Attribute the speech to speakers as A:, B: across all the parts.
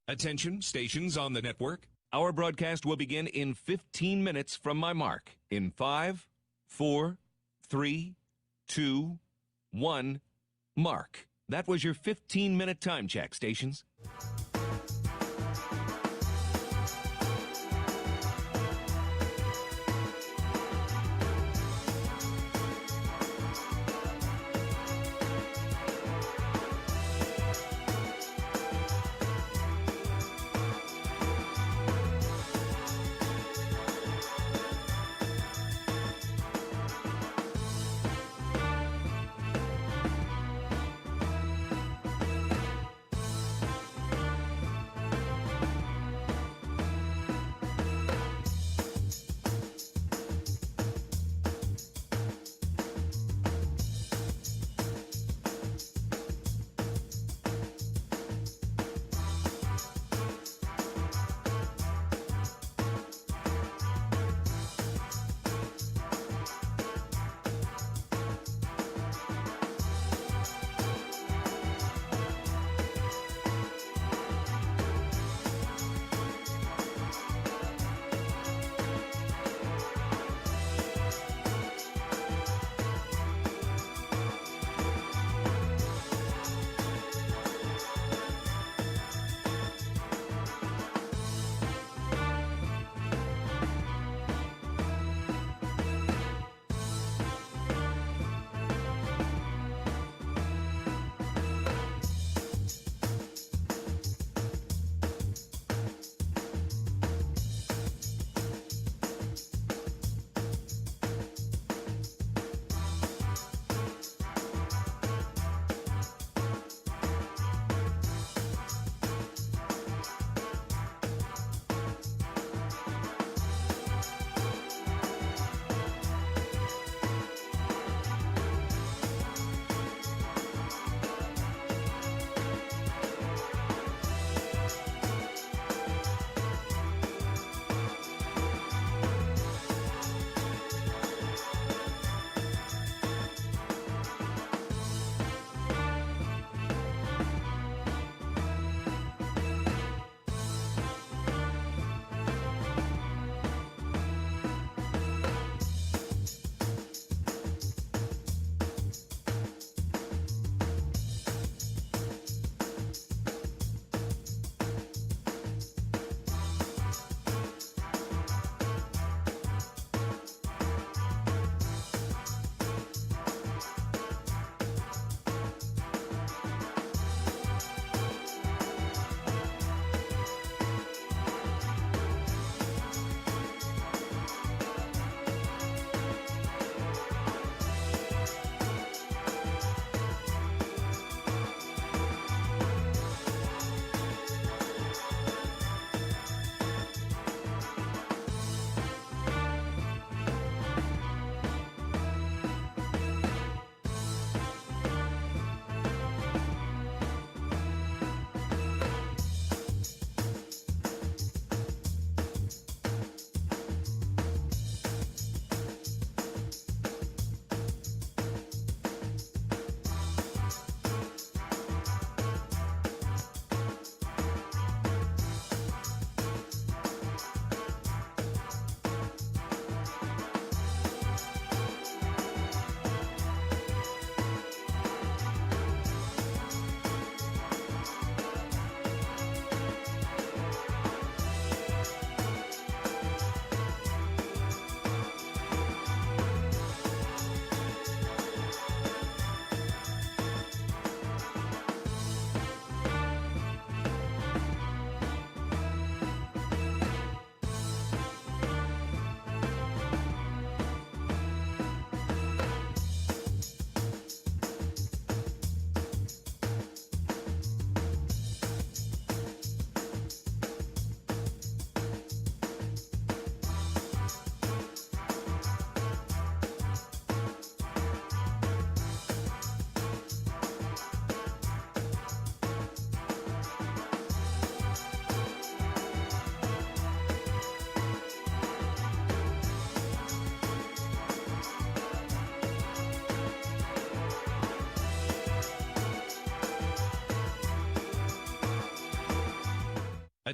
A: Attention, stations on the network. Our broadcast will begin in 15 minutes from my mark. In 5, 4, 3, 2, 1, mark. That was your 15-minute time check, stations.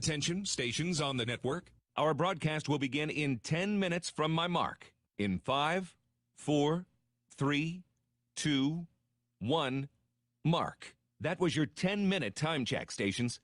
A: Attention, stations on the network. Our broadcast will begin in 10 minutes from my mark. In 5, 4, 3, 2, 1, mark. That was your 10-minute time check, stations.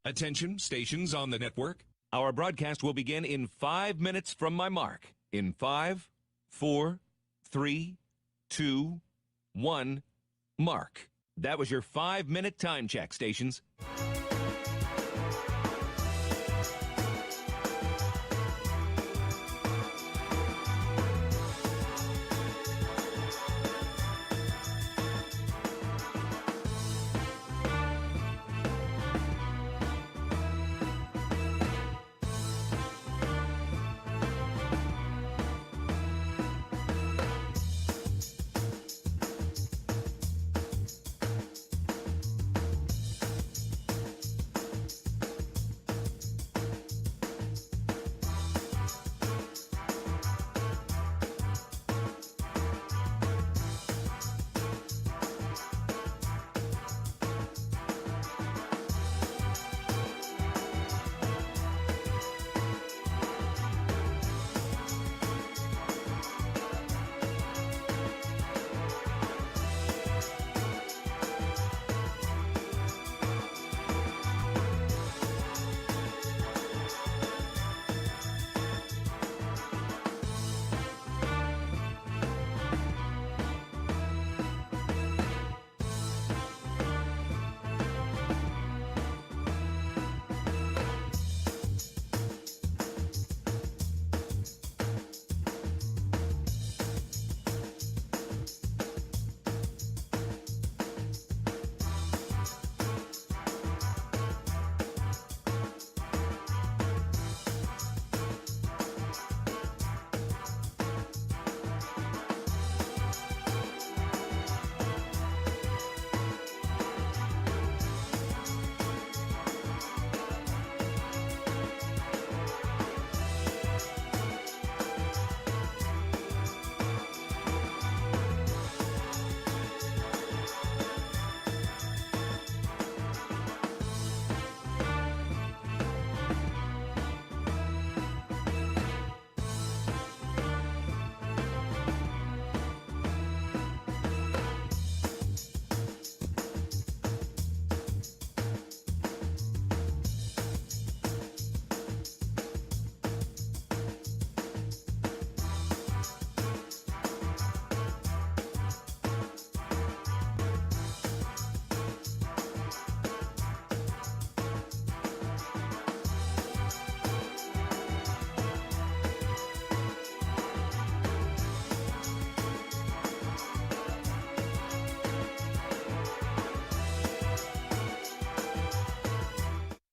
A: Attention, stations on the network. Our broadcast will begin in 5 minutes from my mark. In 5, 4, 3, 2, 1, mark. That was your 5-minute time check, stations.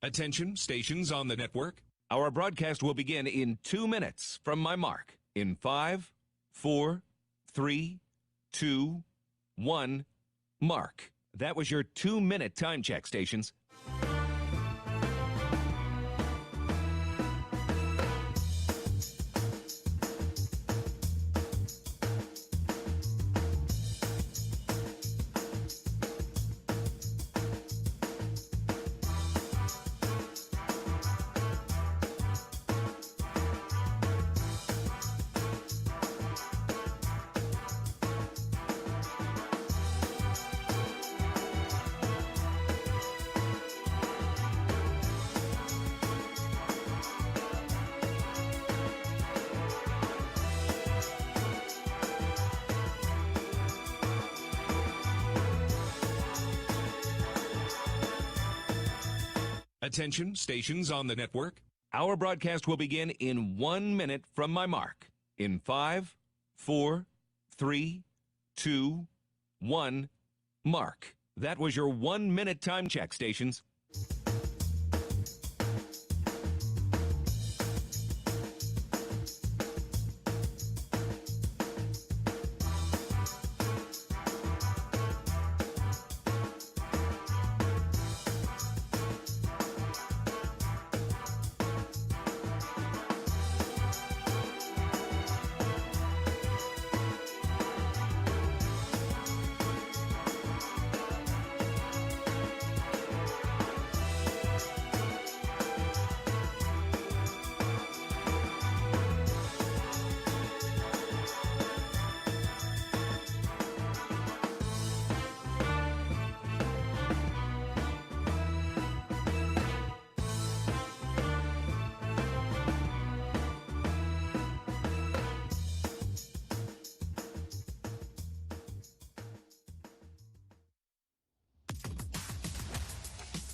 A: Attention, stations on the network. Our broadcast will begin in 2 minutes from my mark. In 5, 4, 3, 2, 1, mark. That was your 2-minute time check, stations. Attention, stations on the network. Our broadcast will begin in 1 minute from my mark. In 5, 4, 3, 2, 1, mark. That was your 1-minute time check, stations.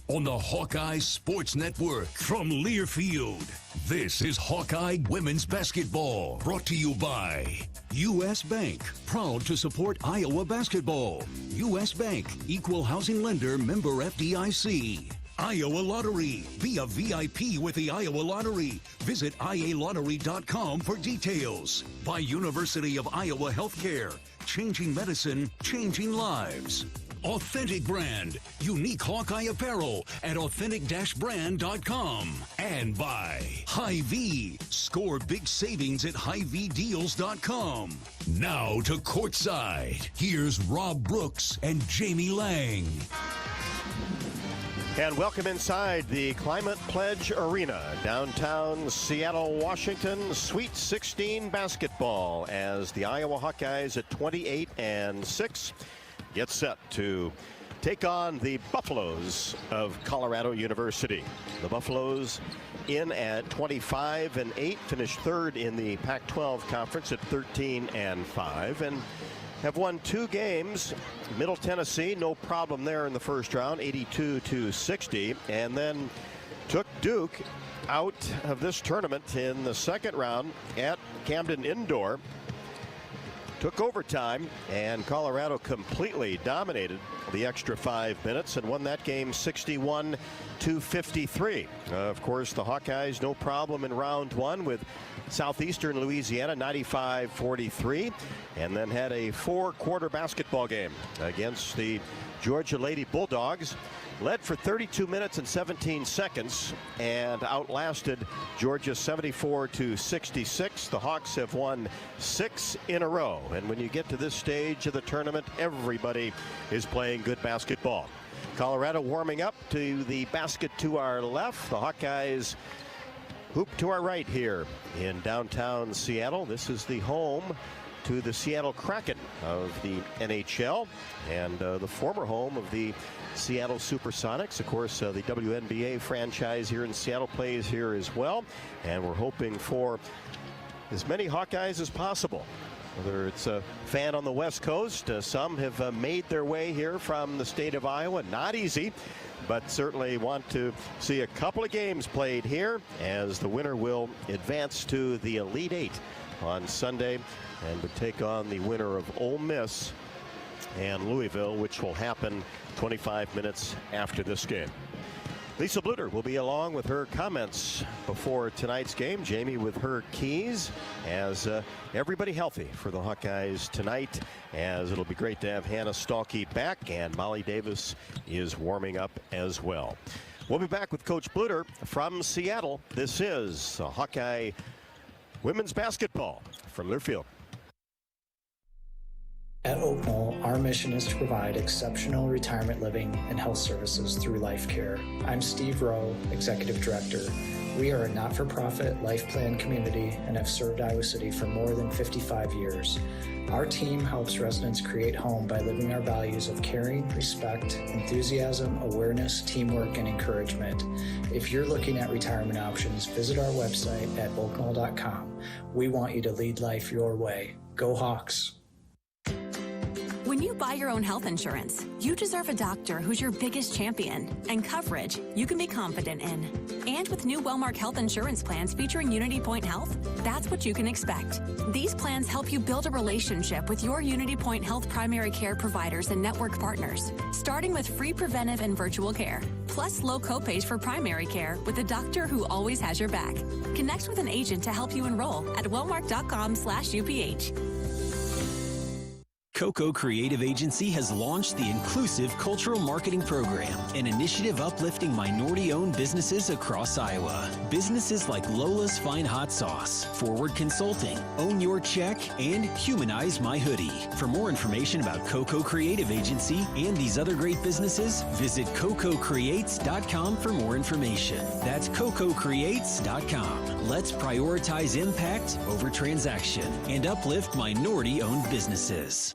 B: on the Hawkeye Sports Network. From Learfield, this is Hawkeye Women's Basketball, brought to you by U.S. Bank, proud to support Iowa basketball. U.S. Bank, equal housing lender, member FDIC. Iowa Lottery. Be a VIP with the Iowa Lottery. Visit ialottery.com for details. By University of Iowa Healthcare. Changing medicine, changing lives. Authentic Brand. Unique Hawkeye apparel at authentic-brand.com. And by Hy-Vee. Score big savings at HyVdeals.com. Now to courtside. Here's Rob Brooks and Jamie Lang.
C: And welcome inside the Climate Pledge Arena, downtown Seattle, Washington. Sweet 16 basketball as the Iowa Hawkeyes at 28-6 get set to take on the Buffaloes of Colorado University. The Buffaloes in at 25-8, finished third in the Pac-12 conference at 13-5, and have won 2 games. Middle Tennessee, no problem there in the first round, 82-60, and then took Duke out of this tournament in the second round at Camden Indoor. Took overtime, and Colorado completely dominated the extra 5 minutes and won that game 61-53. Of course, the Hawkeyes, no problem in round 1 with Southeastern Louisiana 95-43, and then had a 4-quarter basketball game against the Georgia Lady Bulldogs. Led for 32 minutes and 17 seconds and outlasted Georgia 74-66. The Hawks have won 6 in a row. And when you get to this stage of the tournament, everybody is playing good basketball. Colorado warming up to the basket to our left. The Hawkeyes hoop to our right here in downtown Seattle. This is the home to the Seattle Kraken of the NHL and the former home of the Seattle Supersonics. Of course, the WNBA franchise here in Seattle plays here as well. And we're hoping for as many Hawkeyes as possible. Whether it's a fan on the West Coast, some have made their way here from the state of Iowa. Not easy, but certainly want to see a couple of games played here as the winner will advance to the Elite Eight on Sunday and would take on the winner of Ole Miss and Louisville, which will happen 25 minutes after this game. Lisa Bluter will be along with her comments before tonight's game. Jamie with her keys as everybody healthy for the Hawkeyes tonight, as it'll be great to have Hannah Stalkey back, and Molly Davis is warming up as well. We'll be back with Coach Bluter from Seattle. This is Hawkeye women's basketball from Learfield.
D: At Oak Knoll, our mission is to provide exceptional retirement living and health services through Life Care. I'm Steve Rowe, Executive Director. We are a not-for-profit life plan community and have served Iowa City for more than 55 years. Our team helps residents create home by living our values of caring, respect, enthusiasm, awareness, teamwork, and encouragement. If you're looking at retirement options, visit our website at oakknoll.com. We want you to lead life your way. Go Hawks!
E: When you buy your own health insurance, you deserve a doctor who's your biggest champion and coverage you can be confident in. And with new Wellmark health insurance plans featuring Unity Point Health, that's what you can expect. These plans help you build a relationship with your Unity Point Health primary care providers and network partners, starting with free preventive and virtual care, plus low copays for primary care with a doctor who always has your back. Connect with an agent to help you enroll at wellmark.com/UPH.
F: Coco Creative Agency has launched the Inclusive Cultural Marketing Program, an initiative uplifting minority-owned businesses across Iowa. Businesses like Lola's Fine Hot Sauce, Forward Consulting, Own Your Check, and Humanize My Hoodie. For more information about Coco Creative Agency and these other great businesses, visit cococreates.com for more information. That's cococreates.com. Let's prioritize impact over transaction and uplift minority-owned businesses.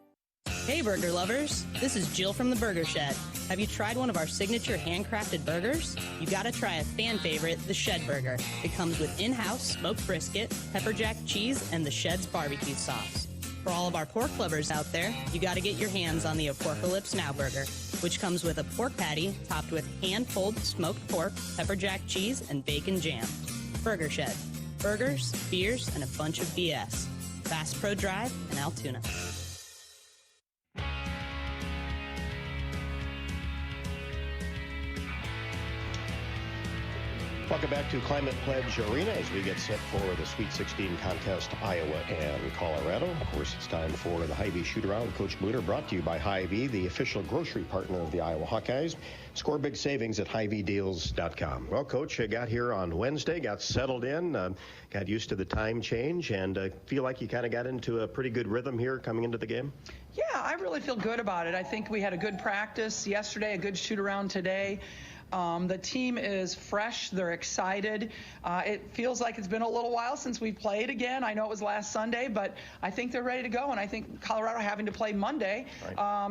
G: Hey burger lovers, this is Jill from the Burger Shed. Have you tried one of our signature handcrafted burgers? You gotta try a fan favorite, the Shed Burger. It comes with in-house smoked brisket, pepper jack cheese, and the Shed's barbecue sauce. For all of our pork lovers out there, you got to get your hands on the Apocalypse Now burger, which comes with a pork patty topped with hand-pulled smoked pork, pepper jack cheese, and bacon jam. Burger Shed. Burgers, beers, and a bunch of BS. Bass Pro Drive in Altoona.
C: Welcome back to Climate Pledge Arena as we get set for the Sweet 16 contest, Iowa and Colorado. Of course, it's time for the Hy-Vee Shoot-Around. Coach Bluter, brought to you by Hy-Vee, the official grocery partner of the Iowa Hawkeyes. Score big savings at HyVeeDeals.com. Well, Coach, you got here on Wednesday, got settled in, got used to the time change, and feel like you kind of got into a pretty good rhythm here coming into the game?
H: Yeah, I really feel good about it. I think we had a good practice yesterday, a good shoot-around today. The team is fresh. They're excited. It feels like it's been a little while since we played again. I know it was last Sunday, but I think they're ready to go. And I think Colorado having to play Monday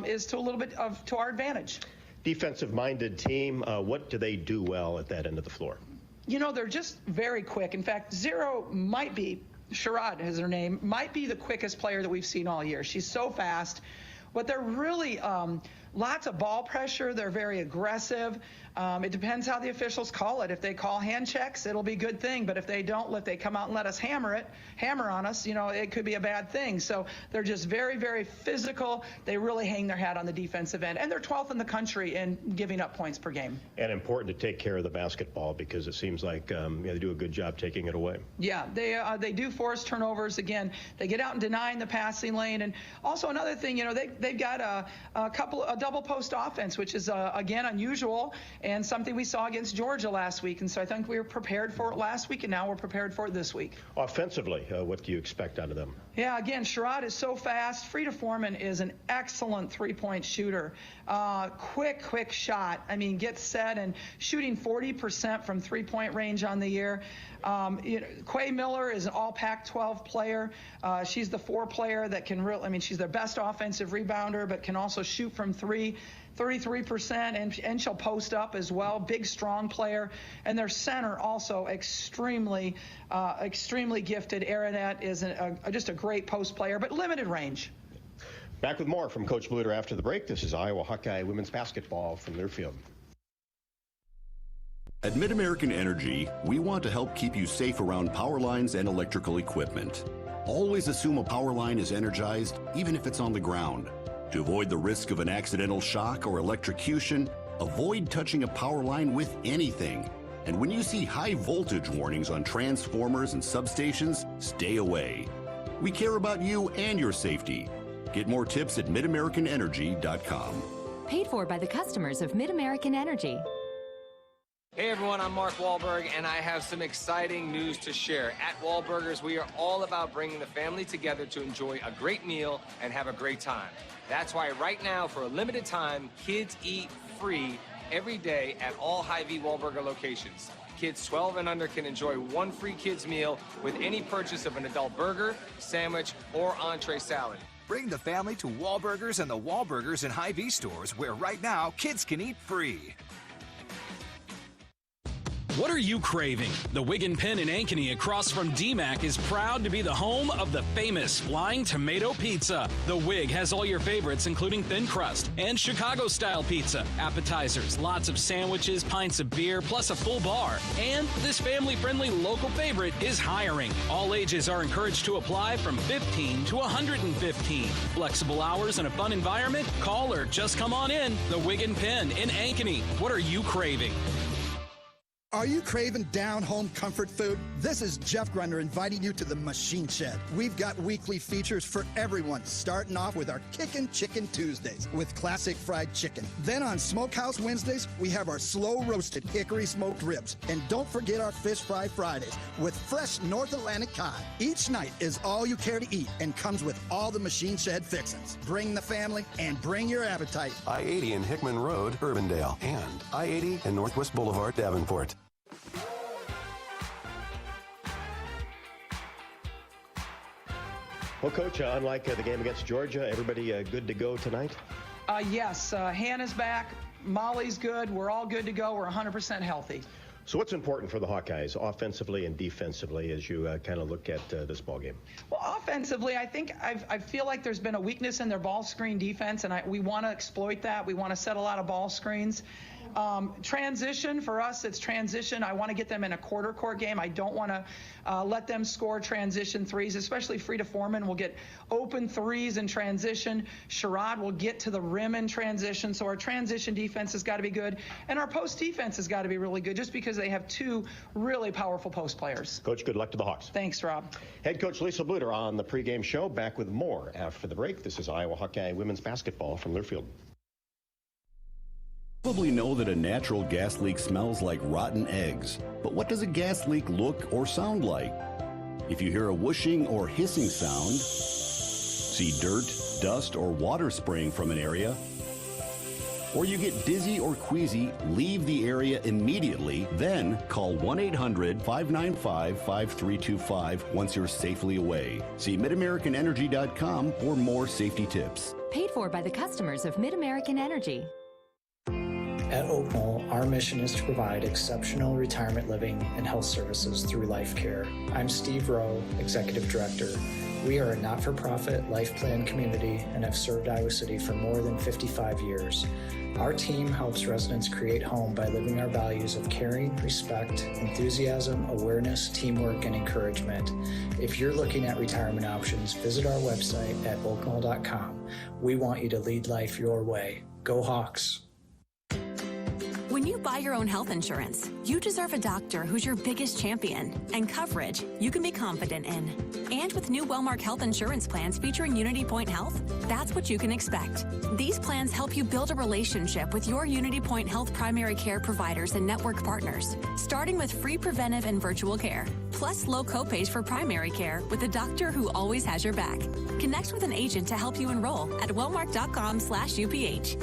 H: is to a little bit to our advantage.
C: Defensive-minded team. What do they do well at that end of the floor?
H: You know, they're just very quick. In fact, Zero might be, Sherrod is her name, might be the quickest player that we've seen all year. She's so fast. But they're really lots of ball pressure. They're very aggressive. It depends how the officials call it. If they call hand checks, it'll be a good thing. But if they don't, if they come out and let us hammer on us, you know, it could be a bad thing. So they're just very, very physical. They really hang their hat on the defensive end. And they're 12th in the country in giving up points per game. And important to take care of the basketball because it seems like they do a good job taking it away. Yeah, they do force turnovers. Again, they get out and deny in the passing lane. And also another thing, you know, they've got a double post offense, which is, again, unusual and something we saw against Georgia last week. And so I think we were prepared for it last week, and now we're prepared for it this week. Offensively, what do you expect out of them? Yeah, again, Sherrod is so fast. Frida Foreman is an excellent three-point shooter. Quick shot. I mean, gets set and shooting 40% from three-point range on the year. Quay Miller is an all Pac-12 player. She's the 4 player that can really, I mean, she's their best offensive rebounder, but can also shoot from three, 33%, and she'll post up as well. Big, strong player. And their center also extremely gifted. Aronette is just a great post player, but limited range. Back with more from Coach Bluter after the break. This is Iowa Hawkeye women's basketball from their field.
I: At Mid-American Energy, we want to help keep you safe around power lines and electrical equipment. Always assume a power line is energized, even if it's on the ground. To avoid the risk of an accidental shock or electrocution, avoid touching a power line with anything. And when you see high voltage warnings on transformers and substations, stay away. We care about you and your safety. Get more tips at MidAmericanEnergy.com.
J: Paid for by the customers of Mid-American Energy.
K: Hey everyone, I'm Mark Wahlberg, and I have some exciting news to share. At Wahlburgers, we are all about bringing the family together to enjoy a great meal and have a great time. That's why right now, for a limited time, kids eat free every day at all Hy-Vee Wahlburger locations. Kids 12 and under can enjoy one free kids meal with any purchase of an adult burger, sandwich, or entree salad.
L: Bring the family to Wahlburgers and the Wahlburgers and Hy-Vee stores, where right now, kids can eat free.
F: What are you craving? The Wigan Pen in Ankeny across from DMAC is proud to be the home of the famous Flying Tomato Pizza. The Wig has all your favorites, including thin crust and Chicago-style pizza, appetizers, lots of sandwiches, pints of beer, plus a full bar. And this family-friendly local favorite is hiring. All ages are encouraged to apply from 15 to 115. Flexible hours and a fun environment? Call or just come on in. The Wigan Pen in Ankeny. What are you craving?
M: Are you craving down-home comfort food? This is Jeff Grunder inviting you to the Machine Shed. We've got weekly features for everyone, starting off with our Kickin' Chicken Tuesdays with classic fried chicken. Then on Smokehouse Wednesdays, we have our slow-roasted hickory smoked ribs. And don't forget our Fish Fry Fridays with fresh North Atlantic cod. Each night is all you care to eat and comes with all the Machine Shed fixings. Bring the family and bring your appetite.
N: I-80 and Hickman Road, Urbandale, and I-80 and Northwest Boulevard, Davenport.
C: Well, Coach, unlike the game against Georgia, everybody good to go tonight?
H: Yes. Hannah's back. Molly's good. We're all good to go. We're 100% healthy.
C: So what's important for the Hawkeyes offensively and defensively as you kind of look at this ball game?
H: Well, offensively, I think I feel like there's been a weakness in their ball screen defense, and we want to exploit that. We want to set a lot of ball screens. Transition, for us, it's transition. I want to get them in a quarter court game. I don't want to let them score transition threes, especially Frida Foreman will get open threes in transition. Sherrod will get to the rim in transition. So our transition defense has got to be good. And our post defense has got to be really good just because they have two really powerful post players.
C: Coach, good luck to the Hawks.
H: Thanks, Rob.
C: Head coach Lisa Bluter on the pregame show. Back with more after the break. This is Iowa Hawkeye women's basketball from Learfield.
I: Probably know that a natural gas leak smells like rotten eggs. But what does a gas leak look or sound like? If you hear a whooshing or hissing sound, see dirt, dust, or water spraying from an area, or you get dizzy or queasy, leave the area immediately, then call 1-800-595-5325 once you're safely away. See MidAmericanEnergy.com for more safety tips.
J: Paid for by the customers of Mid-American Energy.
D: At Oak Knoll, our mission is to provide exceptional retirement living and health services through life care. I'm Steve Rowe, Executive Director. We are a not-for-profit life plan community and have served Iowa City for more than 55 years. Our team helps residents create home by living our values of caring, respect, enthusiasm, awareness, teamwork, and encouragement. If you're looking at retirement options, visit our website at oakknoll.com. We want you to lead life your way. Go Hawks!
E: When you buy your own health insurance, you deserve a doctor who's your biggest champion and coverage you can be confident in. And with new Wellmark health insurance plans featuring Unity Point Health, that's what you can expect. These plans help you build a relationship with your Unity Point Health primary care providers and network partners, starting with free preventive and virtual care, plus low copays for primary care with a doctor who always has your back. Connect with an agent to help you enroll at wellmark.com/UPH.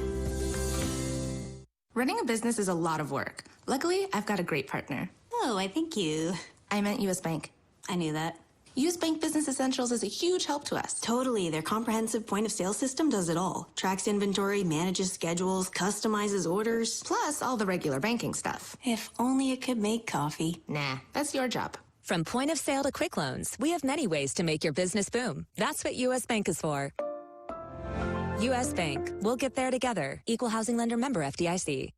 O: Running a business is a lot of work. Luckily, I've got a great partner.
P: Oh, I think you...
O: I meant U.S. Bank.
P: I knew that.
O: U.S. Bank Business Essentials is a huge help to us.
P: Totally. Their comprehensive point-of-sale system does it all. Tracks inventory, manages schedules, customizes orders.
O: Plus, all the regular banking stuff.
P: If only it could make coffee.
O: Nah, that's your job.
J: From point of sale to quick loans, we have many ways to make your business boom. That's what U.S. Bank is for. U.S. Bank. We'll get there together. Equal housing lender, member FDIC.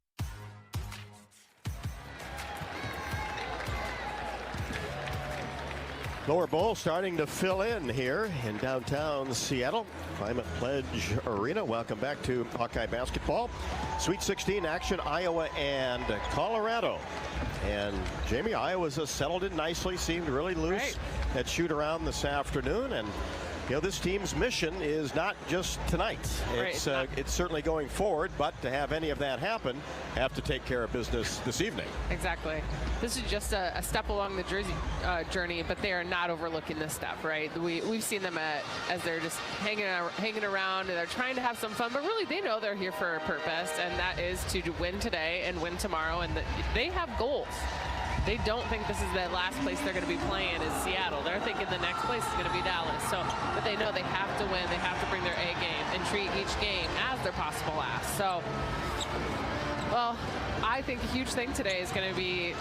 C: Lower Bowl starting to fill in here in downtown Seattle. Climate Pledge Arena. Welcome back to Hawkeye basketball. Sweet 16 action, Iowa and Colorado. And Jamie, Iowa's settled in nicely, seemed really loose at shoot around this afternoon. And you know, this team's mission is not just tonight. It's certainly going forward, but to have any of that happen, have to take care of business this evening.
Q: Exactly. This is just a step along the journey, but they are not overlooking this step, right? We've seen them as they're just hanging around, and they're trying to have some fun, but really they know they're here for a purpose, and that is to win today and win tomorrow, and they have goals. They don't think this is the last place they're going to be playing is Seattle. They're thinking the next place is going to be Dallas. But they know they have to win. They have to bring their A game and treat each game as their possible last. So, well, I think a huge thing today is going to be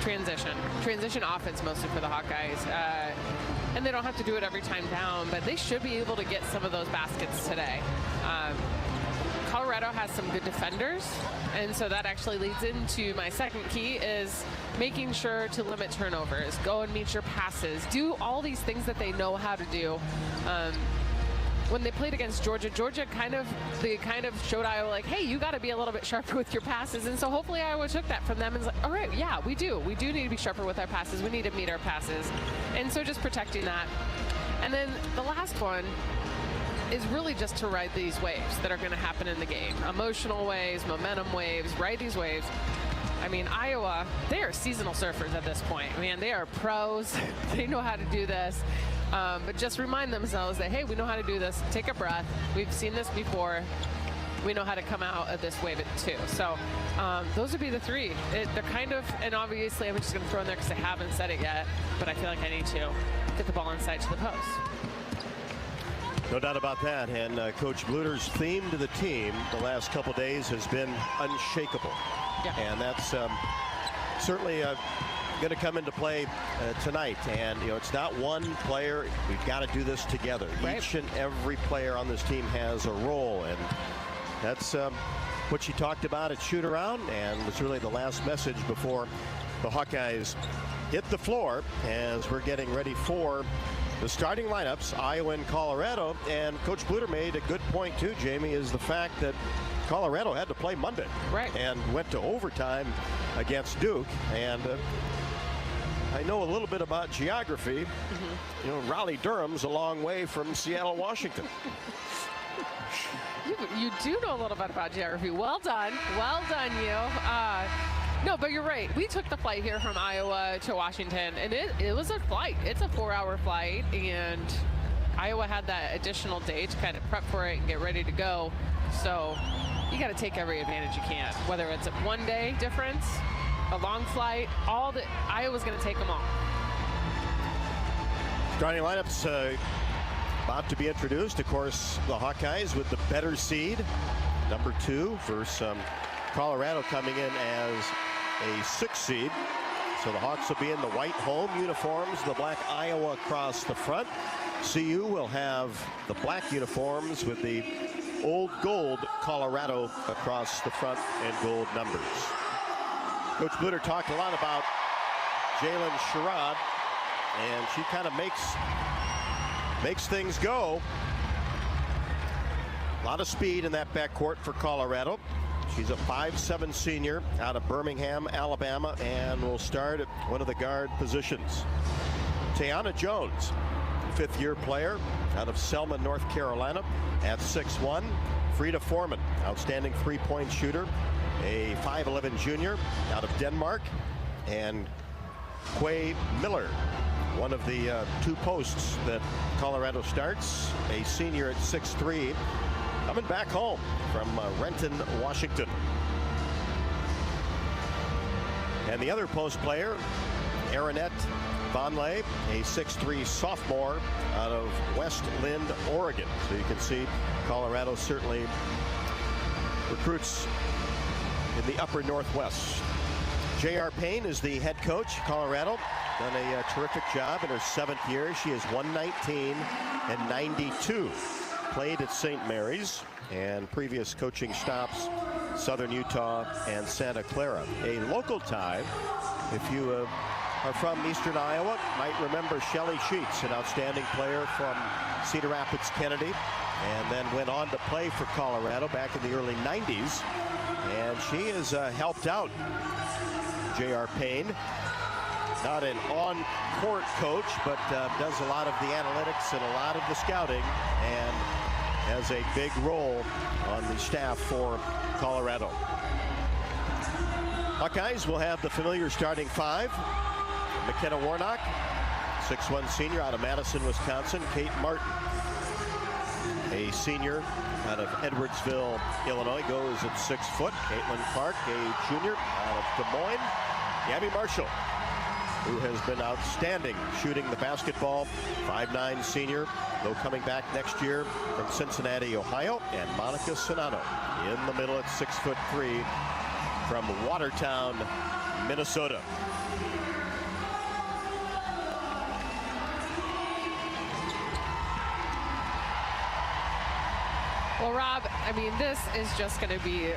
Q: transition offense mostly for the Hawkeyes. And they don't have to do it every time down, but they should be able to get some of those baskets today. Colorado has some good defenders, and so that actually leads into my second key is making sure to limit turnovers, go and meet your passes, do all these things that they know how to do. When they played against Georgia kind of showed Iowa like, hey, you got to be a little bit sharper with your passes, and so hopefully Iowa took that from them and was like, all right, yeah, we do need to be sharper with our passes, we need to meet our passes, and so just protecting that. And then the last one is really just to ride these waves that are going to happen in the game. Emotional waves, momentum waves, ride these waves. I mean, Iowa, they are seasonal surfers at this point. Man, they are pros. They know how to do this. But just remind themselves that, hey, we know how to do this. Take a breath. We've seen this before. We know how to come out of this wave too. So those would be the three. They're kind of, and obviously I'm just going to throw in there because I haven't said it yet, but I feel like I need to get the ball inside to the post.
C: No doubt about that. And Coach Bluter's theme to the team the last couple days has been unshakable. Yeah. And that's certainly going to come into play tonight. And, it's not one player. We've got to do this together. Right. Each and every player on this team has a role. And that's what she talked about at shoot around. And it's really the last message before the Hawkeyes hit the floor as we're getting ready for the starting lineups, Iowa and Colorado. And Coach Bluter made a good point too, Jamie, is the fact that Colorado had to play Monday.
Q: Right.
C: And went to overtime against Duke. And I know a little bit about geography. Raleigh-Durham's a long way from Seattle, Washington.
Q: You do know a little bit about geography. Well done. Well done, you. No, but you're right. We took the flight here from Iowa to Washington, and it was a flight. It's a 4-hour flight, and Iowa had that additional day to kind of prep for it and get ready to go. So you got to take every advantage you can, whether it's a one-day difference, a long flight, Iowa's going to take them all.
C: Starting lineups about to be introduced. Of course, the Hawkeyes with the better seed, number 2, versus Colorado coming in as a 6th seed. So the Hawks will be in the white home uniforms, the black Iowa across the front. CU will have the black uniforms with the old gold Colorado across the front and gold numbers. Coach Bluter talked a lot about Jalen Sherrod, and she kind of makes things go. A lot of speed in that backcourt for Colorado. She's a 5'7" senior out of Birmingham, Alabama, and will start at one of the guard positions. Tiana Jones, 5th-year player out of Selma, North Carolina, at 6'1". Frida Foreman, outstanding 3-point shooter, a 5'11" junior out of Denmark. And Quay Miller, one of the 2 posts that Colorado starts, a senior at 6'3", coming back home from Renton, Washington. And the other post player, Aaronette Vonleh, a 6'3" sophomore out of West Linn, Oregon. So you can see Colorado certainly recruits in the upper Northwest. J.R. Payne is the head coach. Colorado done a terrific job in her 7th year. She is 119 and 92. Played at St. Mary's, and previous coaching stops Southern Utah and Santa Clara. A local tie, if you are from Eastern Iowa, might remember Shelley Sheets, an outstanding player from Cedar Rapids, Kennedy, and then went on to play for Colorado back in the early 90s. And she has helped out J.R. Payne. Not an on-court coach, but does a lot of the analytics and a lot of the scouting, and has a big role on the staff for Colorado. Hawkeyes will have the familiar starting 5. McKenna Warnock, 6'1" senior out of Madison, Wisconsin. Kate Martin, a senior out of Edwardsville, Illinois, goes at 6 foot. Caitlin Clark, a junior out of Des Moines. Gabby Marshall, who has been outstanding shooting the basketball, 5'9" senior, though coming back next year from Cincinnati, Ohio. And Monica Sonato in the middle at 6'3" from Watertown, Minnesota.
Q: Well, Rob, I mean, this is just going to be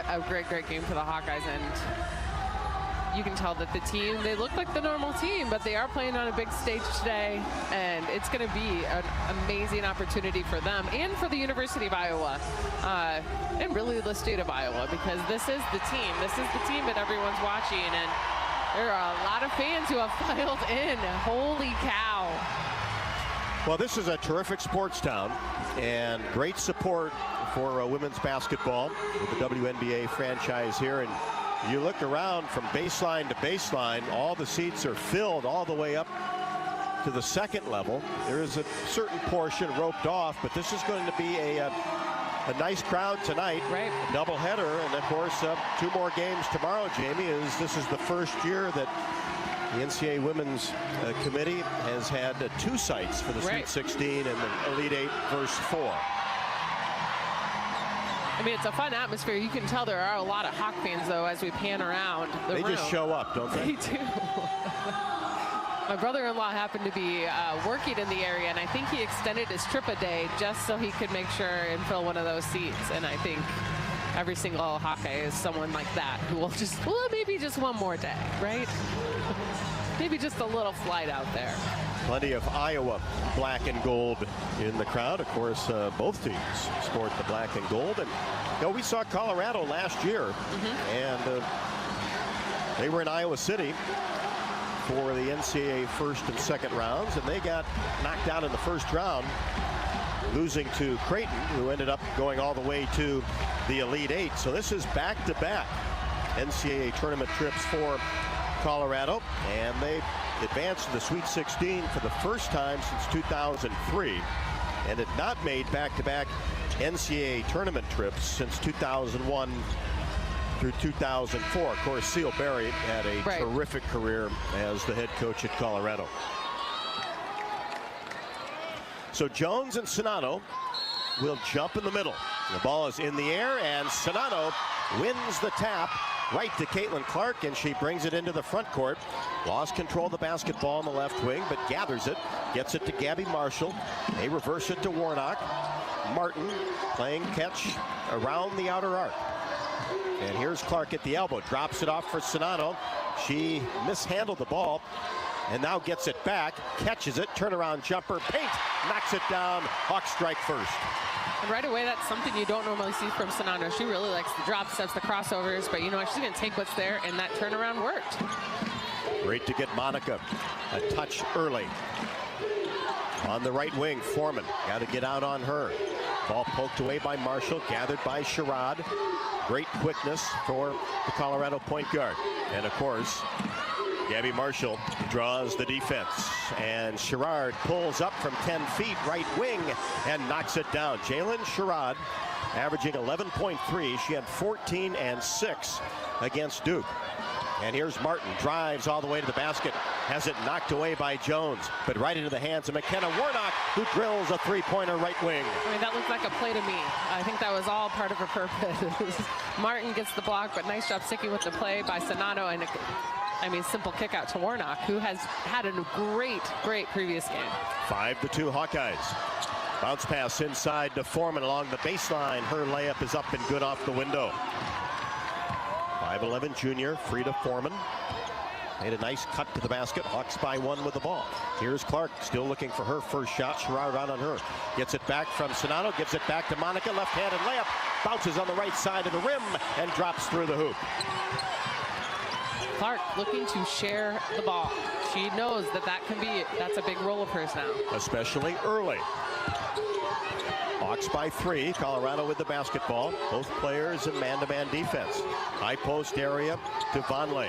Q: a great game for the Hawkeyes, and you can tell that the team, they look like the normal team, but they are playing on a big stage today, and it's going to be an amazing opportunity for them and for the University of Iowa, and really the state of Iowa, because this is the team. This is the team that everyone's watching, and there are a lot of fans who have filed in. Holy cow.
C: Well, this is a terrific sports town, and great support for women's basketball with the WNBA franchise here. And you look around from baseline to baseline, all the seats are filled all the way up to the second level. There is a certain portion roped off, but this is going to be a nice crowd tonight.
Q: Right.
C: A doubleheader, and of course 2 more games tomorrow, Jamie. This is the first year that the NCAA Women's Committee has had 2 sites for the Sweet 16 and the Elite 8 versus 4.
Q: I mean, it's a fun atmosphere. You can tell there are a lot of Hawk fans, though, as we pan around the room.
C: They just show up, don't they?
Q: They do. My brother-in-law happened to be working in the area, and I think he extended his trip a day just so he could make sure and fill one of those seats. And I think every single Hawkeye is someone like that who will just, well, maybe just one more day, right? Maybe just a little flight out there.
C: Plenty of Iowa black and gold in the crowd. Of course, both teams sport the black and gold. And we saw Colorado last year, and they were in Iowa City for the NCAA first and second rounds, and they got knocked out in the first round, losing to Creighton, who ended up going all the way to the Elite Eight. So this is back-to-back NCAA tournament trips for Colorado, and they advanced to the Sweet 16 for the first time since 2003, and had not made back-to-back NCAA tournament trips since 2001 through 2004. Of course, Seal Berry had a terrific career as the head coach at Colorado. So Jones and Sonato will jump in the middle. The ball is in the air, and Sonato wins the tap right to Caitlin Clark, and she brings it into the front court. Lost control of the basketball in the left wing, but gathers it, gets it to Gabby Marshall. They reverse it to Warnock. Martin playing catch around the outer arc. And here's Clark at the elbow, drops it off for Sonato. She mishandled the ball and now gets it back, catches it, turnaround jumper, paint, knocks it down. Hawks strike first.
Q: And right away, that's something you don't normally see from Sonato. She really likes the drop steps, the crossovers, but you know what? She's going to take what's there, and that turnaround worked.
C: Great to get Monica a touch early. On the right wing, Foreman got to get out on her. Ball poked away by Marshall, gathered by Sherrod. Great quickness for the Colorado point guard. And of course, Gabby Marshall draws the defense, and Sherrod pulls up from 10 feet, right wing, and knocks it down. Jalen Sherrod averaging 11.3. She had 14 and 6 against Duke. And here's Martin, drives all the way to the basket, has it knocked away by Jones, but right into the hands of McKenna Warnock, who drills a three-pointer right wing.
Q: I mean, that looked like a play to me. I think that was all part of her purpose. Martin gets the block, but nice job sticking with the play by Sonato, and I mean, simple kick out to Warnock, who has had a great previous game.
C: 5-2 Hawkeyes. Bounce pass inside to Foreman along the baseline. Her layup is up and good off the window. 5'11" junior, Frida Foreman. Made a nice cut to the basket. Hawks by one with the ball. Here's Clark, still looking for her first shot. Sherrod out on her. Gets it back from Sonato, gives it back to Monica. Left-handed layup. Bounces on the right side of the rim and drops through the hoop.
Q: Clark looking to share the ball. She knows that's a big role of hers now.
C: Especially early. Hawks by 3. Colorado with the basketball. Both players in man-to-man defense. High post area to Vonleh.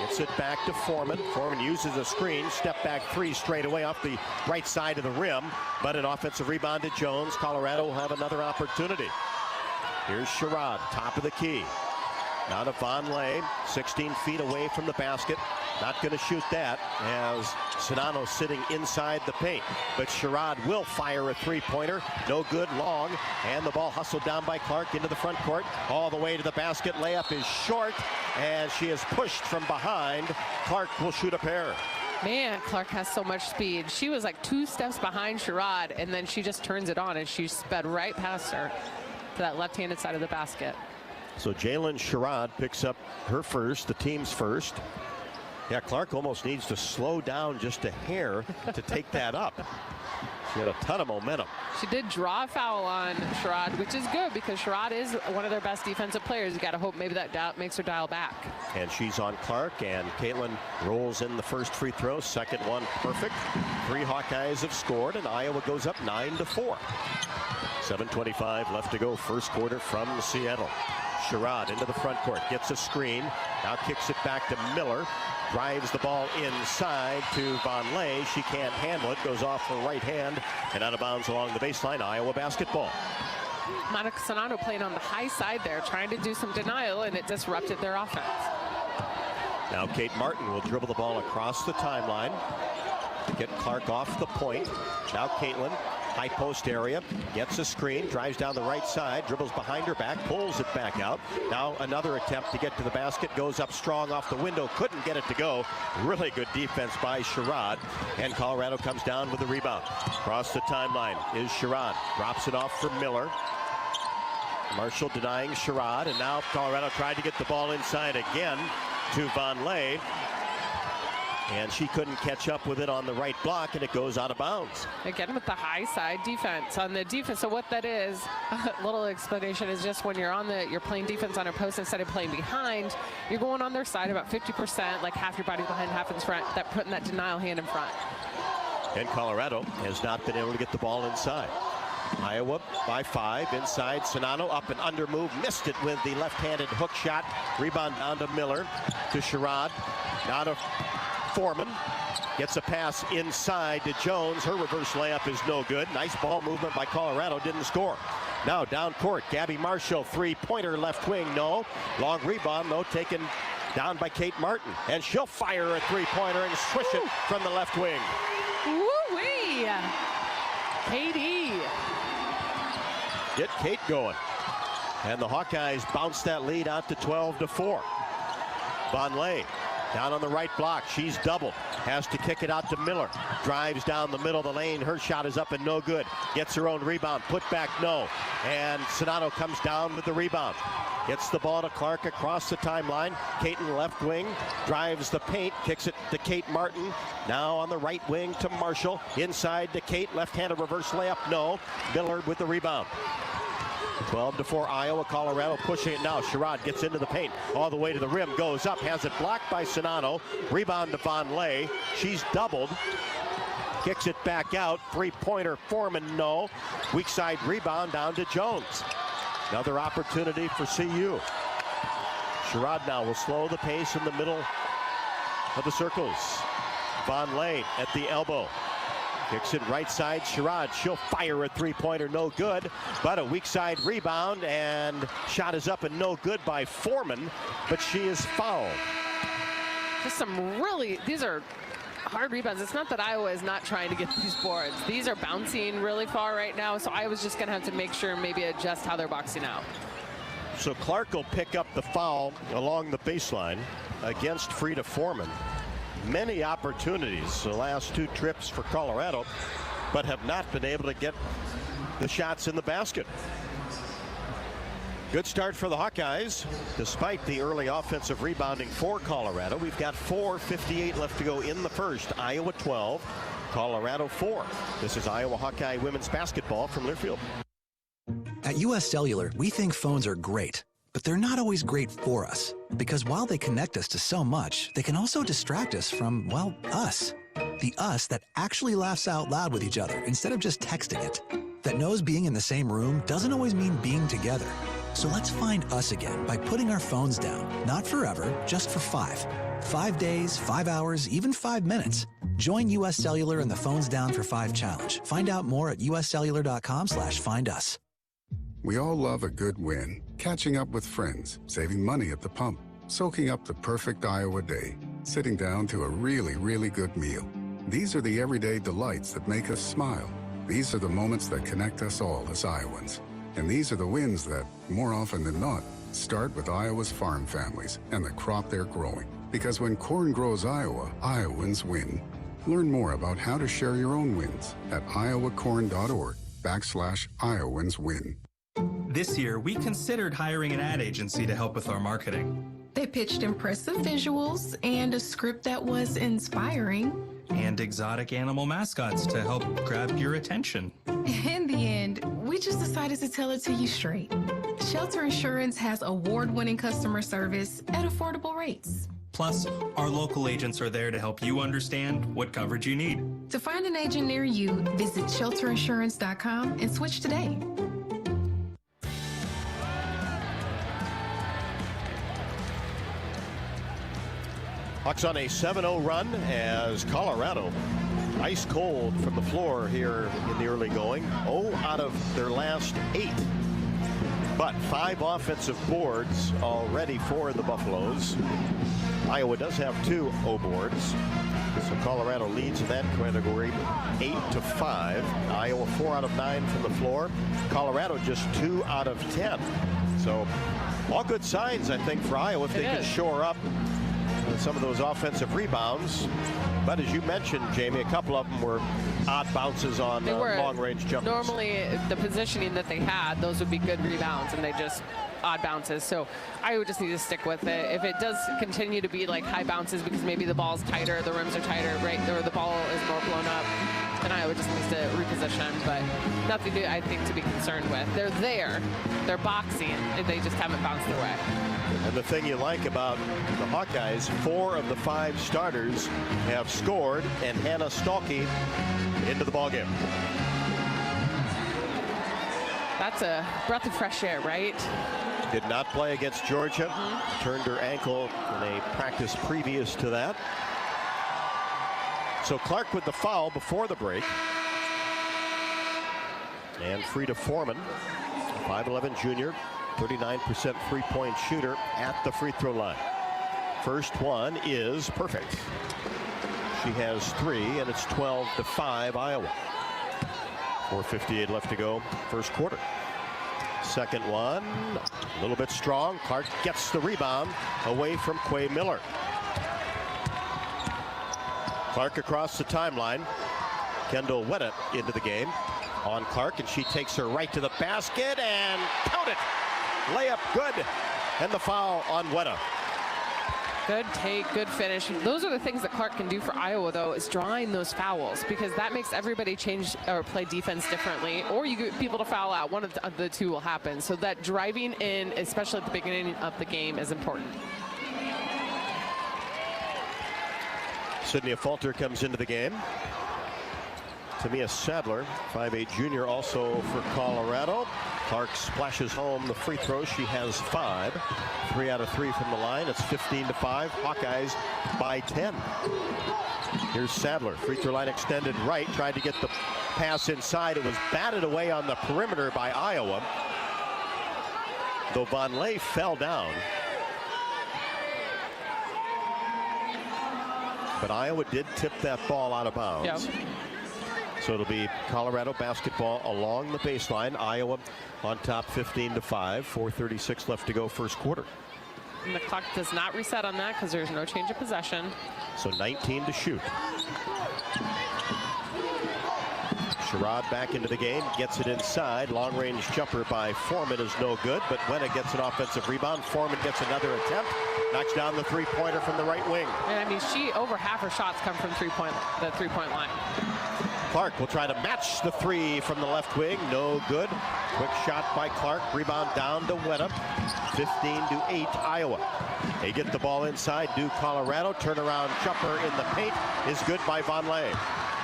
C: Gets it back to Foreman. Foreman uses a screen. Step back 3 straight away off the right side of the rim. But an offensive rebound to Jones. Colorado will have another opportunity. Here's Sherrod, top of the key. Now to Vonleh, 16 feet away from the basket. Not going to shoot that as Sonato sitting inside the paint. But Sherrod will fire a three-pointer. No good, long. And the ball hustled down by Clark into the front court. All the way to the basket. Layup is short. And she is pushed from behind. Clark will shoot a pair.
Q: Man, Clark has so much speed. She was like 2 steps behind Sherrod, and then she just turns it on, and she sped right past her to that left-handed side of the basket.
C: So Jalen Sherrod picks up her first, the team's first. Yeah, Clark almost needs to slow down just a hair to take that up. She had a ton of momentum.
Q: She did draw a foul on Sherrod, which is good because Sherrod is one of their best defensive players. You got to hope maybe that makes her dial back. And she's on Clark, and Caitlin rolls in the first free throw. Second one perfect. 3 Hawkeyes have scored, and Iowa goes up 9-4. 7:25 left to go, first quarter from Seattle. Sherrod into the front court, gets a screen, now kicks it back to Miller, drives the ball inside to Vonleh. She can't handle it, goes off her right hand and out of bounds along the baseline. Iowa basketball. Monica Sonato played on the high side there, trying to do some denial, and it disrupted their offense.
C: Now Kate Martin will dribble the ball across the timeline, get Clark off the point. Now Caitlin high post area, gets a screen, drives down the right side, dribbles behind her back, pulls it back out. Now another attempt to get to the basket, goes up strong off the window, couldn't get it to go. Really good defense by Sherrod, and Colorado comes down with the rebound. Across the timeline is Sherrod, drops it off for Miller. Marshall denying Sherrod, and now Colorado tried to get the ball inside again to Von Lay. And she couldn't catch up with it on the right block, and it goes out of bounds.
Q: Again with the high side defense. On the defense, so what that is, a little explanation, is just when you're playing defense on a post instead of playing behind, you're going on their side about 50%, like half your body behind, half in front, putting that denial hand in front.
C: And Colorado has not been able to get the ball inside. Iowa by 5 inside. Sonano up and under move, missed it with the left-handed hook shot. Rebound down to Miller, to Sherrod, now to Foreman. Gets a pass inside to Jones. Her reverse layup is no good. Nice ball movement by Colorado, didn't score. Now down court, Gabby Marshall, three-pointer left wing, no. Long rebound though, taken down by Kate Martin, and she'll fire a three-pointer and swish it from the left wing.
Q: Woo-wee! Katie.
C: Get Kate going. And the Hawkeyes bounce that lead out to 12-4. Von Lay down on the right block. She's doubled. Has to kick it out to Miller. Drives down the middle of the lane. Her shot is up and no good. Gets her own rebound. Put back, no. And Sonano comes down with the rebound. Gets the ball to Clark across the timeline. Caton left wing. Drives the paint. Kicks it to Kate Martin. Now on the right wing to Marshall. Inside to Kate. Left-handed reverse layup, no. Miller with the rebound. 12-4 Iowa. Colorado pushing it now. Sherrod gets into the paint all the way to the rim, goes up, has it blocked by Sonano. Rebound to Von Lay. She's doubled. Kicks it back out. Three-pointer Foreman, no. Weak side rebound down to Jones. Another opportunity for CU. Sherrod now will slow the pace in the middle of the circles. Von Lay at the elbow. Kicks it right side, Sherrod. She'll fire a three-pointer, no good. But a weak side rebound, and shot is up and no good by Foreman, but she is fouled.
Q: Just some really, these are hard rebounds. It's not that Iowa is not trying to get these boards. These are bouncing really far right now, so Iowa's just going to have to make sure and maybe adjust how they're boxing out.
C: So Clark will pick up the foul along the baseline against Frida Foreman. Many opportunities the last two trips for Colorado, but have not been able to get the shots in the basket. Good start for the Hawkeyes, despite the early offensive rebounding for Colorado. We've got 4:58 left to go in the first. Iowa 12, Colorado 4. This is Iowa Hawkeye women's basketball from Learfield.
R: At U.S. Cellular, we think phones are great, but they're not always great for us. Because while they connect us to so much, they can also distract us from, well, us. The us that actually laughs out loud with each other instead of just texting it. That knows being in the same room doesn't always mean being together. So let's find us again by putting our phones down. Not forever, just for 5. 5 days, 5 hours, even 5 minutes. Join U.S. Cellular in the Phones Down for 5 challenge. Find out more at uscellular.com/findus.
S: We all love a good win. Catching up with friends, saving money at the pump, soaking up the perfect Iowa day, sitting down to a really, really good meal. These are the everyday delights that make us smile. These are the moments that connect us all as Iowans. And these are the wins that, more often than not, start with Iowa's farm families and the crop they're growing. Because when corn grows Iowa, Iowans win. Learn more about how to share your own wins at iowacorn.org/IowansWin.
T: This year, we considered hiring an ad agency to help with our marketing.
U: They pitched impressive visuals and a script that was inspiring.
T: And exotic animal mascots to help grab your attention.
U: In the end, we just decided to tell it to you straight. Shelter Insurance has award-winning customer service at affordable rates.
T: Plus, our local agents are there to help you understand what coverage you need.
U: To find an agent near you, visit shelterinsurance.com and switch today.
C: Hawks on a 7-0 run as Colorado ice cold from the floor here in the early going. 0 out of their last 8. But 5 offensive boards already for the Buffaloes. Iowa does have 2 O boards. So Colorado leads in that category 8-5. Iowa 4 out of 9 from the floor. Colorado just 2 out of 10. So all good signs, I think, for Iowa if they can shore up some of those offensive rebounds. But as you mentioned, Jamie, a couple of them were odd bounces on long-range jumpers.
Q: Normally, the positioning that they had, those would be good rebounds, and they just odd bounces. So Iowa just need to stick with it. If it does continue to be like high bounces because maybe the ball's tighter, the rims are tighter, right, or the ball is more blown up, then Iowa just needs to reposition. But nothing to, I think, to be concerned with. They're there, they're boxing, and they just haven't bounced their way.
C: And the thing you like about the Hawkeyes, 4 of the 5 starters have scored, and Hannah Stolke into the ballgame.
Q: That's a breath of fresh air, right?
C: Did not play against Georgia. Turned her ankle in a practice previous to that. So Clark with the foul before the break. And Frida Foreman, 5'11" junior, 39% three-point shooter at the free throw line. First one is perfect. She has 3, and it's 12-5 Iowa. 4:58 left to go, first quarter. Second one, a little bit strong. Clark gets the rebound away from Quay Miller. Clark across the timeline. Kendall Wetta into the game on Clark, and she takes her right to the basket and count it. Layup good, and the foul on Wetta.
Q: Good take, good finish. Those are the things that Clark can do for Iowa, though, is drawing those fouls, because that makes everybody change or play defense differently, or you get people to foul out. One of the two will happen. So that driving in, especially at the beginning of the game, is important.
C: Sydney Falter comes into the game. Tamia Sadler, 5'8" junior, also for Colorado. Clark splashes home the free throws. She has 5. 3 out of 3 from the line. It's 15-5. Hawkeyes by 10. Here's Sadler. Free throw line extended right. Tried to get the pass inside. It was batted away on the perimeter by Iowa, though Von Lay fell down. But Iowa did tip that ball out of bounds.
Q: Yep.
C: So it'll be Colorado basketball along the baseline. Iowa on top 15-5. 4:36 left to go, first quarter.
Q: And the clock does not reset on that because there's no change of possession.
C: So 19 to shoot. Sherrod back into the game, gets it inside. Long-range jumper by Foreman is no good, but Wetta gets an offensive rebound. Foreman gets another attempt. Knocks down the three-pointer from the right wing.
Q: And I mean, over half her shots come from the three-point line.
C: Clark will try to match the 3 from the left wing. No good. Quick shot by Clark. Rebound down to Wetta. 15-8 Iowa. They get the ball inside. Do Colorado. Turnaround jumper in the paint is good by Von Lay.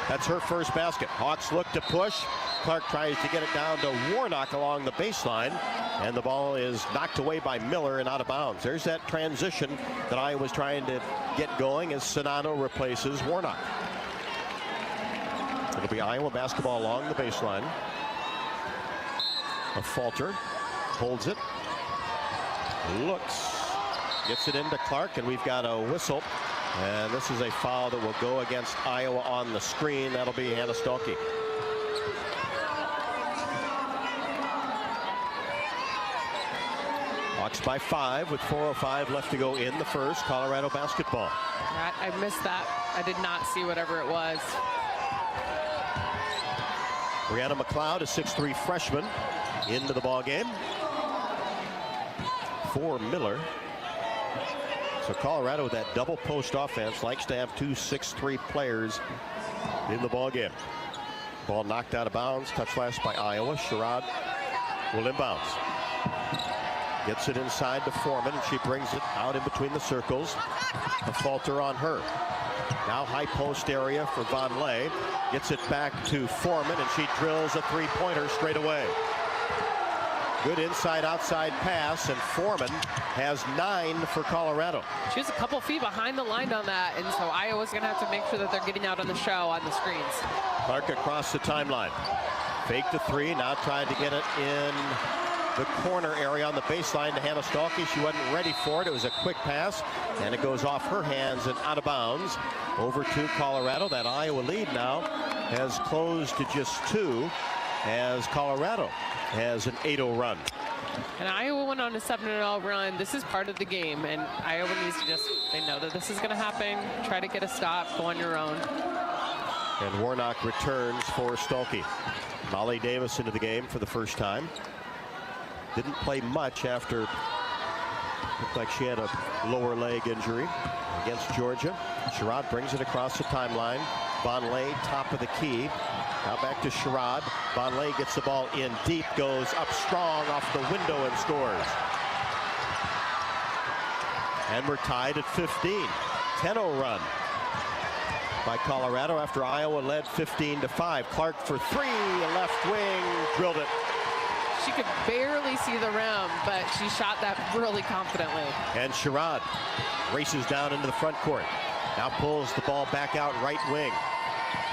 C: That's her first basket. Hawks look to push. Clark tries to get it down to Warnock along the baseline, and the ball is knocked away by Miller and out of bounds. There's that transition that Iowa's trying to get going as Sonano replaces Warnock. It'll be Iowa basketball along the baseline. A Falter holds it, looks, gets it into Clark, and we've got a whistle. And this is a foul that will go against Iowa on the screen. That'll be Hannah Stolke. Hawks by 5 with 4:05 left to go in the first. Colorado basketball.
Q: I missed that. I did not see whatever it was.
C: Brianna McLeod, a 6'3" freshman, into the ball game for Miller. So Colorado, with that double post offense, likes to have 2 6'3" players in the ball game. Ball knocked out of bounds. Touch last by Iowa. Sherrod will inbounds. Gets it inside to Foreman, and she brings it out in between the circles. A Falter on her. Now high post area for Von Lay. Gets it back to Foreman, and she drills a three-pointer straight away. Good inside-outside pass, and Foreman has 9 for Colorado.
Q: She was a couple feet behind the line on that, and so Iowa's going to have to make sure that they're getting out on the show on the screens.
C: Clark across the timeline. Fake to 3, now trying to get it in the corner area on the baseline to Hannah Stalkey. She wasn't ready for it. It was a quick pass, and it goes off her hands and out of bounds over to Colorado. That Iowa lead now has closed to just 2 as Colorado has an 8-0 run.
Q: And Iowa went on a 7-0 run. This is part of the game, and Iowa needs to just, they know that this is going to happen. Try to get a stop, go on your own.
C: And Warnock returns for Stolke. Molly Davis into the game for the first time. Didn't play much after, looked like she had a lower leg injury against Georgia. Sherrod brings it across the timeline. Vonleh, top of the key. Now back to Sherrod. Vonleh gets the ball in deep, goes up strong off the window and scores. And we're tied at 15. 10-0 run by Colorado after Iowa led 15-5. Clark for 3, left wing, drilled it.
Q: She could barely see the rim, but she shot that really confidently.
C: And Sherrod races down into the front court. Now pulls the ball back out right wing.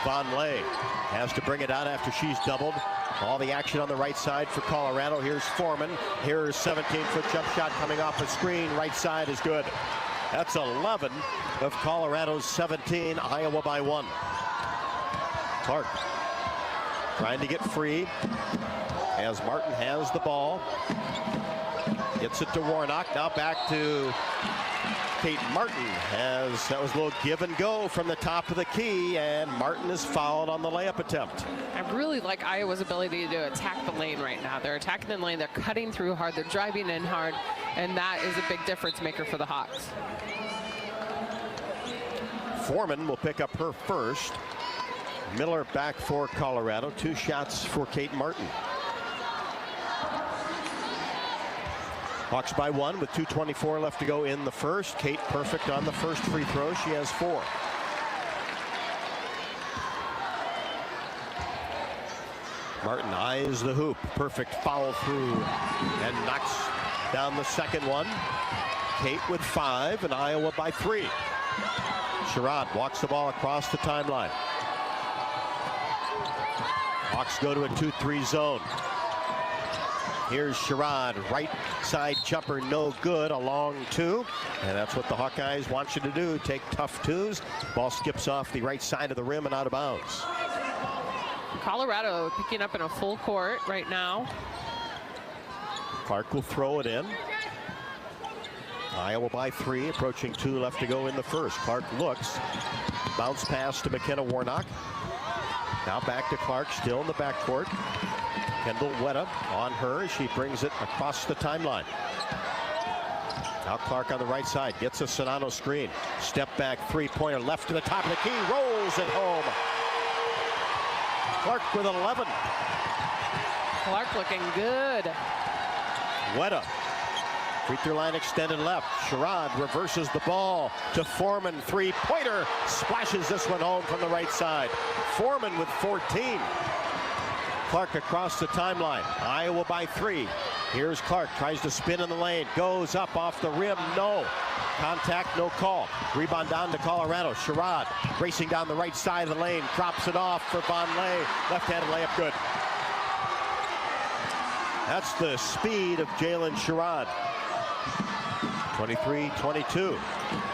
C: Vonleh has to bring it out after she's doubled. All the action on the right side for Colorado. Here's Foreman. Here's 17-foot jump shot coming off the screen. Right side is good. That's 11 of Colorado's 17. Iowa by 1. Clark trying to get free as Martin has the ball. Gets it to Warnock. Now back to Kate Martin. That was a little give and go from the top of the key, and Martin is fouled on the layup attempt.
Q: I really like Iowa's ability to attack the lane right now. They're attacking the lane, they're cutting through hard, they're driving in hard, and that is a big difference maker for the Hawks.
C: Foreman will pick up her first. Miller back for Colorado. 2 shots for Kate Martin. Hawks by 1 with 2:24 left to go in the first. Kate perfect on the first free throw. She has 4. Martin eyes the hoop. Perfect foul through and knocks down the second one. Kate with 5 and Iowa by 3. Sherrod walks the ball across the timeline. Hawks go to a 2-3 zone. Here's Sherrod, right side jumper, no good, a long 2. And that's what the Hawkeyes want you to do, take tough 2s. Ball skips off the right side of the rim and out of bounds.
Q: Colorado picking up in a full court right now.
C: Clark will throw it in. Iowa by 3, approaching 2 left to go in the first. Clark looks, bounce pass to McKenna Warnock. Now back to Clark, still in the backcourt. Kendall Wetta on her. She brings it across the timeline. Now Clark on the right side gets a Sonano screen. Step back 3-pointer left to the top of the key. Rolls it home. Clark with 11.
Q: Clark looking good.
C: Wetta. Free throw line extended left. Sherrod reverses the ball to Foreman. 3-pointer. Splashes this one home from the right side. Foreman with 14. Clark across the timeline. Iowa by 3. Here's Clark, tries to spin in the lane, goes up off the rim, no. Contact, no call. Rebound down to Colorado. Sherrod racing down the right side of the lane, drops it off for Vonleh. Left-handed layup, good. That's the speed of Jalen Sherrod. 23-22.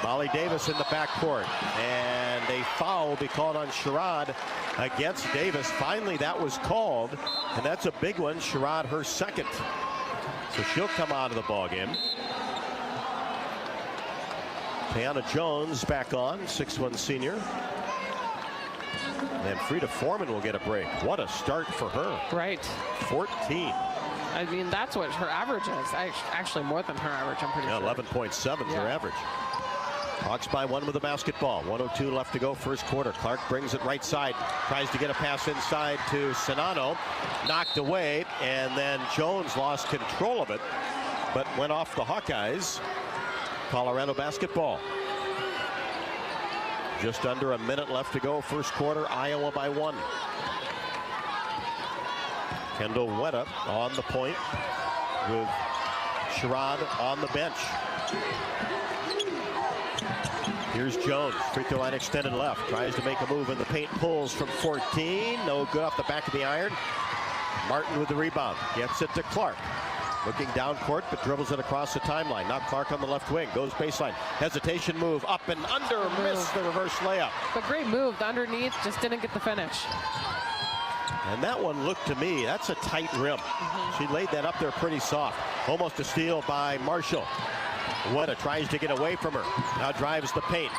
C: Molly Davis in the backcourt, and a foul will be called on Sherrod against Davis. Finally, that was called, and that's a big one. Sherrod, her second. So she'll come out of the ballgame. Tiana Jones back on, 6'1" senior. And Frida Foreman will get a break. What a start for her.
Q: Right.
C: 14.
Q: I mean, that's what her average is. Actually, more than her average, I'm pretty sure.
C: 11.7 is her average. Hawks by 1 with the basketball. 1:02 left to go, first quarter. Clark brings it right side. Tries to get a pass inside to Sonano. Knocked away, and then Jones lost control of it, but went off the Hawkeyes. Colorado basketball. Just under a minute left to go, first quarter. Iowa by 1. Kendall Wetta on the point with Sherrod on the bench. Here's Jones, free throw line extended left. Tries to make a move in the paint, pulls from 14. No good off the back of the iron. Martin with the rebound, gets it to Clark. Looking down court, but dribbles it across the timeline. Now Clark on the left wing, goes baseline. Hesitation move, up and under, missed the reverse layup.
Q: But great move, the underneath, just didn't get the finish.
C: And that one looked to me, that's a tight rim. She laid that up there pretty soft. Almost a steal by Marshall. Weta tries to get away from her. Now drives the paint.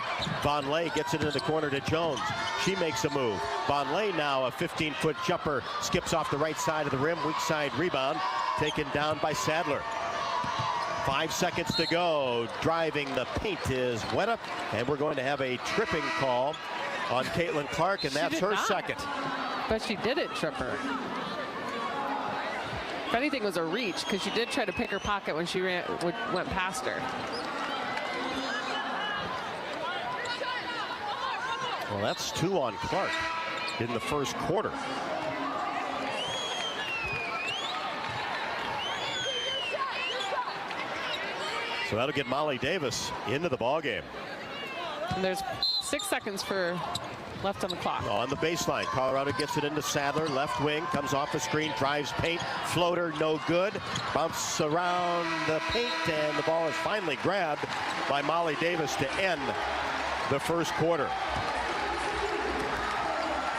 C: Vonleh gets it into the corner to Jones. She makes a move. Vonleh now a 15-foot jumper. Skips off the right side of the rim. Weak side rebound. Taken down by Sadler. 5 seconds to go. Driving the paint is Weta. And we're going to have a tripping call on Caitlin Clark, and that's her second.
Q: But she didn't trip her. If anything, it was a reach, because she did try to pick her pocket when she went past her.
C: Well, that's 2 on Clark in the first quarter. So that'll get Molly Davis into the ballgame.
Q: And there's 6 seconds left on the clock.
C: On the baseline, Colorado gets it into Sadler, left wing, comes off the screen, drives paint, floater, no good. Bounce around the paint, and the ball is finally grabbed by Molly Davis to end the first quarter.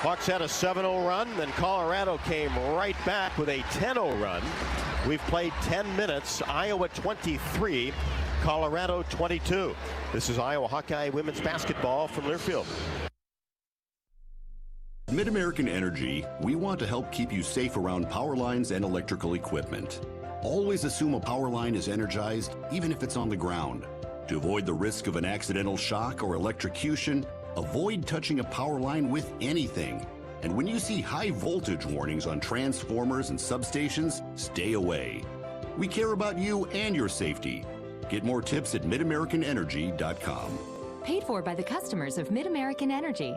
C: Hawks had a 7-0 run, then Colorado came right back with a 10-0 run. We've played 10 minutes, Iowa 23, Colorado 22. This is Iowa Hawkeye women's basketball from Learfield.
I: At Mid-American Energy, we want to help keep you safe around power lines and electrical equipment. Always assume a power line is energized, even if it's on the ground. To avoid the risk of an accidental shock or electrocution, avoid touching a power line with anything. And when you see high voltage warnings on transformers and substations, stay away. We care about you and your safety. Get more tips at midamericanenergy.com.
A: Paid for by the customers of Mid-American Energy.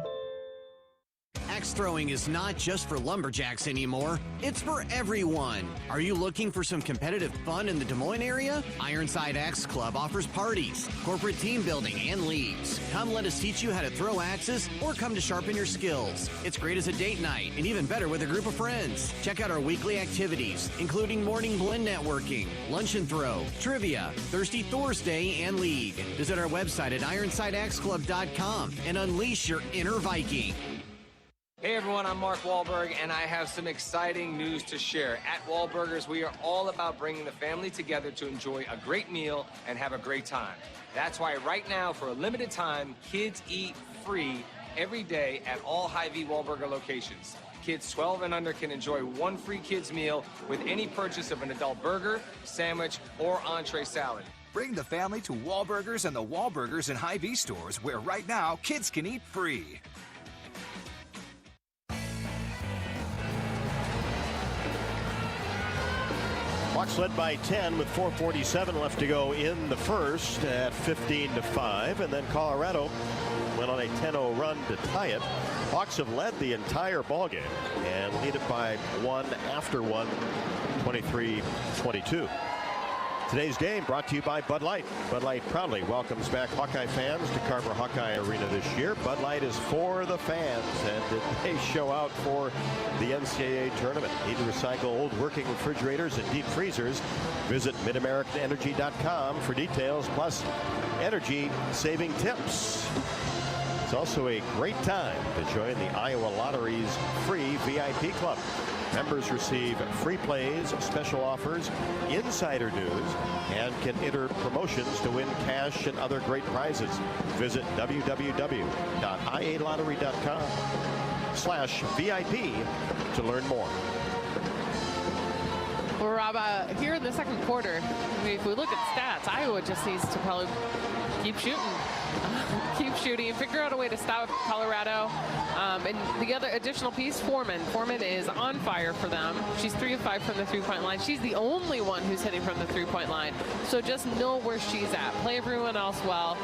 V: Axe throwing is not just for lumberjacks anymore. It's for everyone. Are you looking for some competitive fun in the Des Moines area? Ironside Axe Club offers parties, corporate team building, and leagues. Come let us teach you how to throw axes or come to sharpen your skills. It's great as a date night and even better with a group of friends. Check out our weekly activities, including morning blend networking, lunch and throw, trivia, Thirsty Thursday, and league. Visit our website at ironsideaxeclub.com and unleash your inner Viking.
K: Hey everyone, I'm Mark Wahlberg, and I have some exciting news to share. At Wahlburgers, we are all about bringing the family together to enjoy a great meal and have a great time. That's why right now, for a limited time, kids eat free every day at all Hy-Vee Wahlburger locations. Kids 12 and under can enjoy one free kids meal with any purchase of an adult burger, sandwich, or entree salad.
L: Bring the family to Wahlburgers and the Wahlburgers and Hy-Vee stores, where right now, kids can eat free.
C: Hawks led by 10 with 4:47 left to go in the first at 15-5, and then Colorado went on a 10-0 run to tie it. Hawks have led the entire ballgame and lead it by 1 after 1, 23-22. Today's game brought to you by Bud Light. Bud Light proudly welcomes back Hawkeye fans to Carver Hawkeye Arena this year. Bud Light is for the fans, and they show out for the NCAA tournament. Need to recycle old working refrigerators and deep freezers? Visit midamericanenergy.com for details, plus energy-saving tips. It's also a great time to join the Iowa Lottery's free VIP club. Members receive free plays, special offers, insider news, and can enter promotions to win cash and other great prizes. Visit www.ialottery.com/VIP to learn more.
Q: Well, Rob, here in the second quarter, if we look at stats, Iowa just needs to probably keep shooting. Keep shooting, figure out a way to stop Colorado. And the other additional piece, Foreman. Foreman is on fire for them. She's 3 of 5 from the three-point line. She's the only one who's hitting from the three-point line. So just know where she's at. Play everyone else well.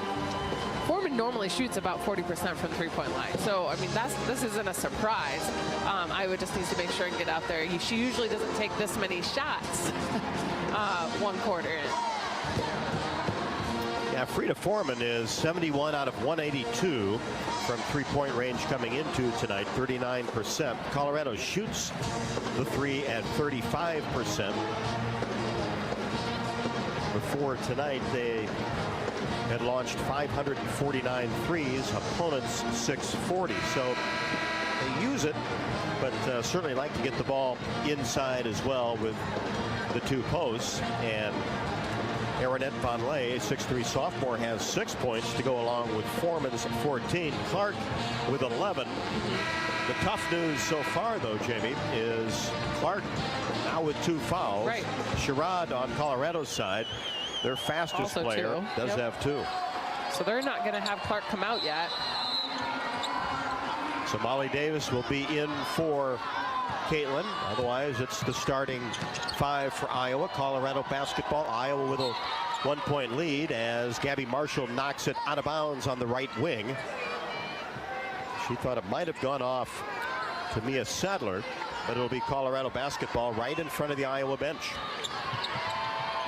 Q: Foreman normally shoots about 40% from the three-point line. So, I mean, this isn't a surprise. Iowa just needs to make sure and get out there. She usually doesn't take this many shots one quarter in.
C: Yeah, Frida Foreman is 71 out of 182 from three-point range coming into tonight, 39%. Colorado shoots the three at 35%. Before tonight, they had launched 549 threes, opponents 640. So they use it, but certainly like to get the ball inside as well with the two posts. And Aronette Vonleh, 6'3" sophomore, has 6 points to go along with Foreman's 14. Clark with 11. The tough news so far, though, Jamie, is Clark now with 2 fouls.
Q: Right.
C: Sherrod on Colorado's side, their fastest
Q: Also
C: player,
Q: 2.
C: does have 2.
Q: So they're not going to have Clark come out yet.
C: So Molly Davis will be in for Caitlin. Otherwise, it's the starting 5 for Iowa. Colorado basketball. Iowa with a 1-point lead as Gabby Marshall knocks it out of bounds on the right wing. She thought it might have gone off to Mia Sadler, but it'll be Colorado basketball right in front of the Iowa bench.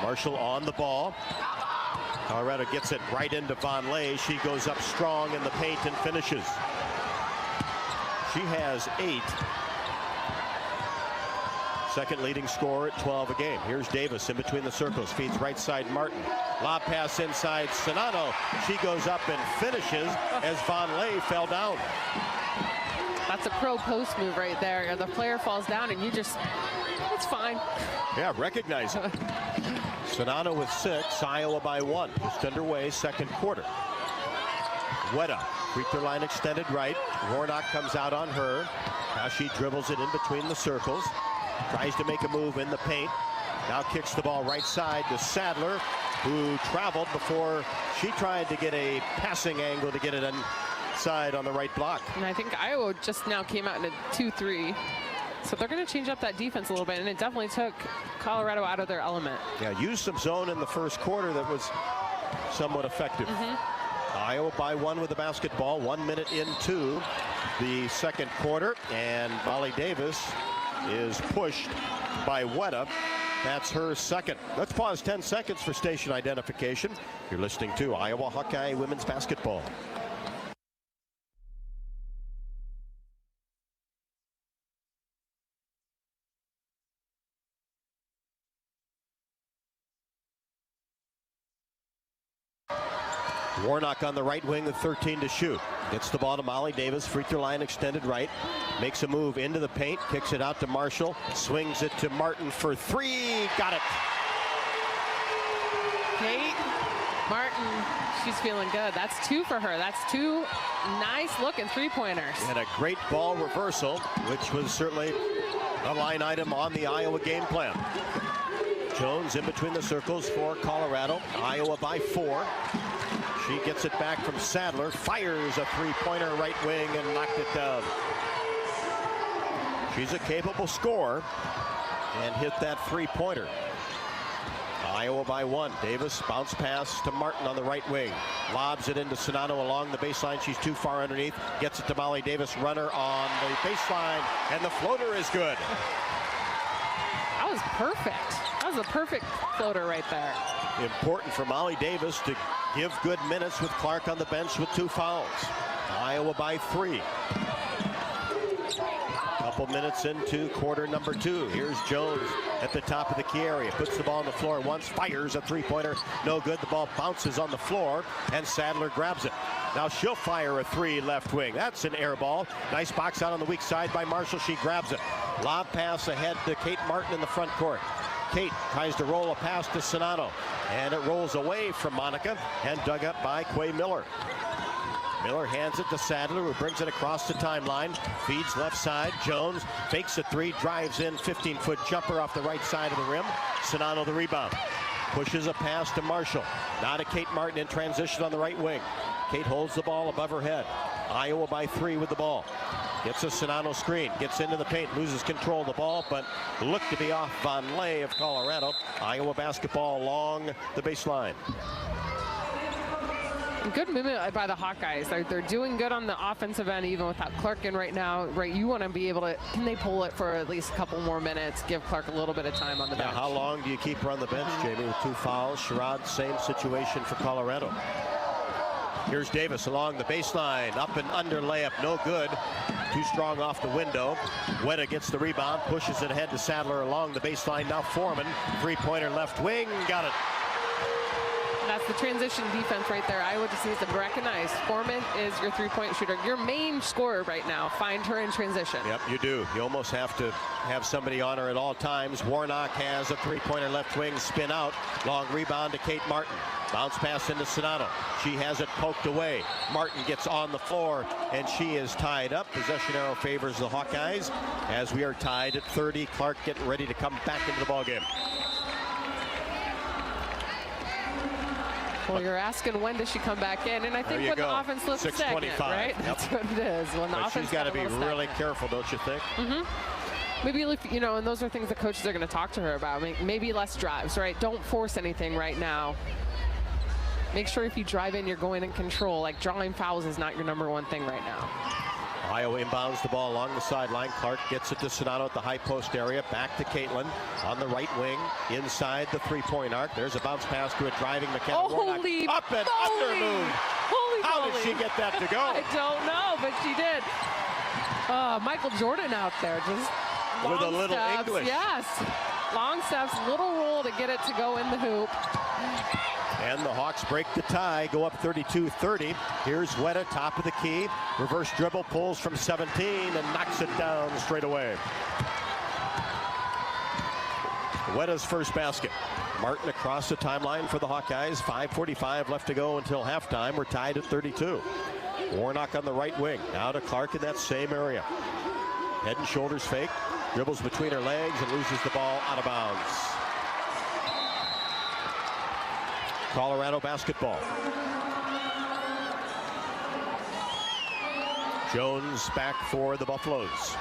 C: Marshall on the ball. Colorado gets it right into Vonleh. She goes up strong in the paint and finishes. She has 8. Second leading scorer at 12 a game. Here's Davis in between the circles. Feeds right side Martin. Lob pass inside Sonano. She goes up and finishes as Vonleh fell down.
Q: That's a pro post move right there. The player falls down and you just, it's fine.
C: Yeah, recognize it. Sonano with 6. Iowa by 1. Just underway, second quarter. Weta, free throw line extended right. Warnock comes out on her. Now she dribbles it in between the circles. Tries to make a move in the paint. Now kicks the ball right side to Sadler, who traveled before she tried to get a passing angle to get it inside on the right block.
Q: And I think Iowa just now came out in a 2-3. So they're going to change up that defense a little bit, and it definitely took Colorado out of their element.
C: Yeah, used some zone in the first quarter that was somewhat effective. Iowa by 1 with the basketball. 1 minute into the second quarter, and Molly Davis is pushed by Weta. That's her second. Let's pause 10 seconds for station identification. You're listening to Iowa Hawkeye women's basketball. Warnock on the right wing with 13 to shoot. Gets the ball to Molly Davis. Free throw line extended right. Makes a move into the paint. Kicks it out to Marshall. Swings it to Martin for 3. Got it.
Q: Kate Martin, she's feeling good. That's 2 for her. That's 2 nice looking 3-pointers.
C: And a great ball reversal, which was certainly a line item on the Iowa game plan. Jones in between the circles for Colorado. Iowa by 4. She gets it back from Sadler, fires a 3-pointer right wing and knocked it down. She's a capable scorer and hit that 3-pointer. Iowa by 1. Davis bounce pass to Martin on the right wing. Lobs it into Sonano along the baseline. She's too far underneath. Gets it to Molly Davis. Runner on the baseline, and the floater is good.
Q: That was perfect. That was a perfect floater right there.
C: Important for Molly Davis to give good minutes with Clark on the bench with 2 fouls. Iowa by 3. Couple minutes into quarter number 2. Here's Jones at the top of the key area. Puts the ball on the floor once, fires a 3-pointer. No good. The ball bounces on the floor, and Sadler grabs it. Now she'll fire a 3 left wing. That's an air ball. Nice box out on the weak side by Marshall. She grabs it. Lob pass ahead to Kate Martin in the front court. Kate tries to roll a pass to Sonano, and it rolls away from Monica and dug up by Quay Miller. Miller hands it to Sadler, who brings it across the timeline. Feeds left side. Jones fakes a 3, drives in, 15-foot jumper off the right side of the rim. Sonano the rebound. Pushes a pass to Marshall. Now to Kate Martin in transition on the right wing. Kate holds the ball above her head. Iowa by 3 with the ball. Gets a Sonano screen. Gets into the paint. Loses control of the ball, but looked to be off Vonleh of Colorado. Iowa basketball along the baseline.
Q: Good movement by the Hawkeyes. They're doing good on the offensive end, even without Clark in right now. Right, you want to be able to, can they pull it for at least a couple more minutes, give Clark a little bit of time on the bench.
C: How long do you keep her on the bench, Jamie, with 2 fouls? Sherrod, same situation for Colorado. Here's Davis along the baseline, up and under layup, no good. Too strong off the window. Weta gets the rebound, pushes it ahead to Sadler along the baseline. Now Foreman, 3-pointer left wing, got it.
Q: the transition defense right there. Iowa just needs to recognize Foreman is your three-point shooter, your main scorer right now. Find her in transition.
C: Yep, you do. You almost have to have somebody on her at all times. Warnock has a three-pointer left wing spin out. Long rebound to Kate Martin. Bounce pass into Sonato. She has it poked away. Martin gets on the floor, and she is tied up. Possession arrow favors the Hawkeyes as we are tied at 30. Clark getting ready to come back into the ballgame.
Q: Well, you're asking when does she come back in, and I think when the offense looks stagnant, right? Yep. That's what it is. When the offense
C: she's got to be really careful, don't you think?
Q: Maybe, you know, and those are things that coaches are going to talk to her about. Maybe less drives, right? Don't force anything right now. Make sure if you drive in, you're going in control. Like, drawing fouls is not your #1 thing right now.
C: Iowa inbounds the ball along the sideline. Clark gets it to Sonato at the high post area. Back to Caitlin on the right wing inside the three-point arc. There's a bounce pass to a driving McKenna Warnock. Up and under move. How did she get that to go?
Q: I don't know, but she did. Michael Jordan out there just
C: with a little
Q: steps.
C: English.
Q: Yes. Long steps, little roll to get it to go in the hoop.
C: And the Hawks break the tie, go up 32-30. Here's Weta, top of the key. Reverse dribble, pulls from 17 and knocks it down straight away. Weta's first basket. Martin across the timeline for the Hawkeyes. 5:45 left to go until halftime. We're tied at 32. Warnock on the right wing. Now to Clark in that same area. Head and shoulders fake. Dribbles between her legs and loses the ball out of bounds. Colorado basketball. Jones back for the Buffaloes.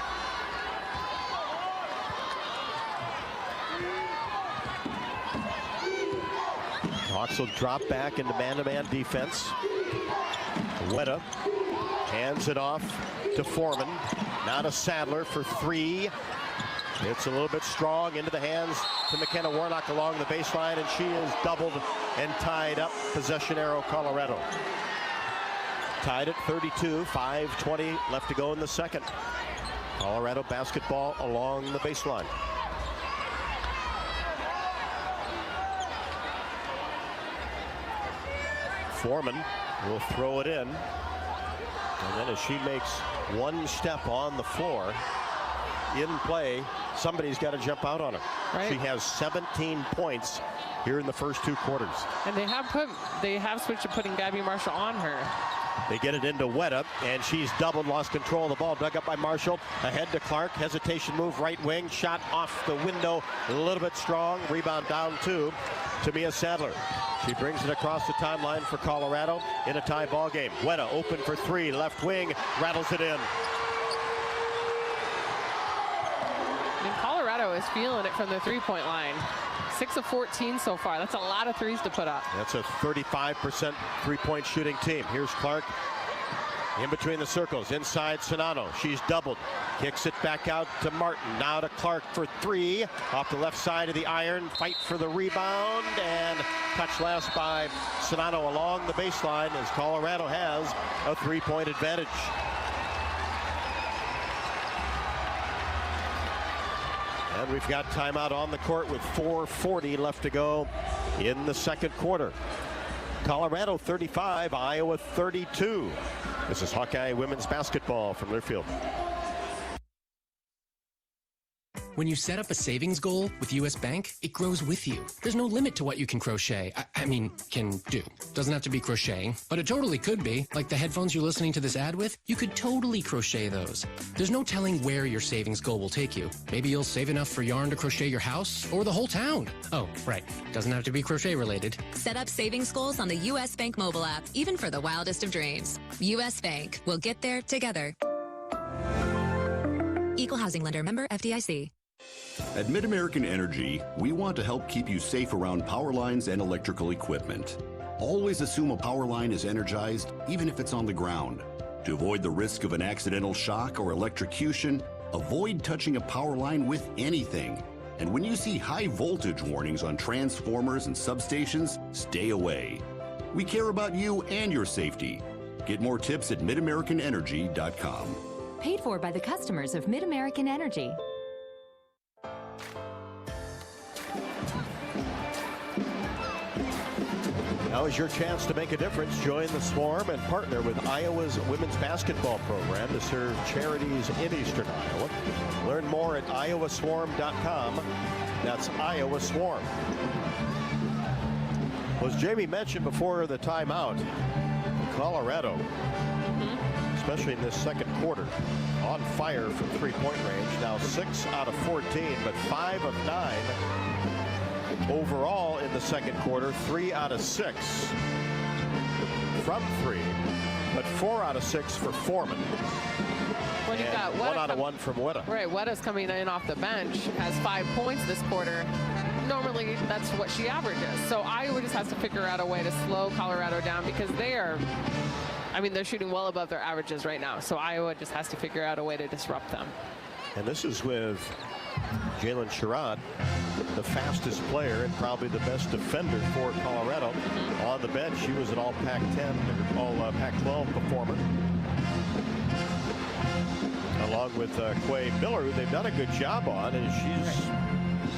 C: Hawks will drop back into man-to-man defense. Weta hands it off to Foreman. Now to Sadler for three. It's a little bit strong into the hands to McKenna Warnock along the baseline, and she is doubled and tied up. Possession arrow, Colorado. Tied at 32, 5:20 left to go in the second. Colorado basketball along the baseline. Foreman will throw it in, and then as she makes one step on the floor, in play, somebody's got to jump out on her. Right. She has 17 points here in the first two quarters.
Q: And they have switched to putting Gabby Marshall on her.
C: They get it into Weta, and she's doubled, lost control of the ball, dug up by Marshall. Ahead to Clark, hesitation move, right wing, shot off the window, a little bit strong. Rebound down to Mia Sadler. She brings it across the timeline for Colorado in a tie ball game. Weta open for three, left wing, rattles it in.
Q: Colorado is feeling it from the three-point line. 6 of 14 so far. That's a lot of threes to put up.
C: That's a 35% three-point shooting team. Here's Clark in between the circles. Inside Sonato. She's doubled. Kicks it back out to Martin. Now to Clark for three. Off the left side of the iron. Fight for the rebound. And touch last by Sonato along the baseline as Colorado has a three-point advantage. And we've got timeout on the court with 4:40 left to go in the second quarter. Colorado 35, Iowa 32. This is Hawkeye women's basketball from Learfield.
B: When you set up a savings goal with U.S. Bank, it grows with you. There's no limit to what you can crochet. Can do. Doesn't have to be crocheting, but it totally could be. Like the headphones you're listening to this ad with, you could totally crochet those. There's no telling where your savings goal will take you. Maybe you'll save enough for yarn to crochet your house or the whole town. Oh, right. Doesn't have to be crochet related.
J: Set up savings goals on the U.S. Bank mobile app, even for the wildest of dreams. U.S. Bank. We'll get there together. Equal housing lender, member FDIC.
I: At Mid-American Energy, we want to help keep you safe around power lines and electrical equipment. Always assume a power line is energized, even if it's on the ground. To avoid the risk of an accidental shock or electrocution, avoid touching a power line with anything. And when you see high voltage warnings on transformers and substations, stay away. We care about you and your safety. Get more tips at midamericanenergy.com.
A: Paid for by the customers of Mid-American Energy.
C: Now is your chance to make a difference. Join the Swarm and partner with Iowa's women's basketball program to serve charities in Eastern Iowa. Learn more at iowaswarm.com. That's Iowa Swarm. As Jamie mentioned before the timeout, Colorado, especially in this second quarter, on fire from three-point range. Now 6 out of 14, but 5 of 9 overall in the second quarter. 3 out of 6 from 3, but 4 out of 6 for Foreman.
Q: When you've got
C: 1 out of 1 from Weta.
Q: Right, Weta's coming in off the bench, has 5 points this quarter. Normally, that's what she averages. So Iowa just has to figure out a way to slow Colorado down because they're shooting well above their averages right now. So Iowa just has to figure out a way to disrupt them.
C: And this is with Jalen Sherrod, the fastest player and probably the best defender for Colorado on the bench. She was an all Pac-10 or all Pac-12 performer, along with Quay Miller, who they've done a good job on, and she's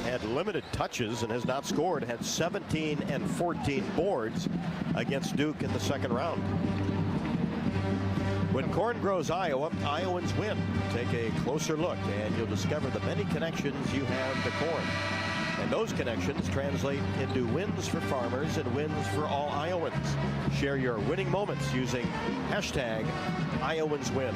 C: had limited touches and has not scored. Had 17 and 14 boards against Duke in the second round. When corn grows Iowa, Iowans win. Take a closer look and you'll discover the many connections you have to corn. And those connections translate into wins for farmers and wins for all Iowans. Share your winning moments using hashtag #IowansWin.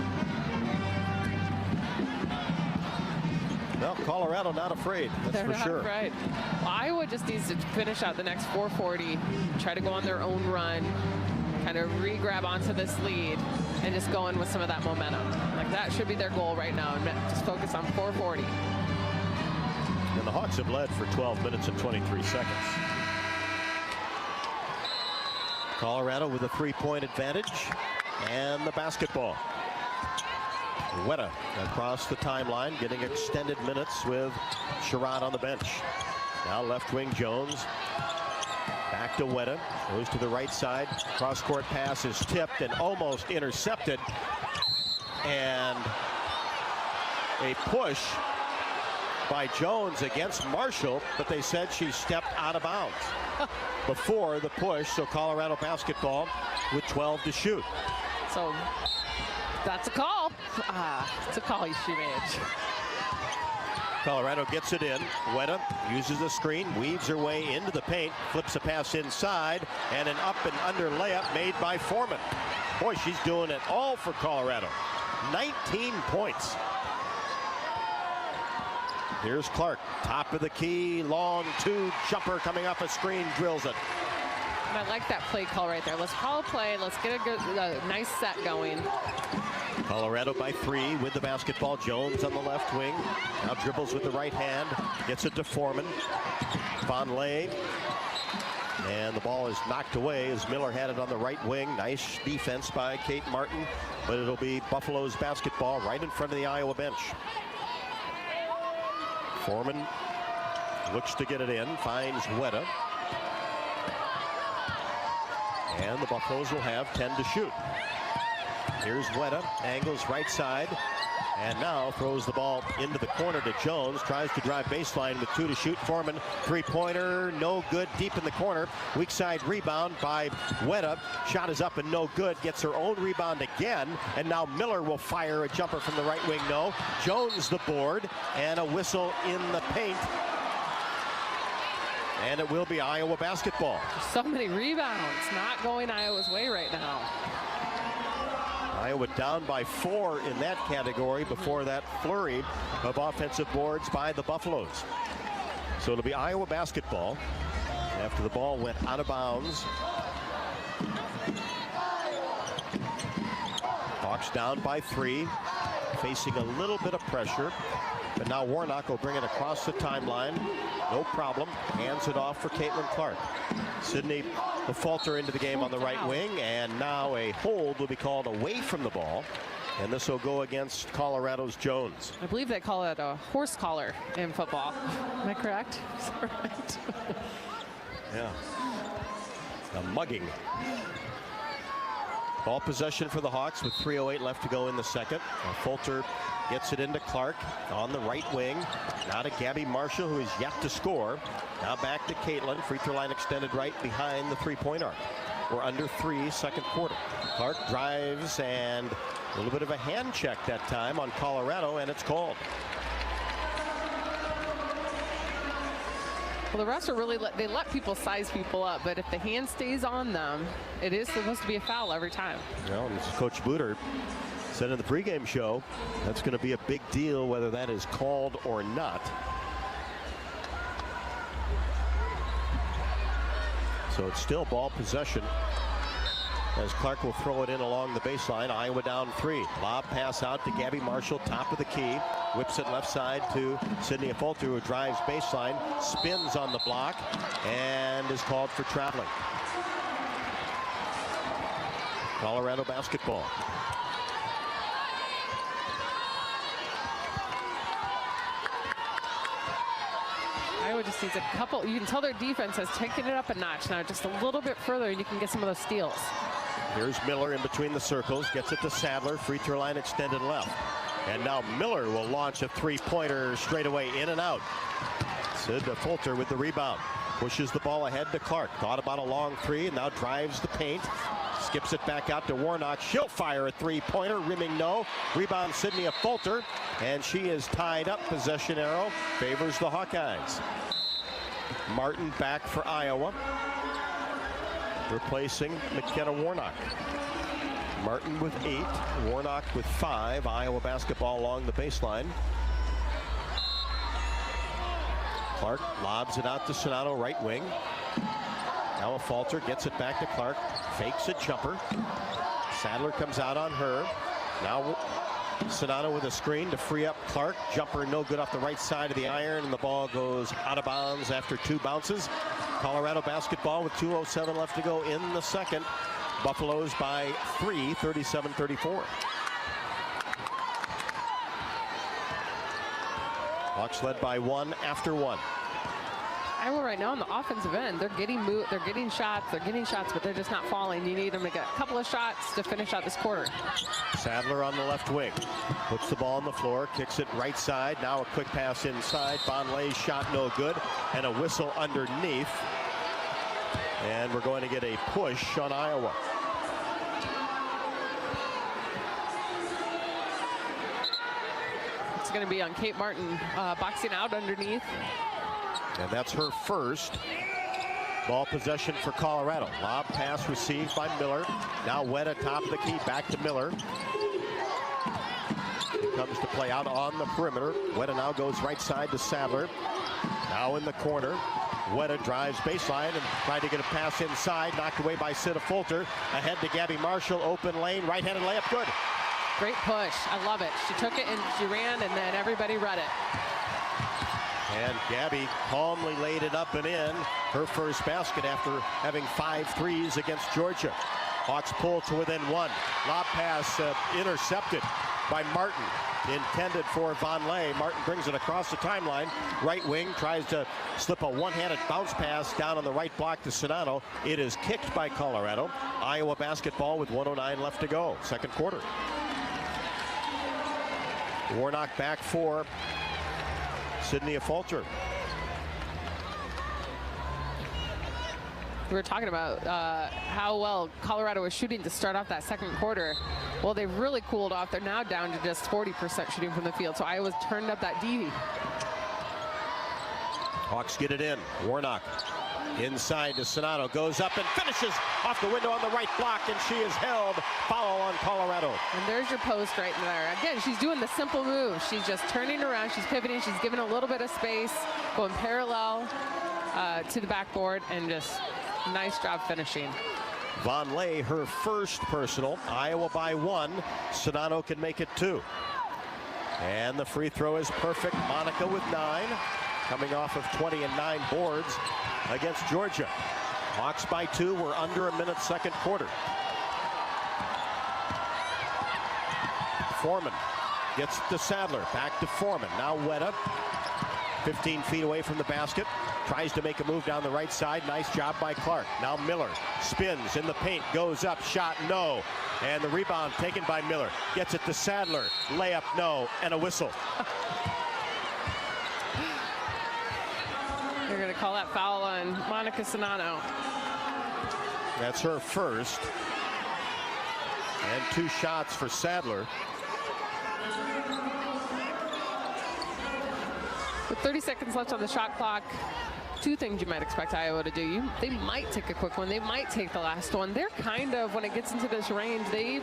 C: Well, Colorado not afraid, that's for sure.
Q: Right. Well, Iowa just needs to finish out the next 440, try to go on their own run, kind of re-grab onto this lead, and just go in with some of that momentum. Like that should be their goal right now, and just focus on 440.
C: And the Hawks have led for 12 minutes and 23 seconds. Colorado with a 3-point advantage and the basketball. Weta across the timeline, getting extended minutes with Sherrod on the bench. Now left wing Jones. Back to Weta. Goes to the right side. Cross-court pass is tipped and almost intercepted. And a push by Jones against Marshall, but they said she stepped out of bounds before the push. So Colorado basketball with 12 to shoot.
Q: So that's a call. It's a call she made.
C: Colorado gets it in. Weta uses a screen, weaves her way into the paint, flips a pass inside, and an up and under layup made by Foreman. Boy, she's doing it all for Colorado. 19 points. Here's Clark, top of the key, long 2 jumper coming off a screen, drills it.
Q: And I like that play call right there. Let's call a play. Let's get a nice set going.
C: Colorado by 3 with the basketball. Jones on the left wing. Now dribbles with the right hand. Gets it to Foreman. Vonleh. And the ball is knocked away as Miller had it on the right wing. Nice defense by Kate Martin. But it'll be Buffalo's basketball right in front of the Iowa bench. Foreman looks to get it in. Finds Weta. And the Buffaloes will have 10 to shoot. Here's Weta, angles right side, and now throws the ball into the corner to Jones. Tries to drive baseline with 2 to shoot. Foreman, 3-pointer, no good, deep in the corner. Weak side rebound by Weta. Shot is up and no good. Gets her own rebound again, and now Miller will fire a jumper from the right wing. No. Jones the board, and a whistle in the paint. And it will be Iowa basketball.
Q: So many rebounds, not going Iowa's way right now.
C: Iowa down by 4 in that category before that flurry of offensive boards by the Buffaloes. So it'll be Iowa basketball after the ball went out of bounds. Hawks down by 3, facing a little bit of pressure. But now Warnock will bring it across the timeline. No problem. Hands it off for Caitlin Clark. Sydney will falter into the game on the right wing. And now a hold will be called away from the ball. And this will go against Colorado's Jones.
Q: I believe they call it a horse collar in football. Am I correct? Is that right?
C: Yeah. A mugging. Ball possession for the Hawks with 3:08 left to go in the second. Fulter gets it into Clark on the right wing. Now to Gabby Marshall, who is yet to score. Now back to Caitlin. Free throw line extended right behind the three-point arc. We're under 3, second quarter. Clark drives, and a little bit of a hand check that time on Colorado, and it's called.
Q: Well, the refs are really, they let people size people up, but if the hand stays on them, it is supposed to be a foul every time.
C: Well, as Coach Booter said in the pregame show, that's going to be a big deal whether that is called or not. So it's still ball possession as Clark will throw it in along the baseline. Iowa down 3. Lob pass out to Gabby Marshall, top of the key. Whips it left side to Sydney Fulter, who drives baseline, spins on the block, and is called for traveling. Colorado basketball.
Q: Iowa just needs a couple. You can tell their defense has taken it up a notch now, just a little bit further, and you can get some of those steals.
C: Here's Miller in between the circles, gets it to Sadler, free throw line extended left. And now Miller will launch a three-pointer straight away, in and out. Sid Fulter with the rebound. Pushes the ball ahead to Clark. Thought about a long three and now drives the paint. Skips it back out to Warnock. She'll fire a three-pointer, rimming no. Rebound Sydney Fulter, and she is tied up. Possession arrow favors the Hawkeyes. Martin back for Iowa, replacing McKenna Warnock. Martin with 8, Warnock with 5. Iowa basketball along the baseline. Clark lobs it out to Sonato, right wing. Now a Fulter gets it back to Clark, fakes a jumper. Sadler comes out on her. Now Sonato with a screen to free up Clark. Jumper no good off the right side of the iron, and the ball goes out of bounds after 2 bounces. Colorado basketball with 2:07 left to go in the second. Buffaloes by 3, 37-34. Hawks led by 1 after 1.
Q: Iowa right now on the offensive end, they're getting shots, but they're just not falling. You need them to get a couple of shots to finish out this quarter.
C: Sadler on the left wing, puts the ball on the floor, kicks it right side. Now a quick pass inside. Bonlay's shot no good, and a whistle underneath. And we're going to get a push on Iowa.
Q: It's going to be on Kate Martin boxing out underneath.
C: And that's her first. Ball possession for Colorado. Lob pass received by Miller. Now Weta top of the key, back to Miller. He comes to play out on the perimeter. Weta now goes right side to Sadler. Now in the corner. Weta drives baseline and tried to get a pass inside. Knocked away by Sid Fulter. Ahead to Gabby Marshall. Open lane. Right-handed layup. Good.
Q: Great push. I love it. She took it and she ran, and then everybody read it.
C: And Gabby calmly laid it up and in. Her first basket after having 5 threes against Georgia. Hawks pull to within 1. Lob pass intercepted by Martin. Intended for Vonleh. Martin brings it across the timeline. Right wing tries to slip a one-handed bounce pass down on the right block to Sonato. It is kicked by Colorado. Iowa basketball with 1:09 left to go. Second quarter. Warnock back for Sydney Fulter.
Q: We were talking about how well Colorado was shooting to start off that second quarter. Well, they've really cooled off. They're now down to just 40% shooting from the field. So Iowa's turned up that D.
C: Hawks get it in. Warnock inside to Sonato. Goes up and finishes off the window on the right block, and she is held. Foul on Colorado.
Q: And there's your post right there. Again, she's doing the simple move. She's just turning around. She's pivoting. She's giving a little bit of space, going parallel to the backboard, and just nice job finishing.
C: Vonleh, her first personal. Iowa by 1. Sonato can make it 2. And the free throw is perfect. Monica with 9. Coming off of 20 and 9 boards against Georgia. Hawks by 2. We're under a minute second quarter. Foreman gets to Sadler. Back to Foreman. Now Weta. 15 feet away from the basket. Tries to make a move down the right side. Nice job by Clark. Now Miller spins in the paint. Goes up. Shot no. And the rebound taken by Miller. Gets it to Sadler. Layup no. And a whistle.
Q: They're going to call that foul on Monica Sonano.
C: That's her first. And 2 shots for Sadler.
Q: With 30 seconds left on the shot clock, 2 things you might expect Iowa to do. They might take a quick one. They might take the last one. They're kind of, when it gets into this range, they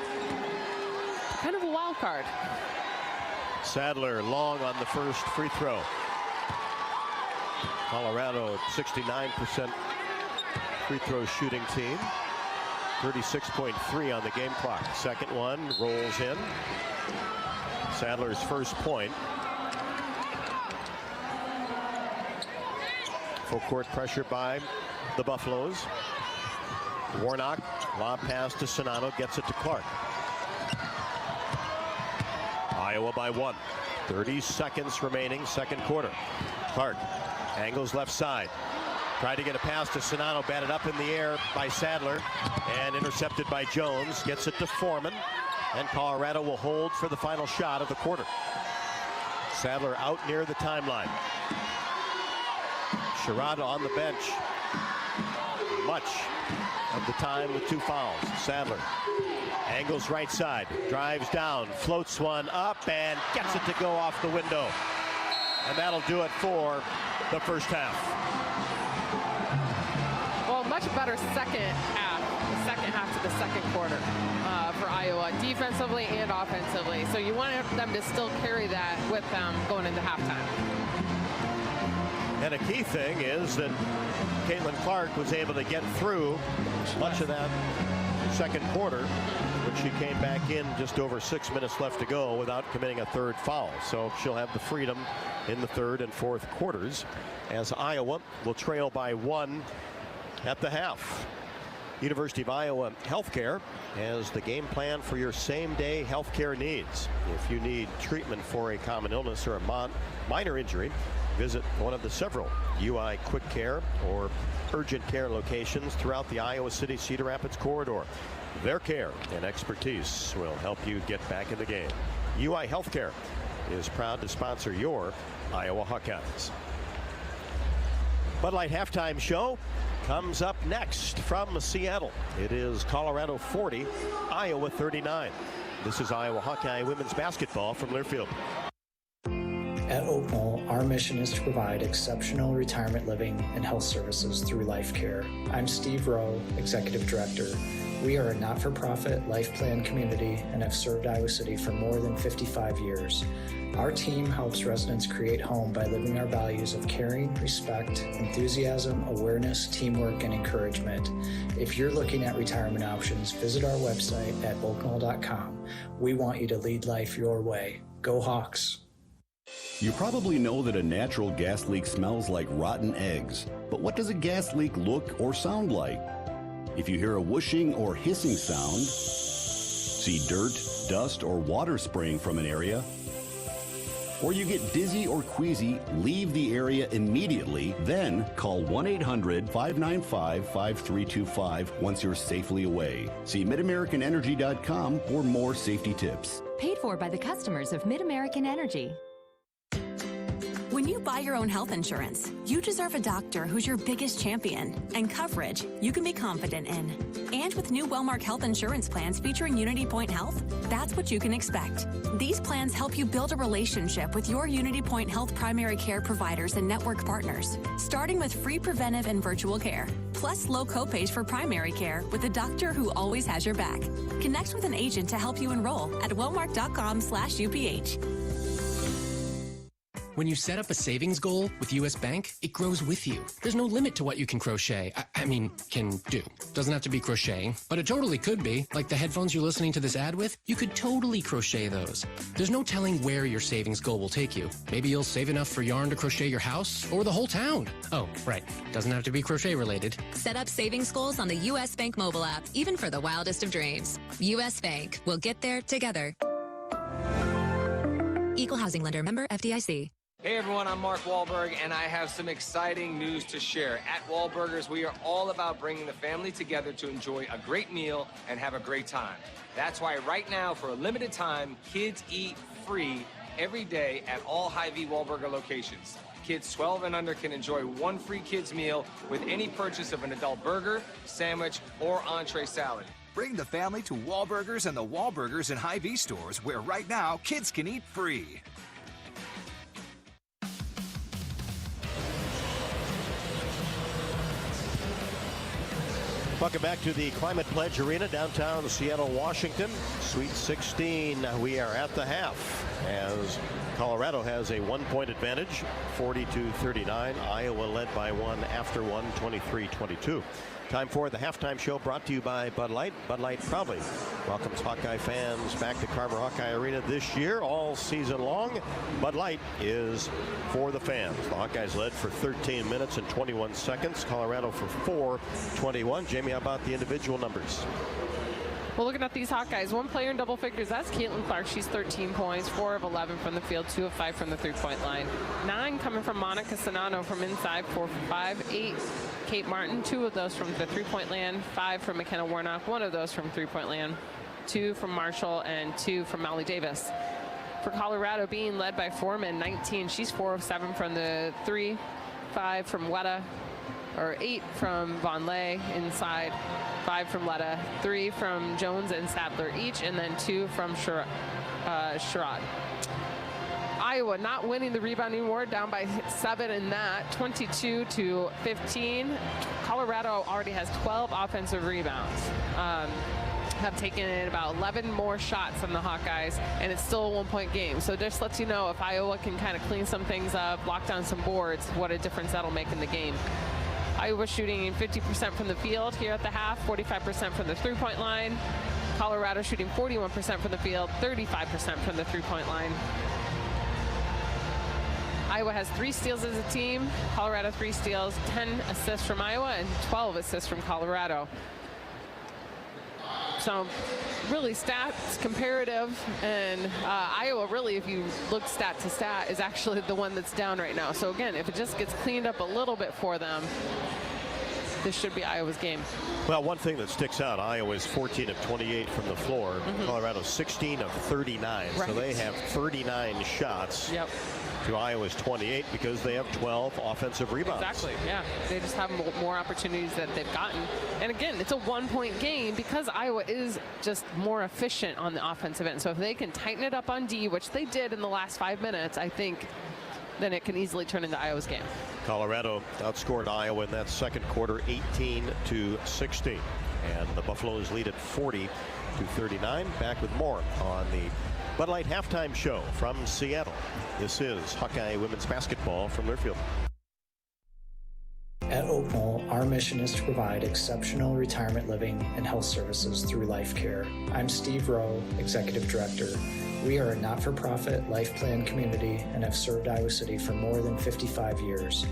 Q: kind of a wild card.
C: Sadler long on the first free throw. Colorado 69% free throw shooting team. 36.3 on the game clock. Second one rolls in. Sadler's first point. Full court pressure by the Buffaloes. Warnock, lob pass to Sonano, gets it to Clark. Iowa by 1. 30 seconds remaining, second quarter. Clark angles left side. Tried to get a pass to Sonano, batted up in the air by Sadler and intercepted by Jones. Gets it to Foreman, and Colorado will hold for the final shot of the quarter. Sadler out near the timeline. Sherrod on the bench much of the time with 2 fouls. Sadler angles right side, drives down, floats one up, and gets it to go off the window. And that'll do it for the first half.
Q: Well, much better second half, the second half to the second quarter for Iowa, defensively and offensively. So you want them to still carry that with them going into halftime.
C: And a key thing is that Caitlin Clark was able to get through much of that second quarter when she came back in just over 6 minutes left to go without committing a third foul. So she'll have the freedom in the third and fourth quarters as Iowa will trail by 1 at the half. University of Iowa Healthcare has the game plan for your same-day healthcare needs. If you need treatment for a common illness or a minor injury, visit one of the several UI Quick Care or Urgent Care locations throughout the Iowa City Cedar Rapids corridor. Their care and expertise will help you get back in the game. UI Healthcare is proud to sponsor your Iowa Hawkeyes. Bud Light halftime show comes up next from Seattle. It is Colorado 40, Iowa 39. This is Iowa Hawkeye women's basketball from Learfield.
D: At Oak Knoll, our mission is to provide exceptional retirement living and health services through life care. I'm Steve Rowe, Executive Director. We are a not-for-profit life plan community and have served Iowa City for more than 55 years. Our team helps residents create home by living our values of caring, respect, enthusiasm, awareness, teamwork, and encouragement. If you're looking at retirement options, visit our website at oakknoll.com. We want you to lead life your way. Go Hawks!
I: You probably know that a natural gas leak smells like rotten eggs. But what does a gas leak look or sound like? If you hear a whooshing or hissing sound, see dirt, dust, or water spraying from an area, or you get dizzy or queasy, leave the area immediately, then call 1-800-595-5325 once you're safely away. See MidAmericanEnergy.com for more safety tips.
A: Paid for by the customers of Mid-American Energy.
E: When you buy your own health insurance, you deserve a doctor who's your biggest champion and coverage you can be confident in. And with new Wellmark health insurance plans featuring Unity Point Health, that's what you can expect. These plans help you build a relationship with your Unity Point Health primary care providers and network partners, starting with free preventive and virtual care, plus low copays for primary care with a doctor who always has your back. Connect with an agent to help you enroll at wellmark.com/UPH.
B: When you set up a savings goal with U.S. Bank, it grows with you. There's no limit to what you can crochet. Can do. Doesn't have to be crocheting, but it totally could be. Like the headphones you're listening to this ad with, you could totally crochet those. There's no telling where your savings goal will take you. Maybe you'll save enough for yarn to crochet your house or the whole town. Oh, right. Doesn't have to be crochet related.
J: Set up savings goals on the U.S. Bank mobile app, even for the wildest of dreams. U.S. Bank. We'll get there together. Equal housing lender, member FDIC.
K: Hey everyone, I'm Mark Wahlberg, and I have some exciting news to share. At Wahlburgers, we are all about bringing the family together to enjoy a great meal and have a great time. That's why right now, for a limited time, kids eat free every day at all Hy-Vee Wahlburger locations. Kids 12 and under can enjoy one free kids meal with any purchase of an adult burger, sandwich, or entree salad.
L: Bring the family to Wahlburgers and the Wahlburgers and Hy-Vee stores, where right now kids can eat free.
C: Welcome back to the Climate Pledge Arena, downtown Seattle, Washington. Sweet 16, we are at the half as Colorado has a 1-point advantage, 42-39. Iowa led by one after one, 23-22. Time for the halftime show, brought to you by Bud Light. Bud Light proudly welcomes Hawkeye fans back to Carver Hawkeye Arena this year, all season long. Bud Light is for the fans. The Hawkeyes led for 13 minutes and 21 seconds. Colorado for 4:21. Jamie, how about the individual numbers?
Q: Well, looking at these Hawkeyes, one player in double figures, that's Caitlin Clark. She's 13 points, 4 of 11 from the field, 2 of 5 from the three-point line. 9 coming from Monica Sonano from inside, 4 for 5. 8, Kate Martin, 2 of those from the three-point land. 5 from McKenna Warnock, 1 of those from three-point land. 2 from Marshall and 2 from Molly Davis. For Colorado, being led by Foreman, 19. She's 4 of 7 from the 3. 5 from Weta, or 8 from Von Lay inside, 5 from Letta, 3 from Jones and Sadler each, and then 2 from Sherrod. Iowa not winning the rebounding award, down by 7 in that, 22-15. Colorado already has 12 offensive rebounds. Have taken in about 11 more shots from the Hawkeyes, and it's still a 1-point game. So just lets you know if Iowa can kind of clean some things up, lock down some boards, what a difference that'll make in the game. Iowa shooting 50% from the field here at the half, 45% from the three-point line. Colorado shooting 41% from the field, 35% from the three-point line. Iowa has 3 steals as a team. Colorado 3 steals, 10 assists from Iowa, and 12 assists from Colorado. So really stats comparative, and Iowa really, if you look stat to stat, is actually the one that's down right now. So again, if it just gets cleaned up a little bit for them, this should be Iowa's game.
C: Well, one thing that sticks out, Iowa is 14 of 28 from the floor. Colorado 16 of 39.
Q: Right.
C: So they have 39 shots.
Q: Yep.
C: To Iowa's 28 because they have 12 offensive rebounds.
Q: Exactly, yeah. They just have more opportunities that they've gotten. And again, it's a 1-point game because Iowa is just more efficient on the offensive end. So if they can tighten it up on D, which they did in the last 5 minutes, I think then it can easily turn into Iowa's game.
C: Colorado outscored Iowa in that second quarter 18-16. And the Buffaloes lead at 40-39. Back with more on the Bud Light halftime show from Seattle. This is Hawkeye women's basketball from Learfield.
D: At Oak Knoll, our mission is to provide exceptional retirement living and health services through life care. I'm Steve Rowe, Executive Director. We are a not-for-profit life plan community and have served Iowa City for more than 55 years.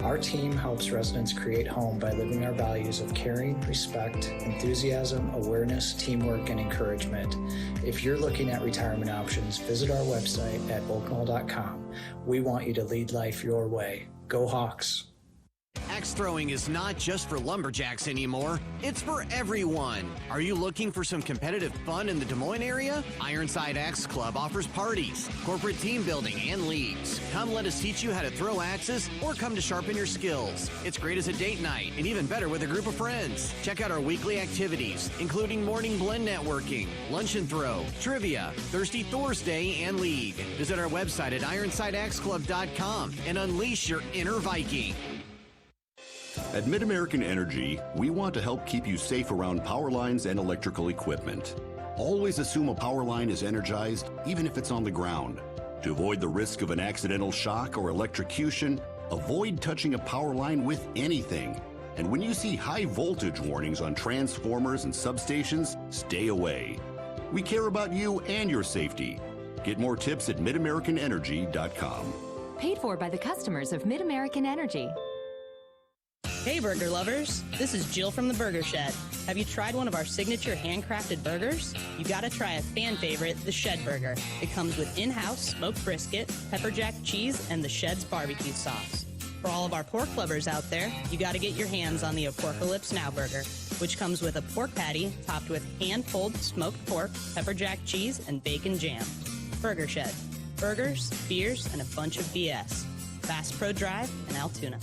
D: Our team helps residents create home by living our values of caring, respect, enthusiasm, awareness, teamwork, and encouragement. If you're looking at retirement options, visit our website at oakknoll.com. We want you to lead life your way. Go Hawks!
V: Axe throwing is not just for lumberjacks anymore, it's for everyone. Are you looking for some competitive fun in the Des Moines area? Ironside Axe Club offers parties, corporate team building, and leagues. Come let us teach you how to throw axes or come to sharpen your skills. It's great as a date night and even better with a group of friends. Check out our weekly activities, including morning blend networking, lunch and throw, trivia, Thirsty Thor's Day, and league. Visit our website at ironsideaxeclub.com and unleash your inner Viking.
I: At Mid-American Energy, we want to help keep you safe around power lines and electrical equipment. Always assume a power line is energized, even if it's on the ground. To avoid the risk of an accidental shock or electrocution, avoid touching a power line with anything. And when you see high voltage warnings on transformers and substations, stay away. We care about you and your safety. Get more tips at midamericanenergy.com.
A: Paid for by the customers of Mid-American Energy.
F: Hey burger lovers, this is Jill from the Burger Shed. Have you tried one of our signature handcrafted burgers? You gotta try a fan favorite, the Shed Burger. It comes with in-house smoked brisket, pepper jack cheese, and the Shed's barbecue sauce. For all of our pork lovers out there, you gotta get your hands on the Apocalypse Now Burger, which comes with a pork patty topped with hand-pulled smoked pork, pepper jack cheese, and bacon jam. Burger Shed. Burgers, beers, and a bunch of BS. Bass Pro Drive in Altoona.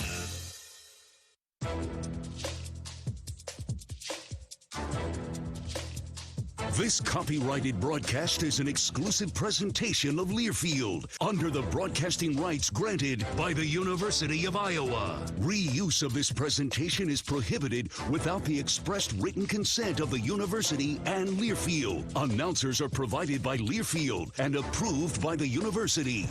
G: This copyrighted broadcast is an exclusive presentation of Learfield under the broadcasting rights granted by the University of Iowa. Reuse of this presentation is prohibited without the expressed written consent of the university and Learfield. Announcers are provided by Learfield and approved by the university.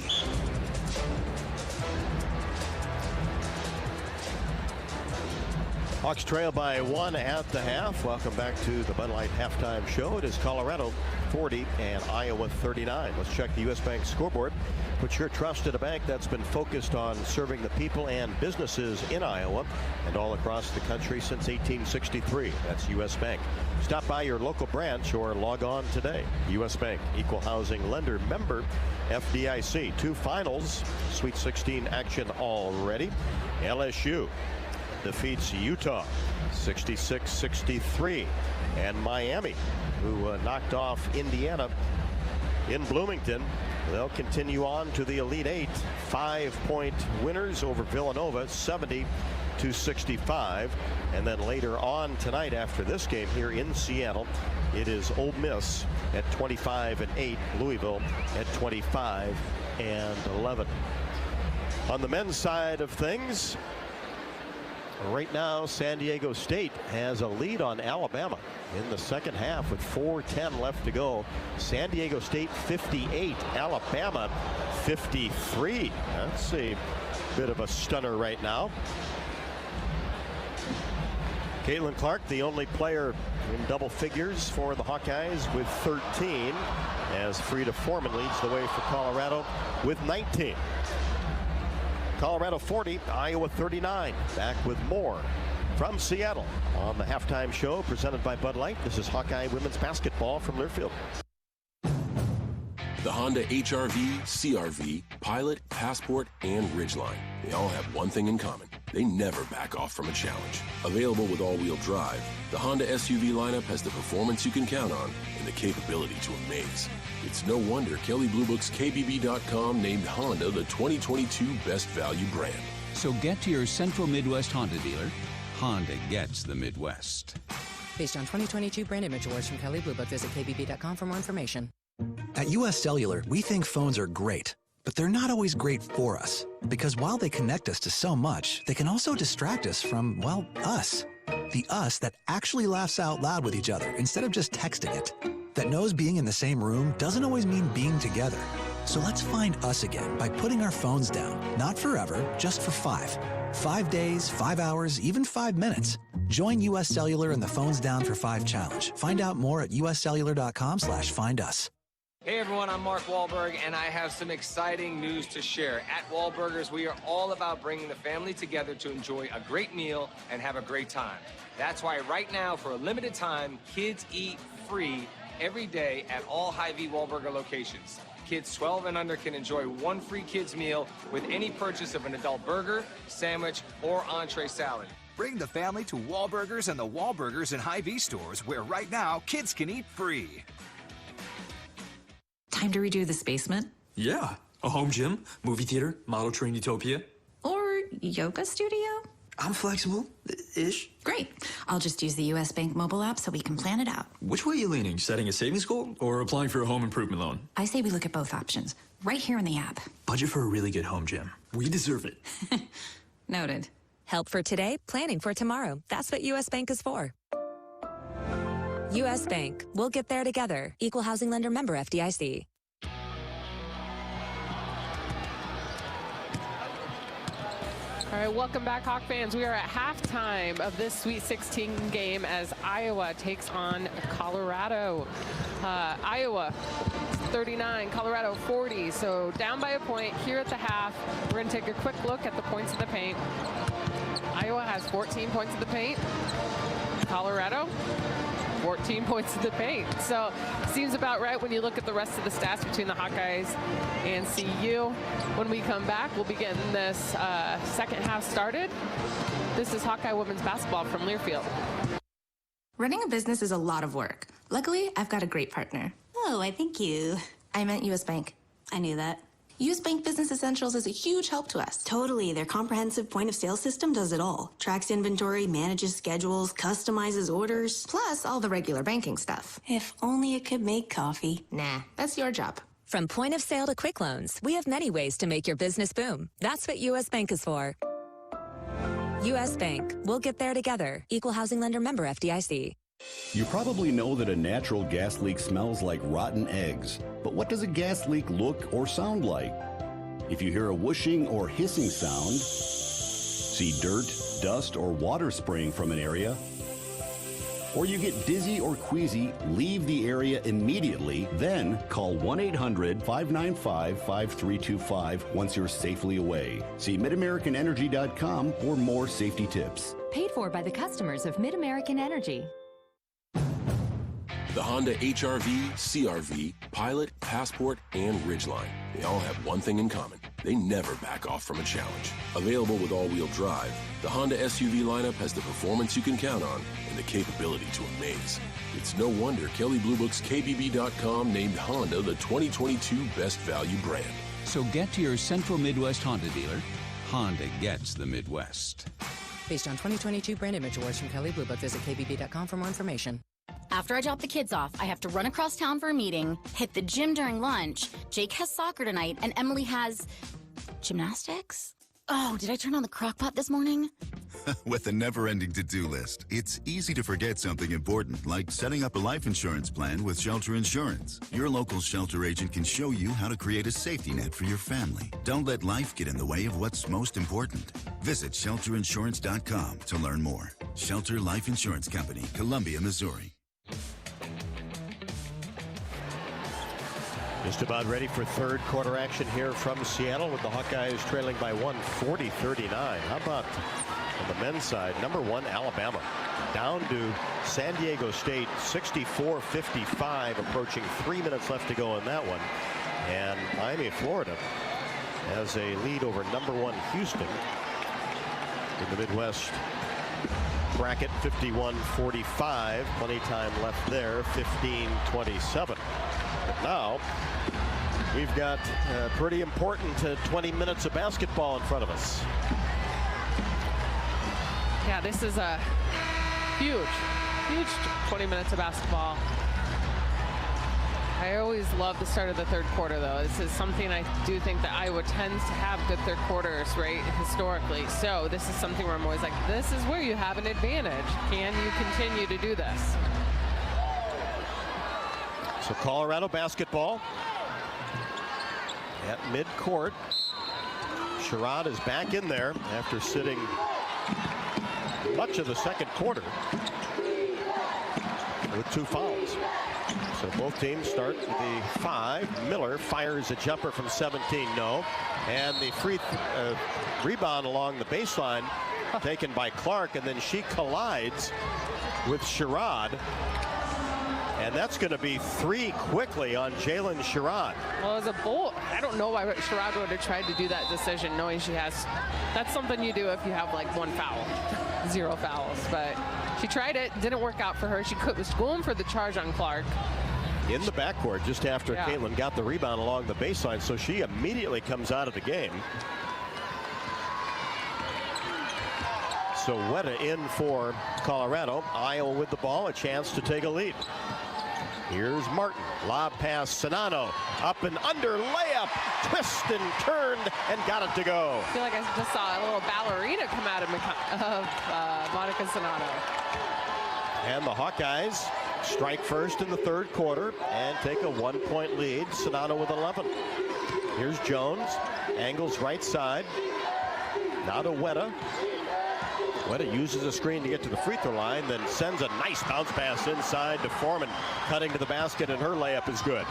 C: Hawks trail by 1 at the half. Welcome back to the Bud Light halftime show. It is Colorado 40 and Iowa 39. Let's check the U.S. Bank scoreboard. Put your trust in a bank that's been focused on serving the people and businesses in Iowa and all across the country since 1863. That's U.S. Bank. Stop by your local branch or log on today. U.S. Bank, equal housing lender, member FDIC. 2 finals, Sweet 16 action already. LSU defeats Utah 66-63, and Miami, who knocked off Indiana in Bloomington, they'll continue on to the Elite Eight. 5-point winners over Villanova, 70-65. And then later on tonight after this game here in Seattle, it is Ole Miss at 25-8, Louisville at 25-11. On the men's side of things, right now, San Diego State has a lead on Alabama in the second half with 4:10 left to go. San Diego State 58, Alabama 53. That's a bit of a stunner right now. Caitlin Clark, the only player in double figures for the Hawkeyes with 13, as Frida Foreman leads the way for Colorado with 19. Colorado 40, Iowa 39. Back with more from Seattle on the halftime show presented by Bud Light. This is Hawkeye women's basketball from Learfield.
W: The Honda HR-V, CR-V, Pilot, Passport, and Ridgeline. They all have one thing in common. They never back off from a challenge. Available with all-wheel drive, the Honda SUV lineup has the performance you can count on and the capability to amaze. It's no wonder Kelley Blue Book's KBB.com named Honda the 2022 Best Value brand.
X: So get to your Central Midwest Honda dealer. Honda gets the Midwest.
A: Based on 2022 brand image awards from Kelley Blue Book, visit KBB.com for more information.
R: At US Cellular, we think phones are great, but they're not always great for us. Because while they connect us to so much, they can also distract us from, well, us. The us that actually laughs out loud with each other instead of just texting it. That knows being in the same room doesn't always mean being together. So let's find us again by putting our phones down. Not forever, just for 5. 5 days, 5 hours, even 5 minutes. Join US Cellular in the Phones Down for 5 challenge. Find out more at uscellular.com/findus.
K: Hey everyone, I'm Mark Wahlberg, and I have some exciting news to share. At Wahlburgers, we are all about bringing the family together to enjoy a great meal and have a great time. That's why right now, for a limited time, kids eat free every day at all Hy-Vee Wahlburger locations. Kids 12 and under can enjoy 1 free kids meal with any purchase of an adult burger, sandwich, or entree salad.
L: Bring the family to Wahlburgers and the Wahlburgers and Hy-Vee stores, where right now kids can eat free.
O: Time to redo this basement?
Y: Yeah. A home gym, movie theater, model train utopia.
O: Or yoga studio?
Y: I'm flexible-ish.
O: Great. I'll just use the U.S. Bank mobile app so we can plan it out.
Y: Which way are you leaning? Setting a savings goal or applying for a home improvement loan?
O: I say we look at both options, right here in the app.
Y: Budget for a really good home gym. We deserve it.
O: Noted.
J: Help for today, planning for tomorrow. That's what U.S. Bank is for. U.S. Bank. We'll get there together. Equal housing lender, member FDIC.
Q: All right, welcome back, Hawk fans. We are at halftime of this Sweet 16 game as Iowa takes on Colorado. Iowa 39, Colorado 40. So down by a point here at the half. We're going to take a quick look at the points in the paint. Iowa has 14 points in the paint. Colorado, 14 points in the paint. So seems about right when you look at the rest of the stats between the Hawkeyes and CU. When we come back, we'll be getting this second half started. This is Hawkeye women's basketball from Learfield.
O: Running a business is a lot of work. Luckily, I've got a great partner.
H: Oh, I thank you.
O: I meant U.S. Bank.
H: I knew that.
O: U.S. Bank Business Essentials is a huge help to us.
H: Totally. Their comprehensive point-of-sale system does it all. Tracks inventory, manages schedules, customizes orders.
O: Plus all the regular banking stuff.
H: If only it could make coffee.
O: Nah, that's your job.
J: From point of sale to quick loans, we have many ways to make your business boom. That's what U.S. Bank is for. U.S. Bank. We'll get there together. Equal housing lender member FDIC.
I: You probably know that a natural gas leak smells like rotten eggs. But what does a gas leak look or sound like? If you hear a whooshing or hissing sound, see dirt, dust, or water spraying from an area, or you get dizzy or queasy, leave the area immediately, then call 1-800-595-5325 once you're safely away. See MidAmericanEnergy.com for more safety tips.
M: Paid for by the customers of Mid-American Energy.
W: The Honda HR-V, CR-V, Pilot, Passport, and Ridgeline. They all have one thing in common. They never back off from a challenge. Available with all-wheel drive, the Honda SUV lineup has the performance you can count on and the capability to amaze. It's no wonder Kelley Blue Book's KBB.com named Honda the 2022 Best Value brand.
X: So get to your Central Midwest Honda dealer. Honda gets the Midwest.
A: Based on 2022 brand image awards from Kelley Blue Book, visit KBB.com for more information.
N: After I drop the kids off, I have to run across town for a meeting, hit the gym during lunch. Jake has soccer tonight, and Emily has gymnastics? Oh, did I turn on the crock pot this morning?
P: With a never-ending to-do list, it's easy to forget something important, like setting up a life insurance plan with Shelter Insurance. Your local Shelter agent can show you how to create a safety net for your family. Don't let life get in the way of what's most important. Visit shelterinsurance.com to learn more. Shelter Life Insurance Company, Columbia, Missouri.
C: Just about ready for third quarter action here from Seattle with the Hawkeyes trailing by 40-39. How about on the men's side? Number one, Alabama down to San Diego State 64-55, approaching 3 minutes left to go in that one. And Miami, Florida has a lead over number one Houston in the Midwest bracket, 51-45. Plenty time left there, 15-27. But now we've got pretty important 20 minutes of basketball in front of us.
Q: Yeah, this is a huge 20 minutes of basketball. I always love the start of the third quarter, though. This is something I do think that Iowa tends to have good third quarters, right, historically. So this is something where I'm always like, this is where you have an advantage. Can you continue to do this?
C: So Colorado basketball at midcourt. Sherrod is back in there after sitting much of the second quarter with 2 fouls. So both teams start with the 5. Miller fires a jumper from 17, no. And the free rebound along the baseline taken by Clark, and then she collides with Sherrod. And that's going to be 3 quickly on Jalen Sherrod.
Q: Well, as a bowl, I don't know why Sherrod would have tried to do that decision, knowing she has. That's something you do if you have like 1 foul, 0 fouls. But she tried it, didn't work out for her. She was going for the charge on Clark.
C: In the backcourt just after Caitlin got the rebound along the baseline, so she immediately comes out of the game. So Weta in for Colorado. Iowa with the ball, a chance to take a lead. Here's Martin, lob pass, Sonano, up and under, layup, twist and turned, and got it to go.
Q: I feel like I just saw a little ballerina come out of Monica Sonano.
C: And the Hawkeyes strike first in the third quarter and take a 1-point lead. Sonano with 11. Here's Jones, angles right side. Now to Weta. Weta uses a screen to get to the free throw line, then sends a nice bounce pass inside to Foreman, cutting to the basket, and her layup is good.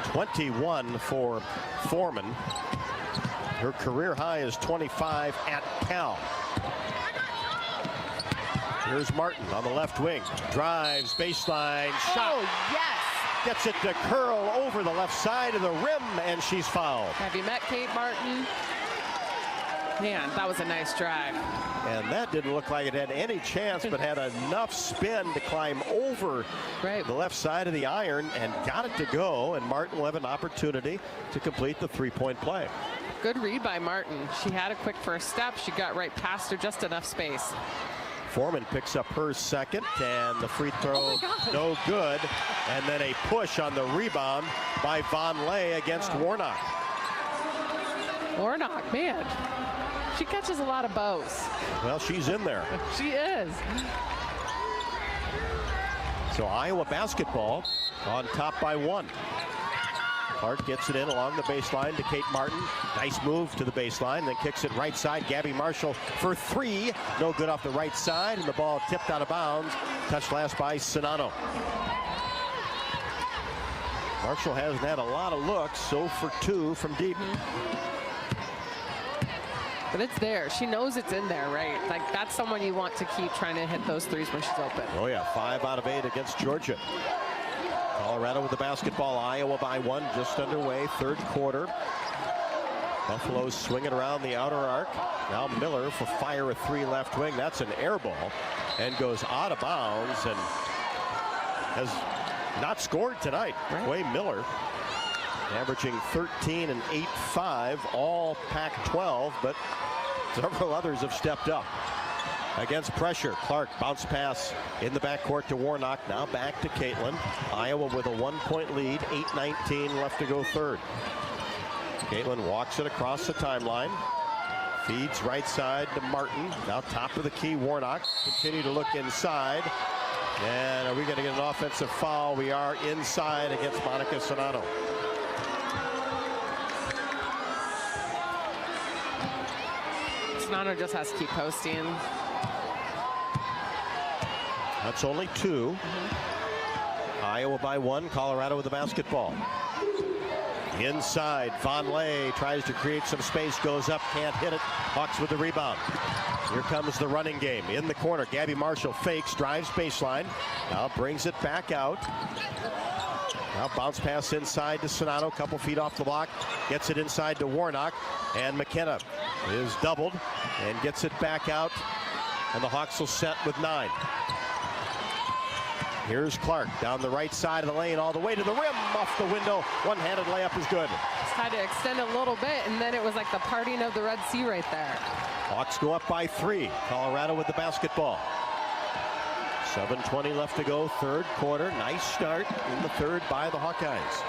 C: 21 for Foreman. Her career high is 25 at Cal. Here's Martin on the left wing. Drives, baseline, shot.
Q: Oh, yes.
C: Gets it to curl over the left side of the rim, and she's fouled.
Q: Have you met Kate Martin? Man, that was a nice drive.
C: And that didn't look like it had any chance, but had enough spin to climb over the left side of the iron and got it to go. And Martin will have an opportunity to complete the three-point play.
Q: Good read by Martin. She had a quick first step. She got right past her, just enough space.
C: Foreman picks up her second, and the free throw no good. And then a push on the rebound by Von Lay against Warnock.
Q: Warnock, man, she catches a lot of bows.
C: Well, she's in there.
Q: She is.
C: So Iowa basketball on top by 1. Clark gets it in along the baseline to Kate Martin. Nice move to the baseline, then kicks it right side. Gabby Marshall for 3. No good off the right side, and the ball tipped out of bounds. Touched last by Sonano. Marshall hasn't had a lot of looks, so for 2 from deep.
Q: But it's there. She knows it's in there, right? Like, that's someone you want to keep trying to hit those threes when she's open.
C: Oh, yeah. 5 out of 8 against Georgia. Colorado with the basketball. Iowa by 1, just underway, third quarter. Buffalo's swinging around the outer arc. Now Miller for fire a 3 left wing. That's an air ball and goes out of bounds and has not scored tonight. Way Miller averaging 13 and 8-5, all Pac-12, but several others have stepped up. Against pressure, Clark bounce pass in the backcourt to Warnock. Now back to Caitlin. Iowa with a 1-point lead, 8:19 left to go third. Caitlin walks it across the timeline. Feeds right side to Martin. Now top of the key, Warnock. Continue to look inside. And are we going to get an offensive foul? We are inside against Monica Sonano.
Q: Sonano just has to keep posting.
C: That's only 2. Iowa by 1. Colorado with the basketball. Inside, Von Lay tries to create some space, goes up, can't hit it. Hawks with the rebound. Here comes the running game. In the corner, Gabby Marshall fakes, drives baseline. Now brings it back out. Now bounce pass inside to Sonano, couple feet off the block. Gets it inside to Warnock. And McKenna is doubled and gets it back out. And the Hawks will set with 9. Here's Clark down the right side of the lane all the way to the rim, off the window. One-handed layup is good.
Q: Just had to extend a little bit, and then it was like the parting of the Red Sea right there.
C: Hawks go up by 3. Colorado with the basketball. 7:20 left to go, third quarter. Nice start in the third by the Hawkeyes.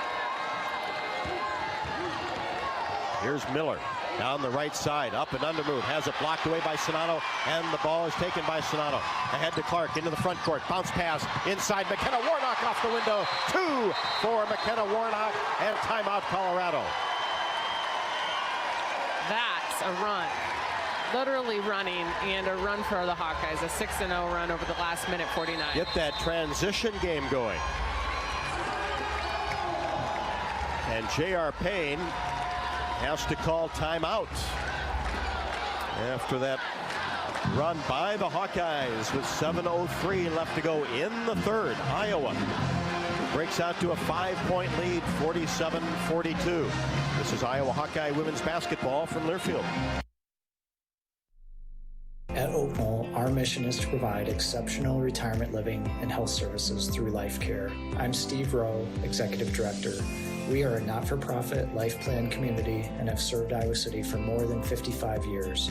C: Here's Miller. Down the right side, up and under move, has it blocked away by Sonano, and the ball is taken by Sonano. Ahead to Clark, into the front court, bounce pass, inside McKenna Warnock off the window. 2 for McKenna Warnock, and timeout Colorado.
Q: That's a run. Literally running, and a run for the Hawkeyes, a 6-0 run over the last minute 49.
C: Get that transition game going. And J.R. Payne has to call timeout after that run by the Hawkeyes with 7:03 left to go in the third. Iowa breaks out to a 5-point lead, 47-42. This is Iowa Hawkeye women's basketball from Learfield.
D: At Oak Knoll, our mission is to provide exceptional retirement living and health services through life care. I'm Steve Rowe, Executive Director. We are a not-for-profit life plan community and have served Iowa City for more than 55 years.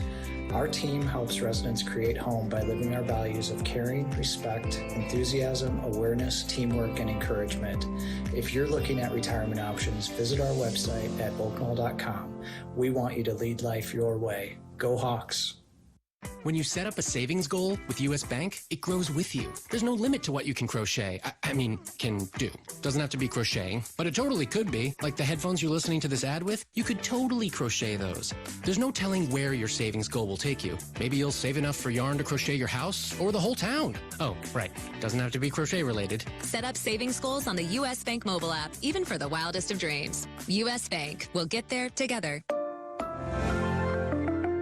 D: Our team helps residents create home by living our values of caring, respect, enthusiasm, awareness, teamwork, and encouragement. If you're looking at retirement options, visit our website at oakknoll.com. We want you to lead life your way. Go Hawks!
B: When you set up a savings goal with U.S. Bank, it grows with you. There's no limit to what you can crochet. Can do. Doesn't have to be crocheting, but it totally could be. Like the headphones you're listening to this ad with, you could totally crochet those. There's no telling where your savings goal will take you. Maybe you'll save enough for yarn to crochet your house or the whole town. Oh, right. Doesn't have to be crochet related.
J: Set up savings goals on the U.S. Bank mobile app, even for the wildest of dreams. U.S. Bank. We'll get there together.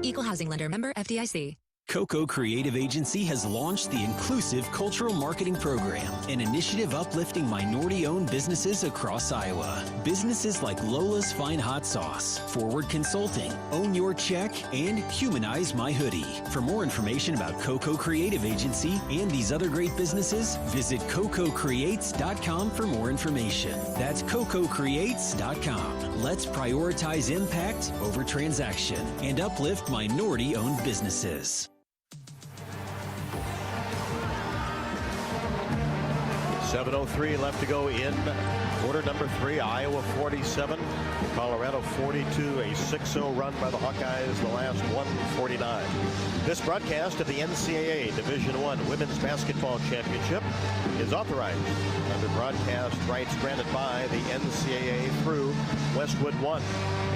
J: Equal housing lender, member FDIC.
E: Coco Creative Agency has launched the Inclusive Cultural Marketing Program, an initiative uplifting minority-owned businesses across Iowa. Businesses like Lola's Fine Hot Sauce, Forward Consulting, Own Your Check, and Humanize My Hoodie. For more information about Coco Creative Agency and these other great businesses, visit CocoCreates.com for more information. That's CocoCreates.com. Let's prioritize impact over transaction and uplift minority-owned businesses.
C: 7:03 left to go in quarter number 3. Iowa 47, Colorado 42. A 6-0 run by the Hawkeyes the last 149. This broadcast of the NCAA Division I Women's Basketball Championship is authorized under broadcast rights granted by the NCAA through Westwood One.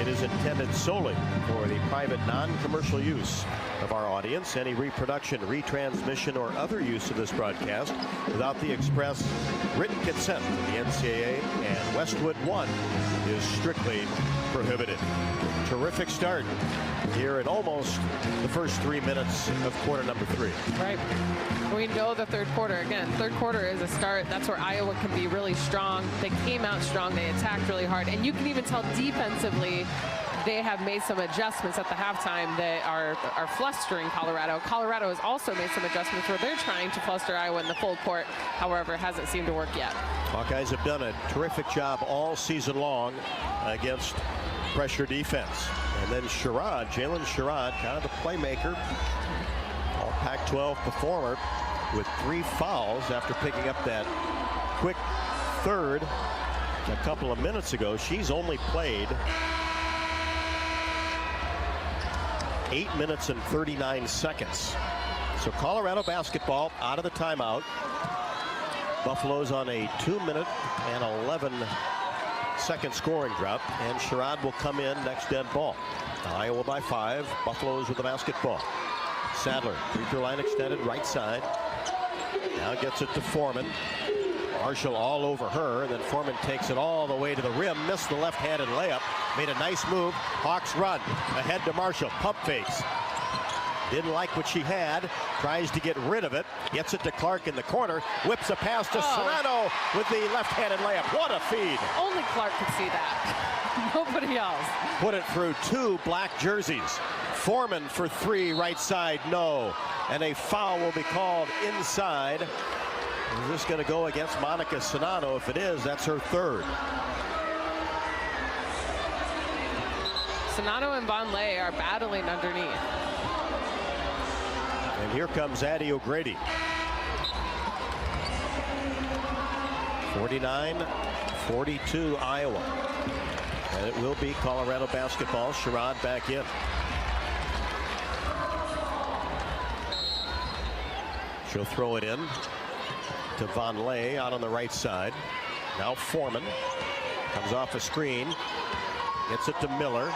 C: It is intended solely for the private non-commercial use of our audience. Any reproduction, retransmission, or other use of this broadcast without the express written consent of the NCAA and Westwood One is strictly prohibited. Terrific start here in almost the first 3 minutes of quarter number 3.
Q: Right. We know the third quarter. Again, third quarter is a start. That's where Iowa can be really strong. They came out strong. They attacked really hard. And you can even tell defensively they have made some adjustments at the halftime that are flustering Colorado. Colorado has also made some adjustments where they're trying to fluster Iowa in the full court. However, it hasn't seemed to work yet.
C: Hawkeyes have done a terrific job all season long against pressure defense. And then Sherrod, Jalen Sherrod, kind of the playmaker, all Pac-12 performer with 3 fouls after picking up that quick third a couple of minutes ago. She's only played 8 minutes and 39 seconds. So Colorado basketball out of the timeout. Buffalo's on a 2-minute and 11-second scoring drought, and Sherrod will come in next dead ball. Iowa by 5. Buffalo's with the basketball. Sadler, free-throw line extended, right side. Now gets it to Foreman. Marshall all over her, and then Foreman takes it all the way to the rim. Missed the left-handed layup. Made a nice move. Hawks run ahead to Marshall. Pump fakes. Didn't like what she had. Tries to get rid of it. Gets it to Clark in the corner. Whips a pass to Serrano with the left-handed layup. What a feed.
Q: Only Clark could see that. Nobody else.
C: Put it through 2 black jerseys. Foreman for 3 right side. No. And a foul will be called inside. Is this going to go against Monica Sonano? If it is, that's her 3rd.
Q: Sonano and Vonleh are battling underneath.
C: And here comes Addie O'Grady. 49-42 Iowa. And it will be Colorado basketball. Sherrod back in. She'll throw it in to Vonleh out on the right side. Now Foreman comes off a screen. Gets it to Miller.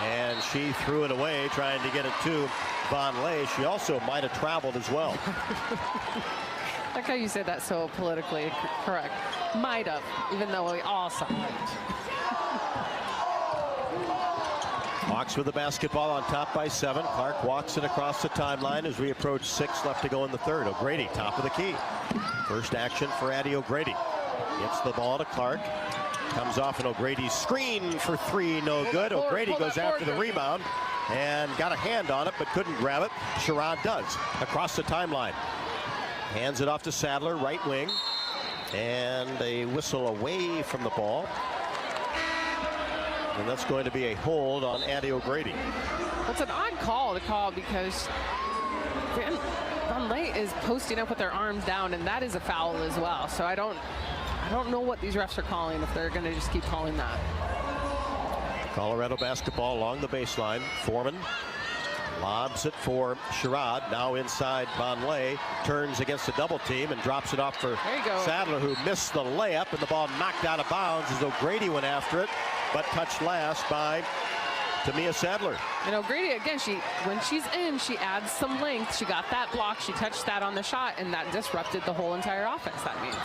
C: And she threw it away, trying to get it to Vonleh. She also might have traveled as well.
Q: I like how you said that so politically correct. Might have, even though we all saw it.
C: Hawks with the basketball on top by 7. Clark walks it across the timeline as we approach 6 left to go in the third. O'Grady, top of the key. First action for Addie O'Grady. Gets the ball to Clark. Comes off an O'Grady screen for 3, no good. O'Grady goes after the rebound and got a hand on it, but couldn't grab it. Sherrod does across the timeline. Hands it off to Sadler, right wing. And a whistle away from the ball. And that's going to be a hold on Addie O'Grady.
Q: Well, it's an odd call to call because Vonleh is posting up with their arms down, and that is a foul as well. So I don't know what these refs are calling, if they're going to just keep calling that.
C: Colorado basketball along the baseline. Foreman lobs it for Sherrod. Now inside Vonleh. Turns against a double team and drops it off for Sadler, who missed the layup, and the ball knocked out of bounds as O'Grady went after it, but touched last by to Mia Sadler.
Q: And O'Grady, again, when she's in, she adds some length. She got that block. She touched that on the shot, and that disrupted the whole entire offense, that means.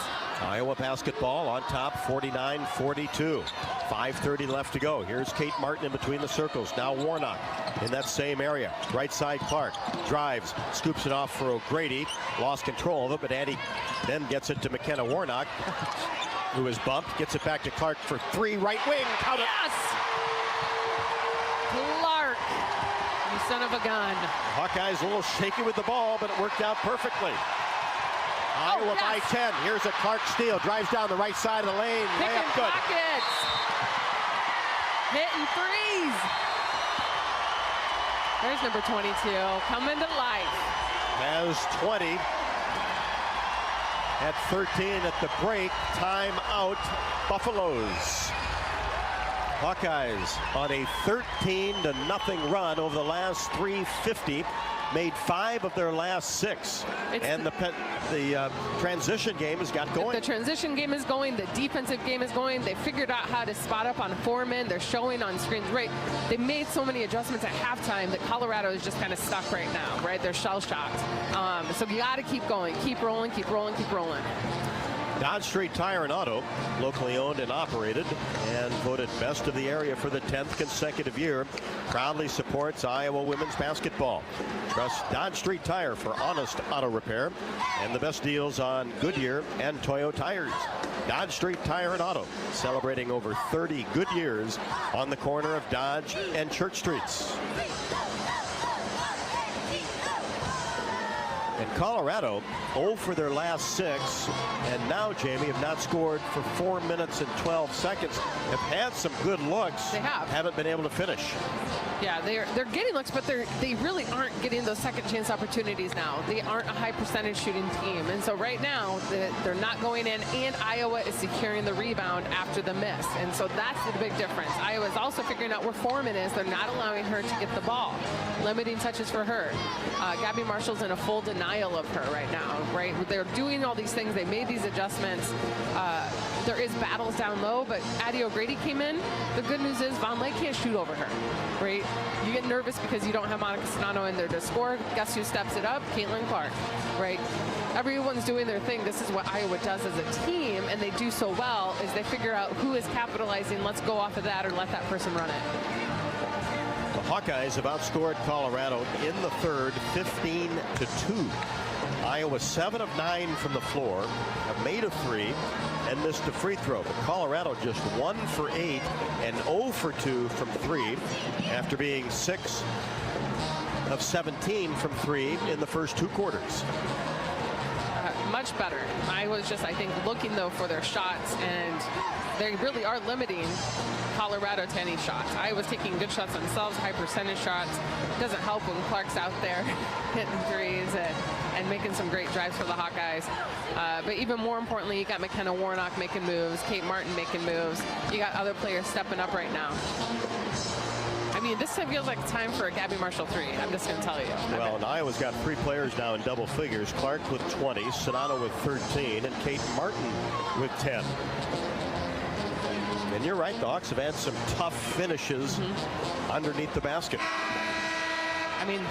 C: Iowa basketball on top, 49-42. 5:30 left to go. Here's Kate Martin in between the circles. Now Warnock in that same area. Right side Clark drives, scoops it off for O'Grady. Lost control of it, but Annie then gets it to McKenna Warnock, who is bumped. Gets it back to Clark for three. Right wing. Count it.
Q: Yes! Clark, you son of a gun.
C: Hawkeyes a little shaky with the ball, but it worked out perfectly. Iowa by 10. Here's a Clark steal. Drives down the right side of the lane. Layup good.
Q: Pockets. Hitting threes. There's number 22 coming to life.
C: Has 20. At 13 at the break. Timeout. Buffaloes. Hawkeyes on a 13-0 run over the last 350. Made 5 of their last 6. And the transition game has got going.
Q: The transition game is going. The defensive game is going. They figured out how to spot up on 4 men. They're showing on screens. Right. They made so many adjustments at halftime that Colorado is just kind of stuck right now. Right. They're shell-shocked. So you got to keep going. Keep rolling. Keep rolling. Keep rolling.
C: Dodge Street Tire and Auto, locally owned and operated, and voted best of the area for the 10th consecutive year, proudly supports Iowa women's basketball. Trust Dodge Street Tire for honest auto repair and the best deals on Goodyear and Toyo tires. Dodge Street Tire and Auto, celebrating over 30 good years on the corner of Dodge and Church Streets. And Colorado 0 for their last 6, and now, Jamie, have not scored for 4 minutes and 12 seconds. Have had some good looks.
Q: They have.
C: Haven't been able to finish.
Q: Yeah, they're getting looks, but they really aren't getting those second chance opportunities now. They aren't a high percentage shooting team, and so right now they're not going in, and Iowa is securing the rebound after the miss, and so that's the big difference. Iowa is also figuring out where Foreman is. They're not allowing her to get the ball, limiting touches for her. Gabby Marshall's in a full denial of her right now. Right, they're doing all these things. They made these adjustments. There is battles down low, but Addie O'Grady came in. The good news is Von Lake can't shoot over her. Right. You get nervous because you don't have Monica Sonano in there to score. Guess who steps it up? Caitlin Clark, right? Everyone's doing their thing. This is what Iowa does as a team, and they do so well is they figure out who is capitalizing. Let's go off of that or let that person run it.
C: The Hawkeyes have outscored Colorado in the third 15-2. Iowa 7 of 9 from the floor, have made a 3 and missed a free throw. But Colorado just 1 for 8 and 0 for 2 from 3 after being 6 of 17 from 3 in the first 2 quarters.
Q: Much better. Iowa's just, I think, looking though for their shots, and they really are limiting Colorado to any shots. Iowa's taking good shots themselves, high percentage shots. Doesn't help when Clark's out there hitting threes and making some great drives for the Hawkeyes. But even more importantly, you got McKenna Warnock making moves, Kate Martin making moves. You got other players stepping up right now. I mean, this feels like time for a Gabby Marshall 3. I'm just going to tell you.
C: Well, and Iowa's got 3 players now in double figures. Clark with 20, Sonano with 13, and Kate Martin with 10. And you're right, the Hawks have had some tough finishes underneath the basket.
Q: I mean,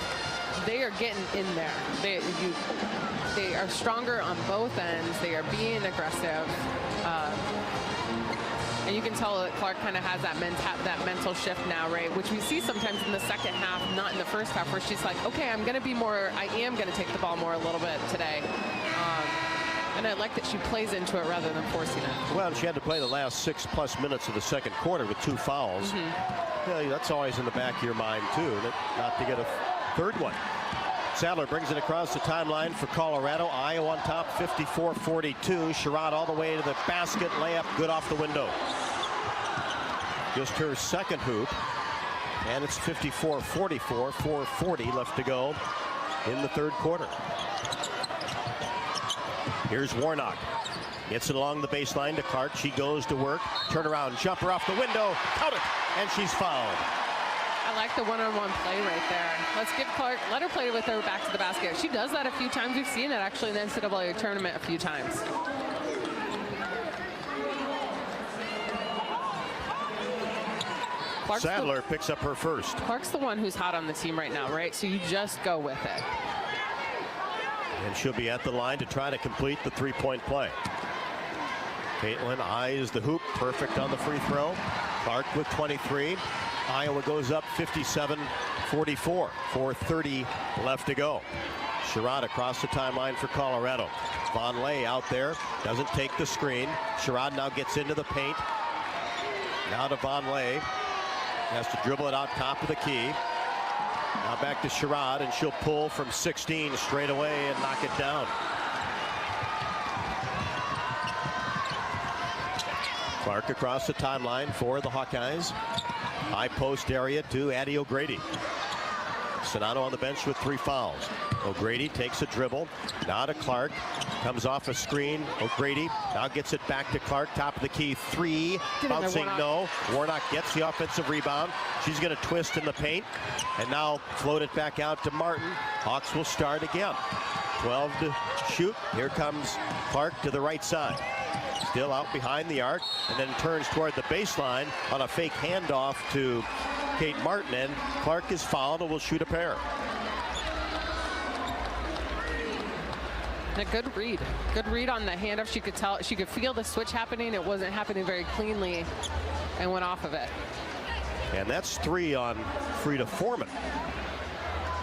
Q: they are getting in there. They are stronger on both ends. They are being aggressive. And you can tell that Clark kind of has that mental shift now, right? Which we see sometimes in the second half, not in the first half, where she's like, okay, I am going to take the ball more a little bit today. And I like that she plays into it rather than forcing it.
C: Well, she had to play the last 6+ minutes of the second quarter with 2 fouls. Yeah, that's always in the back of your mind, too, not to get a third one. Sadler brings it across the timeline for Colorado. Iowa on top, 54-42. Sherrod all the way to the basket. Layup good off the window. Just her second hoop. And it's 54-44. 4:40 left to go in the third quarter. Here's Warnock. Gets it along the baseline to Clark. She goes to work. Turnaround jumper off the window. Count it. And she's fouled.
Q: I like the one-on-one play right there. Let's give Clark, let her play with her back to the basket. She does that a few times. We've seen it actually in the NCAA tournament a few times.
C: Sadler picks up her first.
Q: Clark's the one who's hot on the team right now, right? So you just go with it.
C: And she'll be at the line to try to complete the three-point play. Caitlin eyes the hoop, perfect on the free throw. Clark with 23. Iowa goes up 57-44. 4:30 left to go. Sherrod across the timeline for Colorado. Vonleh out there, doesn't take the screen. Sherrod now gets into the paint. Now to Vonleh. Has to dribble it out top of the key. Now back to Sherrod, and she'll pull from 16 straight away and knock it down. Clark across the timeline for the Hawkeyes. High post area to Addie O'Grady. Sonano on the bench with 3 fouls. O'Grady takes a dribble. Now to Clark. Comes off a screen. O'Grady now gets it back to Clark. Top of the key. 3. Bouncing no. Warnock gets the offensive rebound. She's going to twist in the paint. And now float it back out to Martin. Hawks will start again. 12 to shoot. Here comes Clark to the right side. Still out behind the arc. And then turns toward the baseline on a fake handoff to Kate Martin, and Clark is fouled and will shoot a pair.
Q: A good read. Good read on the handoff. She could tell, she could feel the switch happening. It wasn't happening very cleanly and went off of it.
C: And that's 3 on Frida Foreman,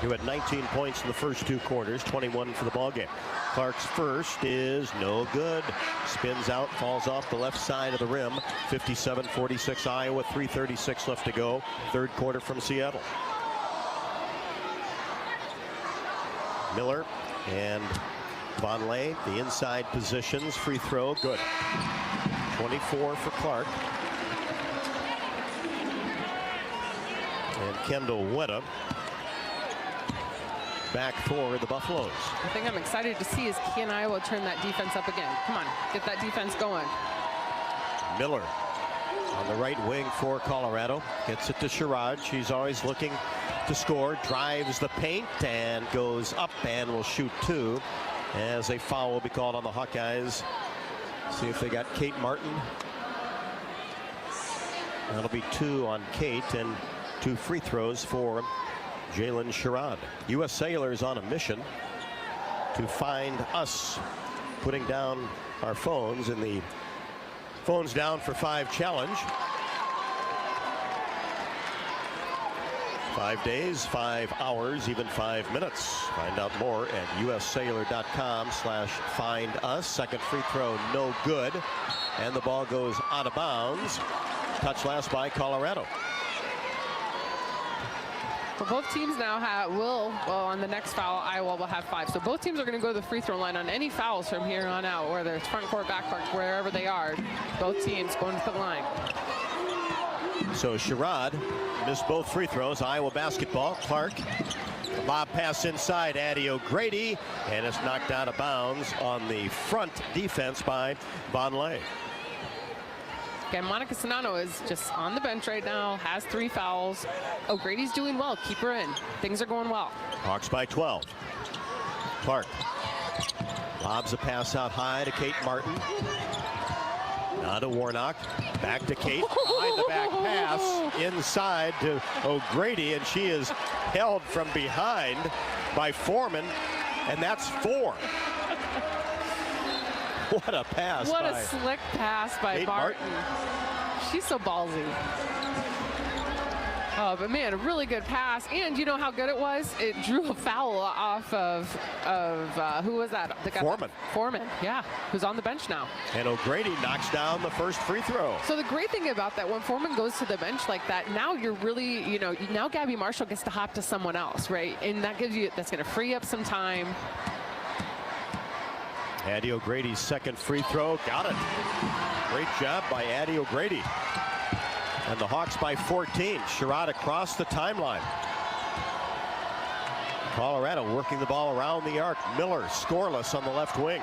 C: who had 19 points in the first 2 quarters, 21 for the ball game. Clark's first is no good. Spins out, falls off the left side of the rim. 57-46 Iowa, 3:36 left to go. Third quarter from Seattle. Miller and Vonleh, the inside positions. Free throw, good. 24 for Clark. And Kendall Wetta back for the Buffaloes.
Q: The thing I'm excited to see is can Iowa turn that defense up again? Come on, get that defense going.
C: Miller on the right wing for Colorado. Gets it to Sherrod. She's always looking to score. Drives the paint and goes up and will shoot 2. As a foul will be called on the Hawkeyes. See if they got Kate Martin. That'll be 2 on Kate and 2 free throws for Jalen Sherrod. U.S. Sailors on a mission to find us, putting down our phones in the Phones Down for 5 challenge. 5 days, 5 hours, even 5 minutes. Find out more at ussailor.com/findus. Second free throw, no good. And the ball goes out of bounds. Touch last by Colorado.
Q: Well, both teams now will on the next foul, Iowa will have 5. So both teams are going to go to the free throw line on any fouls from here on out, whether it's front court, back court, wherever they are. Both teams going to the line.
C: So Sherrod missed both free throws. Iowa basketball. Clark, a lob pass inside Addie O'Grady, and it's knocked out of bounds on the front defense by Vonleh.
Q: Again, Monica Sonano is just on the bench right now, has 3 fouls. O'Grady's doing well. Keep her in. Things are going well.
C: Hawks by 12. Clark lobs a pass out high to Kate Martin. Now to Warnock. Back to Kate. Behind the back pass. Inside to O'Grady, and she is held from behind by Foreman, and that's 4. What a pass.
Q: What a slick pass by Martin. She's so ballsy. Oh, but man, a really good pass. And you know how good it was? It drew a foul off of who was that? The guy,
C: Foreman.
Q: Foreman, yeah, who's on the bench now.
C: And O'Grady knocks down the first free throw.
Q: So the great thing about that, when Foreman goes to the bench like that, now you're really, you know, now Gabby Marshall gets to hop to someone else, right? And that gives you, that's going to free up some time.
C: Addie O'Grady's second free throw. Got it. Great job by Addie O'Grady. And the Hawks by 14. Sherrod across the timeline. Colorado working the ball around the arc. Miller scoreless on the left wing.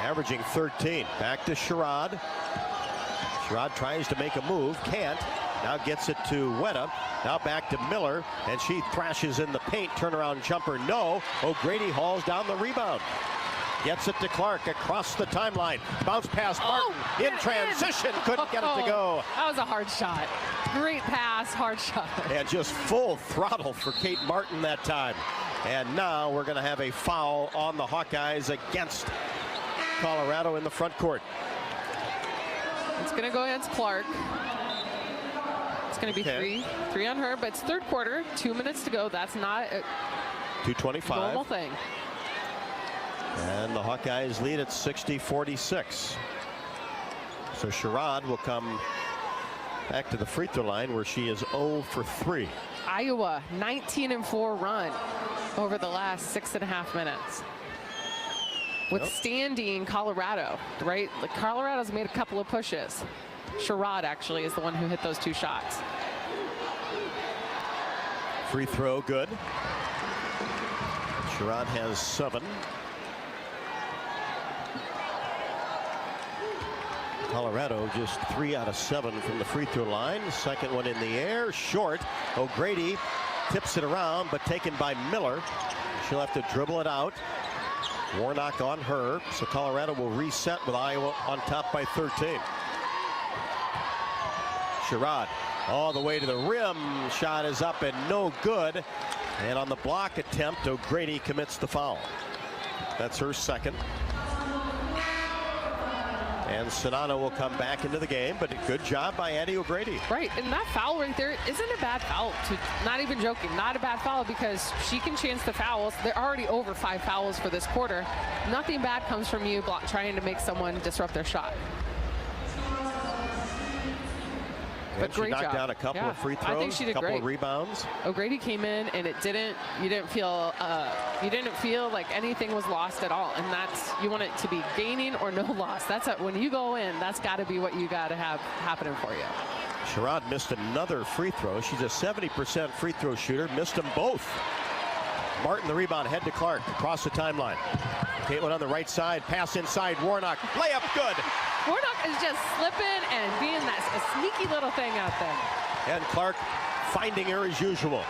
C: Averaging 13. Back to Sherrod. Sherrod tries to make a move. Can't. Now gets it to Wetta. Now back to Miller, and she thrashes in the paint. Turnaround jumper, no. O'Grady hauls down the rebound. Gets it to Clark across the timeline. Bounce pass Martin in transition. Couldn't get it to go.
Q: That was a hard shot. Great pass, hard shot.
C: And just full throttle for Kate Martin that time. And now we're going to have a foul on the Hawkeyes against Colorado in the front court.
Q: It's going to go against Clark. It's going to be three on her, but it's third quarter, 2 minutes to go. That's not a
C: 2:25.
Q: normal thing.
C: And the Hawkeyes lead at 60-46. So Sherrod will come back to the free throw line where she is 0 for 3.
Q: Iowa, 19-4 run over the last 6.5 minutes. Withstanding Colorado, right? Colorado's made a couple of pushes. Sherrod actually is the one who hit those 2 shots.
C: Free throw good. Sherrod has 7. Colorado just 3 out of 7 from the free throw line. Second one in the air, short. O'Grady tips it around, but taken by Miller. She'll have to dribble it out. Warnock on her, so Colorado will reset with Iowa on top by 13. Sherrod all the way to the rim. Shot is up and no good. And on the block attempt, O'Grady commits the foul. That's her second. And Sonano will come back into the game, but a good job by Addie O'Grady.
Q: Right, and that foul right there isn't a bad foul. Not even joking, not a bad foul, because she can chance the fouls. They're already over 5 fouls for this quarter. Nothing bad comes from you trying to make someone disrupt their shot. But
C: she knocked down a couple of free throws,
Q: I think she did
C: a couple
Q: great.
C: of rebounds.
Q: O'Grady came in and you didn't feel like anything was lost at all. And that's, you want it to be gaining or no loss. That's when you go in, that's got to be what you got to have happening for you.
C: Sherrod missed another free throw. She's a 70% free throw shooter, missed them both. Martin the rebound, head to Clark, across the timeline. Caitlin on the right side, pass inside, Warnock, layup good.
Q: Warnock is just slipping and being a sneaky little thing out there.
C: And Clark finding her as usual.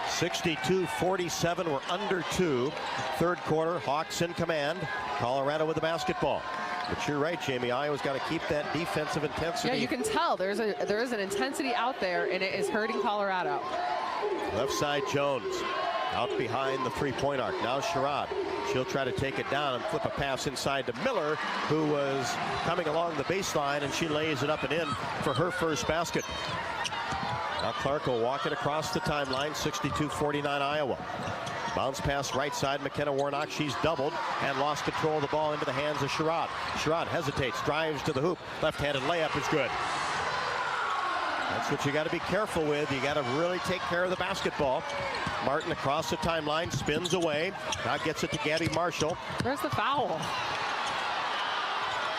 C: 62-47, we're under 2. Third quarter, Hawks in command. Colorado with the basketball. But you're right, Jamie. Iowa's got to keep that defensive intensity.
Q: Yeah, you can tell there is an intensity out there, and it is hurting Colorado.
C: Left side, Jones. Out behind the three-point arc. Now Sherrod. She'll try to take it down and flip a pass inside to Miller, who was coming along the baseline, and she lays it up and in for her first basket. Now Clark will walk it across the timeline, 62-49 Iowa. Bounce pass right side, McKenna Warnock. She's doubled and lost control of the ball into the hands of Sherrod. Sherrod hesitates, drives to the hoop. Left-handed layup is good. That's what you got to be careful with. You got to really take care of the basketball. Martin across the timeline, spins away. Now gets it to Gabby Marshall.
Q: Where's the foul?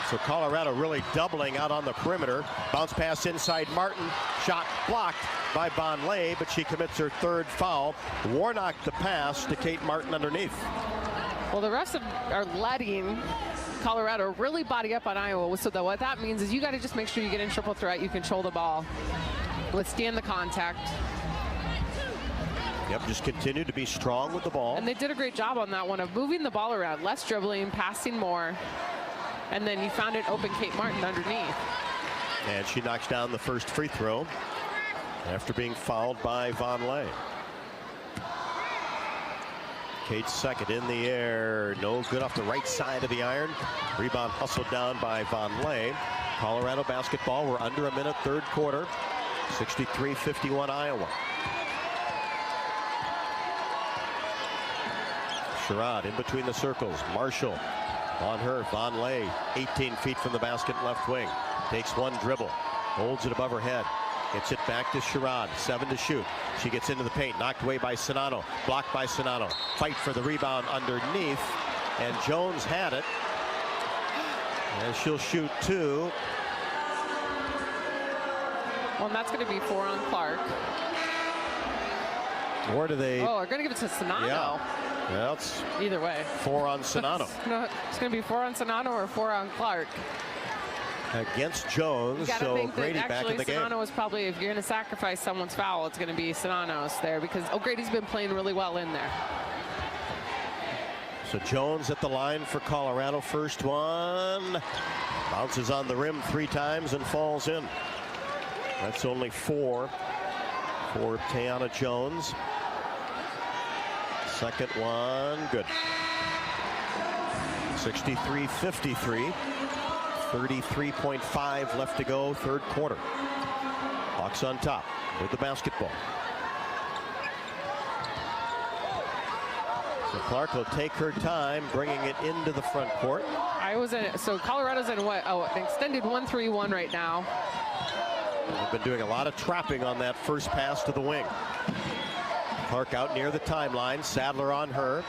C: So Colorado really doubling out on the perimeter. Bounce pass inside Martin. Shot blocked by Vonleh, but she commits her third foul. Warnock the pass to Kate Martin underneath.
Q: Well, the refs are letting Colorado really body up on Iowa. So what that means is you got to just make sure you get in triple threat, you control the ball, withstand the contact.
C: Yep, just continue to be strong with the ball.
Q: And they did a great job on that one of moving the ball around, less dribbling, passing more. And then you found an open Kate Martin underneath.
C: And she knocks down the first free throw after being fouled by Vonleh. Kate's second in the air. No good off the right side of the iron. Rebound hustled down by Vonleh. Colorado basketball. We're under a minute, third quarter. 63-51 Iowa. Sherrod in between the circles. Marshall on her. Vonleh 18 feet from the basket, left wing. Takes one dribble. Holds it above her head. Gets it back to Sherrod. 7 to shoot. She gets into the paint. Knocked away by Sonano. Blocked by Sonano. Fight for the rebound underneath. And Jones had it. And she'll shoot 2.
Q: Well, and that's going to be 4 on Clark.
C: Or do they?
Q: Oh, they're going to give it to Sonano.
C: Yeah. Well, it's
Q: either way.
C: 4 on Sonano.
Q: No, it's going to be 4 on Sonano or 4 on Clark.
C: Against Jones, so O'Grady back in the game.
Q: Sonano is probably, if you're going to sacrifice someone's foul, it's going to be Sonano's there because O'Grady's been playing really well in there.
C: So Jones at the line for Colorado. First one bounces on the rim 3 times and falls in. That's only 4 for Tayana Jones. Second one, good. 63-53. 33.5 left to go, third quarter. Hawks on top with the basketball. So Clark will take her time, bringing it into the front court.
Q: So Colorado's in what? Oh, an extended 1-3-1 right now.
C: They've been doing a lot of trapping on that first pass to the wing. Clark out near the timeline. Sadler on her.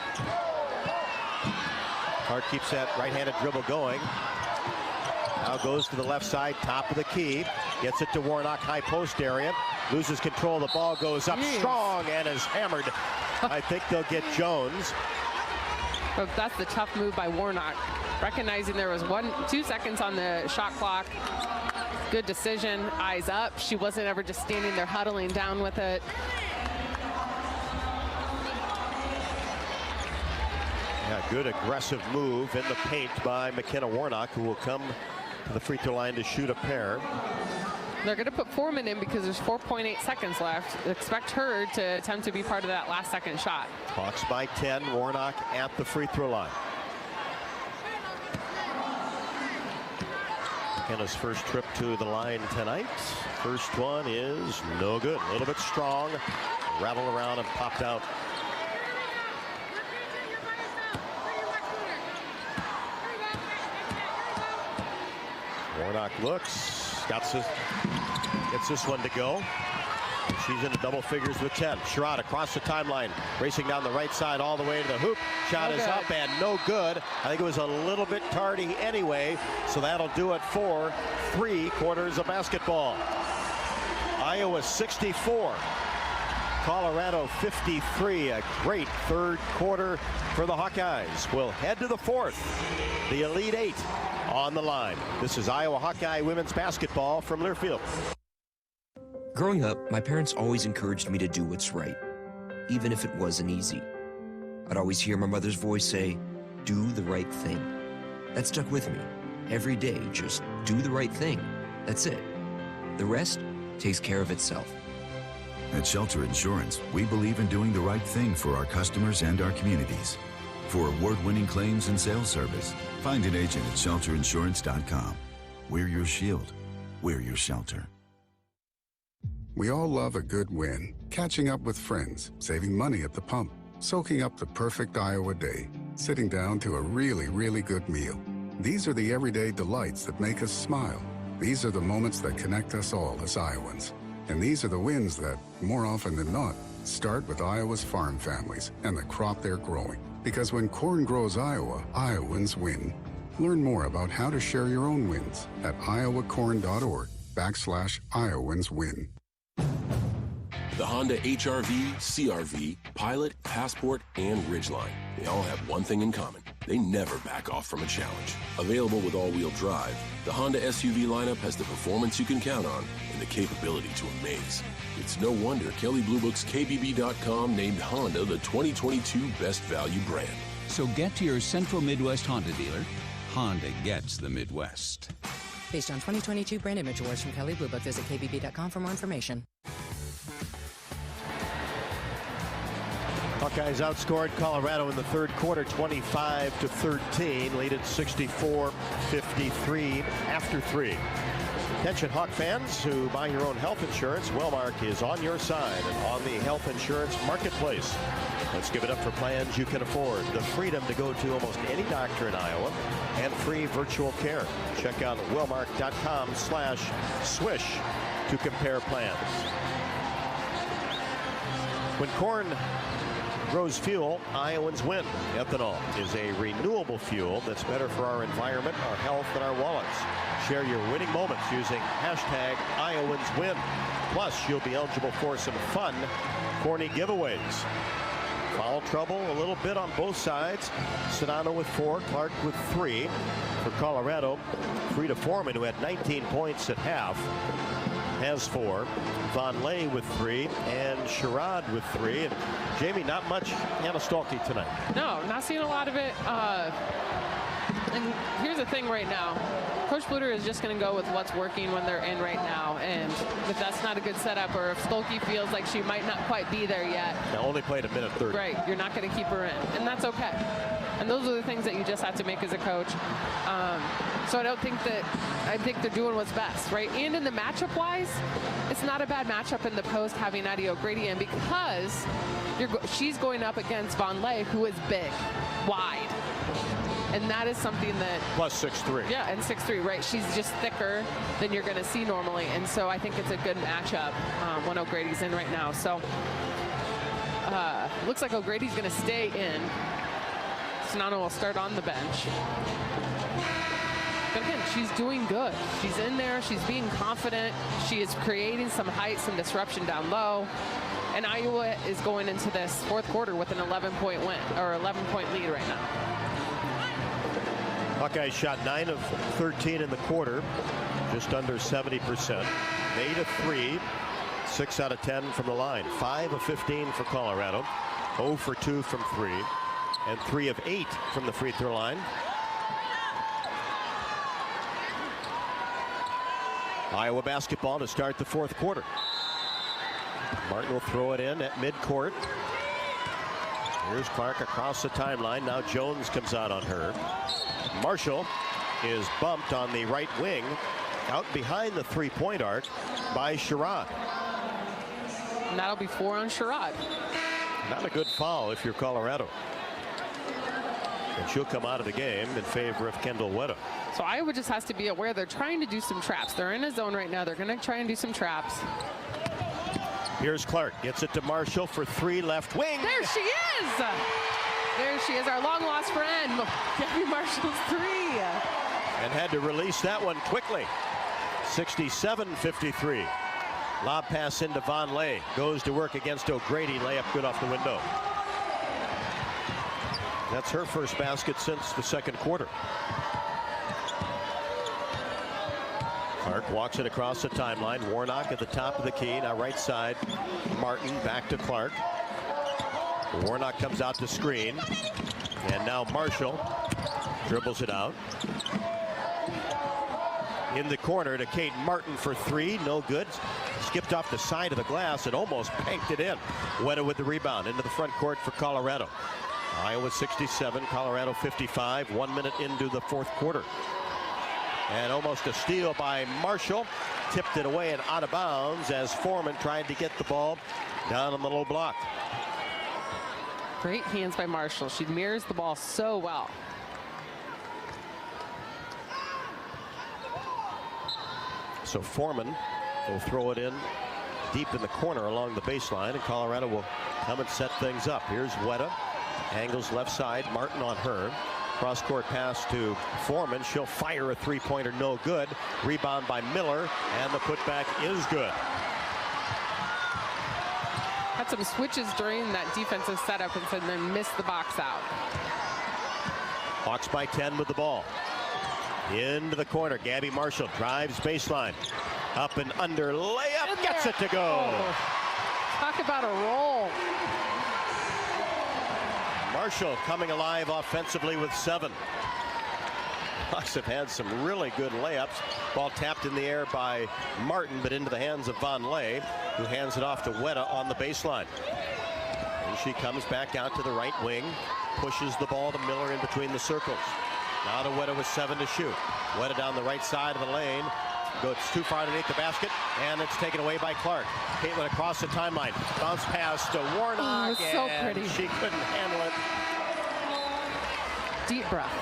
C: Clark keeps that right-handed dribble going. Now goes to the left side, top of the key. Gets it to Warnock, high post area. Loses control. The ball goes up strong and is hammered. I think they'll get Jones.
Q: But that's the tough move by Warnock. Recognizing there was 2 seconds on the shot clock. Good decision. Eyes up. She wasn't ever just standing there huddling down with it.
C: Yeah, good aggressive move in the paint by McKenna Warnock, who will come to the free throw line to shoot a pair.
Q: They're going to put Foreman in because there's 4.8 seconds left. Expect her to attempt to be part of that last second shot.
C: Hawks by 10. Warnock at the free throw line. McKenna's first trip to the line tonight. First one is no good. A little bit strong. Rattled around and popped out. Warnock looks, gets this one to go. She's into double figures with 10. Sherrod across the timeline, racing down the right side all the way to the hoop. Shot is up and no good. I think it was a little bit tardy anyway, so that'll do it for 3 quarters of basketball. Iowa 64. Colorado 53. A great third quarter for the Hawkeyes. We'll head to the fourth. The Elite Eight on the line. This is Iowa Hawkeye women's basketball from Learfield.
F: Growing up, my parents always encouraged me to do what's right, even if it wasn't easy. I'd always hear my mother's voice say, "Do the right thing." That stuck with me. Every day, just do the right thing. That's it. The rest takes care of itself.
P: At Shelter Insurance, we believe in doing the right thing for our customers and our communities. For award-winning claims and sales service, find an agent at shelterinsurance.com. We're your shield. We're your shelter.
S: We all love a good win. Catching up with friends, saving money at the pump, soaking up the perfect Iowa day, sitting down to a really, really good meal. These are the everyday delights that make us smile. These are the moments that connect us all as Iowans. And these are the wins that, more often than not, start with Iowa's farm families and the crop they're growing. Because when corn grows Iowa, Iowans win. Learn more about how to share your own wins at iowacorn.org/IowansWin.
W: The Honda HR-V, CR-V, Pilot, Passport, and Ridgeline. They all have one thing in common. They never back off from a challenge. Available with all-wheel drive, the Honda SUV lineup has the performance you can count on and the capability to amaze. It's no wonder Kelley Blue Book's KBB.com named Honda the 2022 Best Value brand.
X: So get to your Central Midwest Honda dealer. Honda gets the Midwest.
A: Based on 2022 brand image awards from Kelley Blue Book, visit KBB.com for more information.
C: Hawkeyes outscored Colorado in the third quarter 25-13, lead at 64-53 after 3. Attention Hawk fans who buy your own health insurance, Wellmark is on your side and on the health insurance marketplace. Let's give it up for plans you can afford. The freedom to go to almost any doctor in Iowa and free virtual care. Check out wellmark.com/swish to compare plans. When corn grows fuel, Iowans win. Ethanol is a renewable fuel that's better for our environment, our health, and our wallets. Share your winning moments using #IowansWin. Plus, you'll be eligible for some fun corny giveaways. Foul trouble a little bit on both sides. Sedano with 4, Clark with 3. For Colorado, Frida Foreman, who had 19 points at half. has 4. Von Lay with 3, and Sherrod with 3. And Jamie, not much Anastalki tonight.
Q: No, not seeing a lot of it. And here's the thing right now. Coach Bluter is just going to go with what's working when they're in right now. And if that's not a good setup, or if Stolke feels like she might not quite be there yet.
C: Now only played a minute 30.
Q: Right, you're not going to keep her in. And that's okay. And those are the things that you just have to make as a coach. So I think they're doing what's best, right? And in the matchup-wise, it's not a bad matchup in the post having Nadia O'Grady in, because she's going up against Von Lay, who is big, wide. And that is something that...
C: Plus 6'3".
Q: Yeah, and 6'3", right? She's just thicker than you're going to see normally. And so I think it's a good matchup when O'Grady's in right now. So looks like O'Grady's going to stay in. Sonano will start on the bench. But again, she's doing good. She's in there. She's being confident. She is creating some height, some disruption down low. And Iowa is going into this fourth quarter with an 11-point win, or 11-point lead right now.
C: Hawkeyes shot 9 of 13 in the quarter, just under 70%. 8 of 3, 6 out of 10 from the line. 5 of 15 for Colorado, 0 for 2 from 3, and 3 of 8 from the free throw line. Iowa basketball to start the fourth quarter. Martin will throw it in at midcourt. Here's Clark across the timeline. Now Jones comes out on her. Marshall is bumped on the right wing, out behind the three-point arc by Sherrod.
Q: And that'll be 4 on Sherrod.
C: Not a good foul if you're Colorado. And she'll come out of the game in favor of Kendall Wetta.
Q: So Iowa just has to be aware they're trying to do some traps. They're in a zone right now. They're going to try and do some traps.
C: Here's Clark, gets it to Marshall for 3, left wing.
Q: There she is! There she is, our long-lost friend, Gabby Marshall's 3.
C: And had to release that one quickly. 67-53. Lob pass into Von Lay. Goes to work against O'Grady. Layup good off the window. That's her first basket since the second quarter. Clark walks it across the timeline. Warnock at the top of the key. Now right side. Martin back to Clark. Warnock comes out to screen. And now Marshall dribbles it out. In the corner to Kate Martin for 3. No good. Skipped off the side of the glass and almost banked it in. Wetta with the rebound into the front court for Colorado. Iowa 67, Colorado 55. 1 minute into the fourth quarter. And almost a steal by Marshall. Tipped it away and out of bounds as Foreman tried to get the ball down on the low block.
Q: Great hands by Marshall. She mirrors the ball so well.
C: So Foreman will throw it in deep in the corner along the baseline, and Colorado will come and set things up. Here's Wetta. Angles left side. Martin on her. Cross-court pass to Foreman. She'll fire a three-pointer, no good. Rebound by Miller, and the putback is good.
Q: Had some switches during that defensive setup and then missed the box out.
C: Hawks by 10 with the ball. Into the corner. Gabby Marshall drives baseline. Up and under. Layup. Gets it to go.
Q: Oh, talk about a roll.
C: Marshall coming alive offensively with 7. Hawks have had some really good layups. Ball tapped in the air by Martin, but into the hands of Von Lay, who hands it off to Wetta on the baseline. And she comes back out to the right wing, pushes the ball to Miller in between the circles. Now to Wetta with 7 to shoot. Wetta down the right side of the lane. Goes too far underneath the basket, and it's taken away by Clark. Caitlin across the timeline. Bounce pass to Warnock,
Q: oh, so
C: and
Q: pretty.
C: She couldn't handle it.
Q: Deep breath.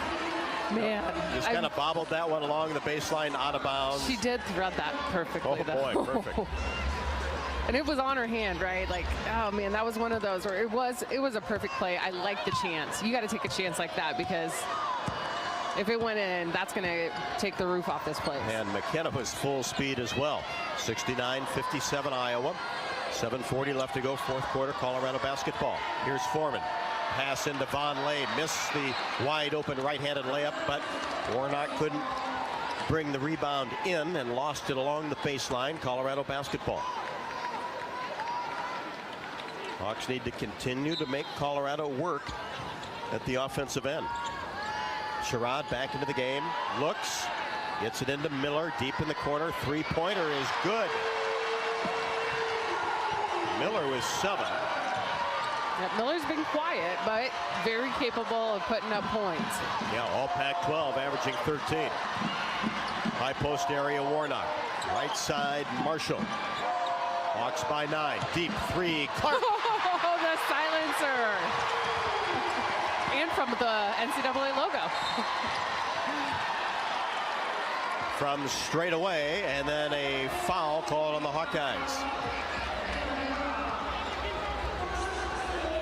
Q: Man.
C: Just kind of bobbled that one along the baseline, out of bounds.
Q: She did thread that perfectly.
C: Oh, boy, perfect.
Q: And it was on her hand, right? Like, oh, man, that was one of those where it was a perfect play. I like the chance. You got to take a chance like that, because if it went in, that's going to take the roof off this place.
C: And McKenna was full speed as well. 69-57 Iowa. 7:40 left to go, fourth quarter, Colorado basketball. Here's Foreman. Pass into Von Lay. Missed the wide open right-handed layup, but Warnock couldn't bring the rebound in and lost it along the baseline. Colorado basketball. Hawks need to continue to make Colorado work at the offensive end. Sherrod back into the game. Looks. Gets it into Miller. Deep in the corner. Three-pointer is good. Miller was 7.
Q: Yeah, Miller's been quiet, but very capable of putting up points.
C: Yeah, all Pac-12, averaging 13. High post area, Warnock. Right side, Marshall. Hawks by 9. Deep 3, Clark.
Q: Oh, the silencer. And from the NCAA logo.
C: From straight away, and then a foul called on the Hawkeyes.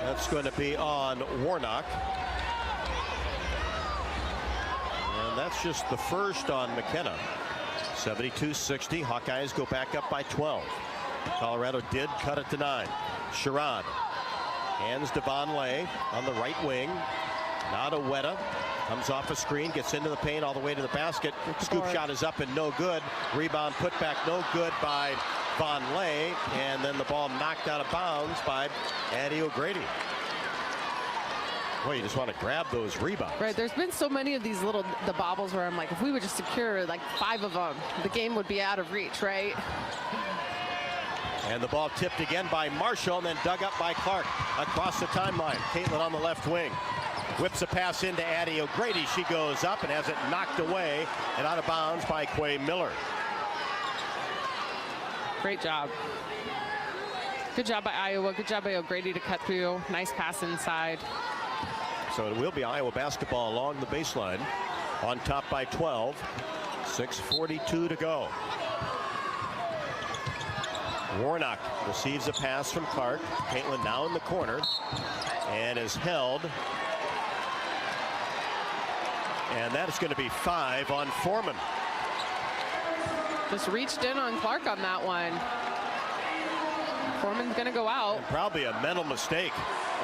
C: That's going to be on Warnock. And that's just the first on McKenna. 72-60. Hawkeyes go back up by 12. Colorado did cut it to 9. Sherrod hands to Vonleh on the right wing. Now to Weta. Comes off a screen, gets into the paint all the way to the basket. Scoop shot is up and no good. Rebound put back no good by Vonleh. And then the ball knocked out of bounds by Addy O'Grady. Well, you just want to grab those rebounds.
Q: Right, there's been so many of these the bobbles where I'm like, if we would just secure like 5 of them, the game would be out of reach, right?
C: And the ball tipped again by Marshall and then dug up by Clark across the timeline. Caitlin on the left wing. Whips a pass into Addy O'Grady. She goes up and has it knocked away and out of bounds by Quay Miller.
Q: Great job. Good job by Iowa. Good job by O'Grady to cut through. Nice pass inside.
C: So it will be Iowa basketball along the baseline. On top by 12. 6:42 to go. Warnock receives a pass from Clark. Caitlin now in the corner and is held. And that is going to be 5 on Foreman.
Q: Just reached in on Clark on that one. Foreman's going to go out.
C: And probably a mental mistake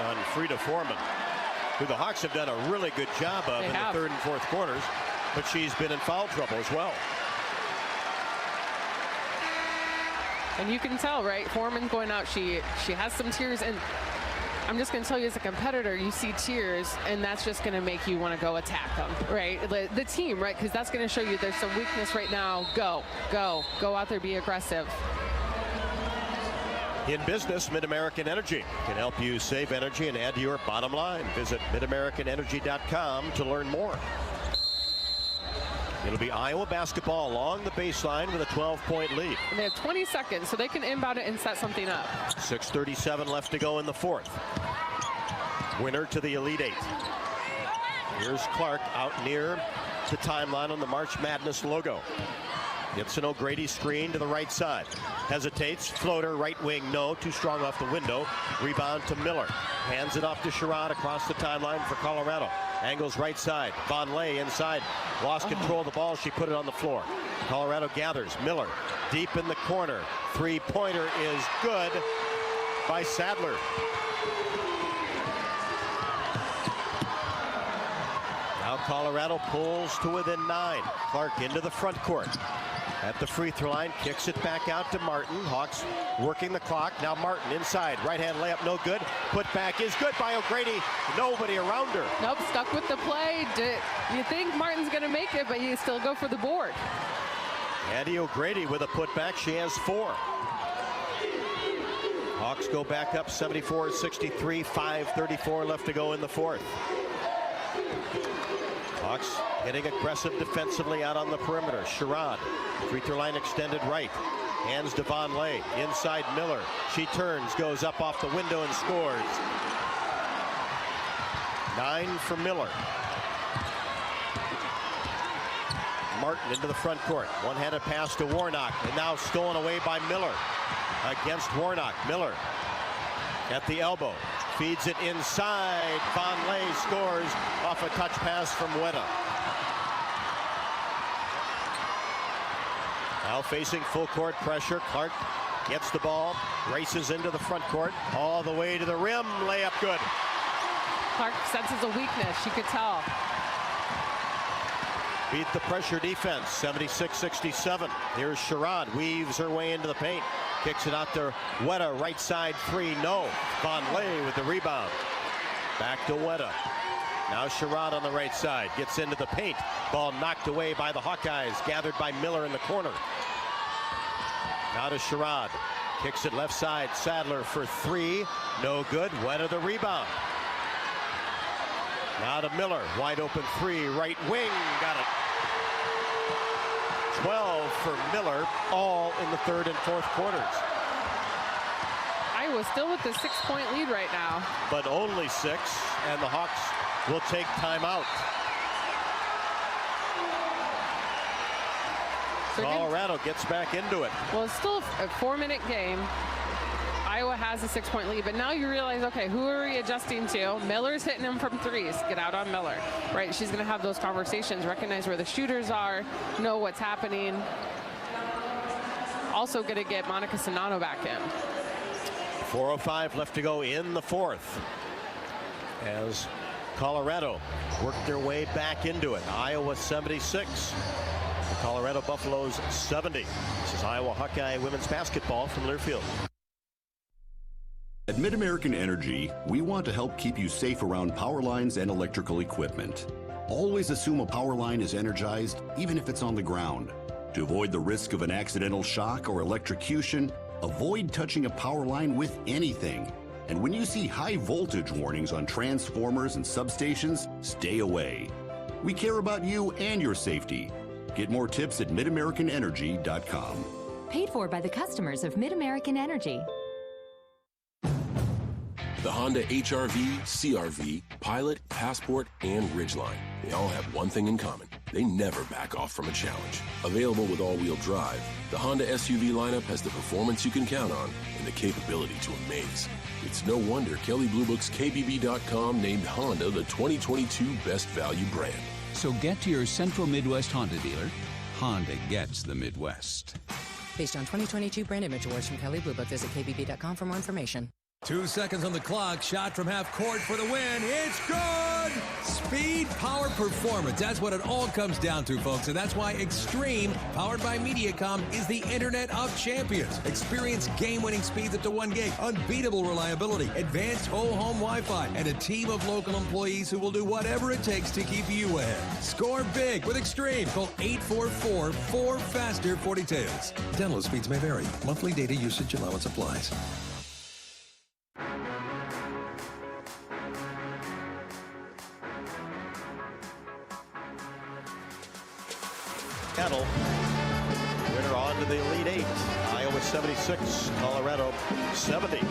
C: on Frida Foreman, who the Hawks have done a really good job of in the third and fourth quarters, but she's been in foul trouble as well.
Q: And you can tell, right? Foreman's going out. She has some tears, and I'm just going to tell you, as a competitor, you see tears, and that's just going to make you want to go attack them, right? The team, right? Because that's going to show you there's some weakness right now. Go out there, be aggressive.
C: In business, Mid-American Energy can help you save energy and add to your bottom line. Visit midamericanenergy.com to learn more. It'll be Iowa basketball along the baseline with a 12-point lead.
Q: And they have 20 seconds, so they can inbound it and set something up.
C: 6:37 left to go in the fourth. Winner to the Elite Eight. Here's Clark out near the timeline on the March Madness logo. Gets an O'Grady screen to the right side. Hesitates, floater, right wing, no. Too strong off the window. Rebound to Miller. Hands it off to Sherrod across the timeline for Colorado. Angles right side. Vonleh inside. Lost control of the ball. She put it on the floor. Colorado gathers. Miller deep in the corner. Three-pointer is good by Sadler. Now Colorado pulls to within 9. Clark into the front court. At the free throw line, kicks it back out to Martin. Hawks working the clock. Now Martin inside. Right-hand layup, no good. Put back is good by O'Grady. Nobody around her.
Q: Nope, stuck with the play. You think Martin's going to make it, but you still go for the board.
C: Addy O'Grady with a putback. She has 4. Hawks go back up 74-63. 5:34 left to go in the fourth. Hawks getting aggressive defensively out on the perimeter. Sherrod, free throw line extended right. Hands to Vonleh. Inside Miller. She turns, goes up off the window and scores. 9 for Miller. Martin into the front court. One-handed pass to Warnock, and now stolen away by Miller. Against Warnock. Miller at the elbow. Feeds it inside. Vonleh scores off a touch pass from Weta. Now facing full court pressure. Clark gets the ball, races into the front court, all the way to the rim. Layup good.
Q: Clark senses a weakness. She could tell.
C: beat the pressure defense, 76-67. Here's Sherrod, weaves her way into the paint, kicks it out to Weta, right side three, no. Von Lay with the rebound. Back to Weta. Now Sherrod on the right side, gets into the paint. Ball knocked away by the Hawkeyes, gathered by Miller in the corner. Now to Sherrod, kicks it left side, Sadler for three, no good. Weta the rebound. Now to Miller, wide open three, right wing, got it. 12 for Miller, all in the third and fourth quarters.
Q: Iowa still with the 6-point lead right now.
C: But only 6, and the Hawks will take timeout.
Q: So
C: Colorado gets back into it.
Q: Well, it's still a 4-minute game. Iowa has a 6-point lead, but now you realize, okay, who are we adjusting to? Miller's hitting them from threes. Get out on Miller, right? She's going to have those conversations, recognize where the shooters are, know what's happening. Also going to get Monica Sonano back in.
C: 4:05 left to go in the fourth, as Colorado worked their way back into it. Iowa 76. The Colorado Buffaloes 70. This is Iowa Hawkeye women's basketball from Learfield.
I: At Mid-American Energy, we want to help keep you safe around power lines and electrical equipment. Always assume a power line is energized, even if it's on the ground. To avoid the risk of an accidental shock or electrocution, avoid touching a power line with anything. And when you see high voltage warnings on transformers and substations, stay away. We care about you and your safety. Get more tips at midamericanenergy.com.
M: Paid for by the customers of Mid-American Energy.
W: The Honda HR-V, CR-V, Pilot, Passport, and Ridgeline. They all have one thing in common. They never back off from a challenge. Available with all-wheel drive, the Honda SUV lineup has the performance you can count on and the capability to amaze. It's no wonder Kelley Blue Book's KBB.com named Honda the 2022 Best Value brand.
X: So get to your Central Midwest Honda dealer. Honda gets the Midwest.
A: Based on 2022 brand image awards from Kelley Blue Book, visit KBB.com for more information.
G: 2 seconds on the clock. Shot from half court for the win. It's good! Speed, power, performance. That's what it all comes down to, folks. And that's why Extreme, powered by Mediacom, is the Internet of Champions. Experience game-winning speeds up to 1 gig, unbeatable reliability, advanced whole-home Wi-Fi, and a team of local employees who will do whatever it takes to keep you ahead. Score big with Extreme. Call 844-4FASTER-42. Download speeds may vary. Monthly data usage allowance applies.
C: Kettle, winner on to the Elite Eight. Iowa 76, Colorado 70.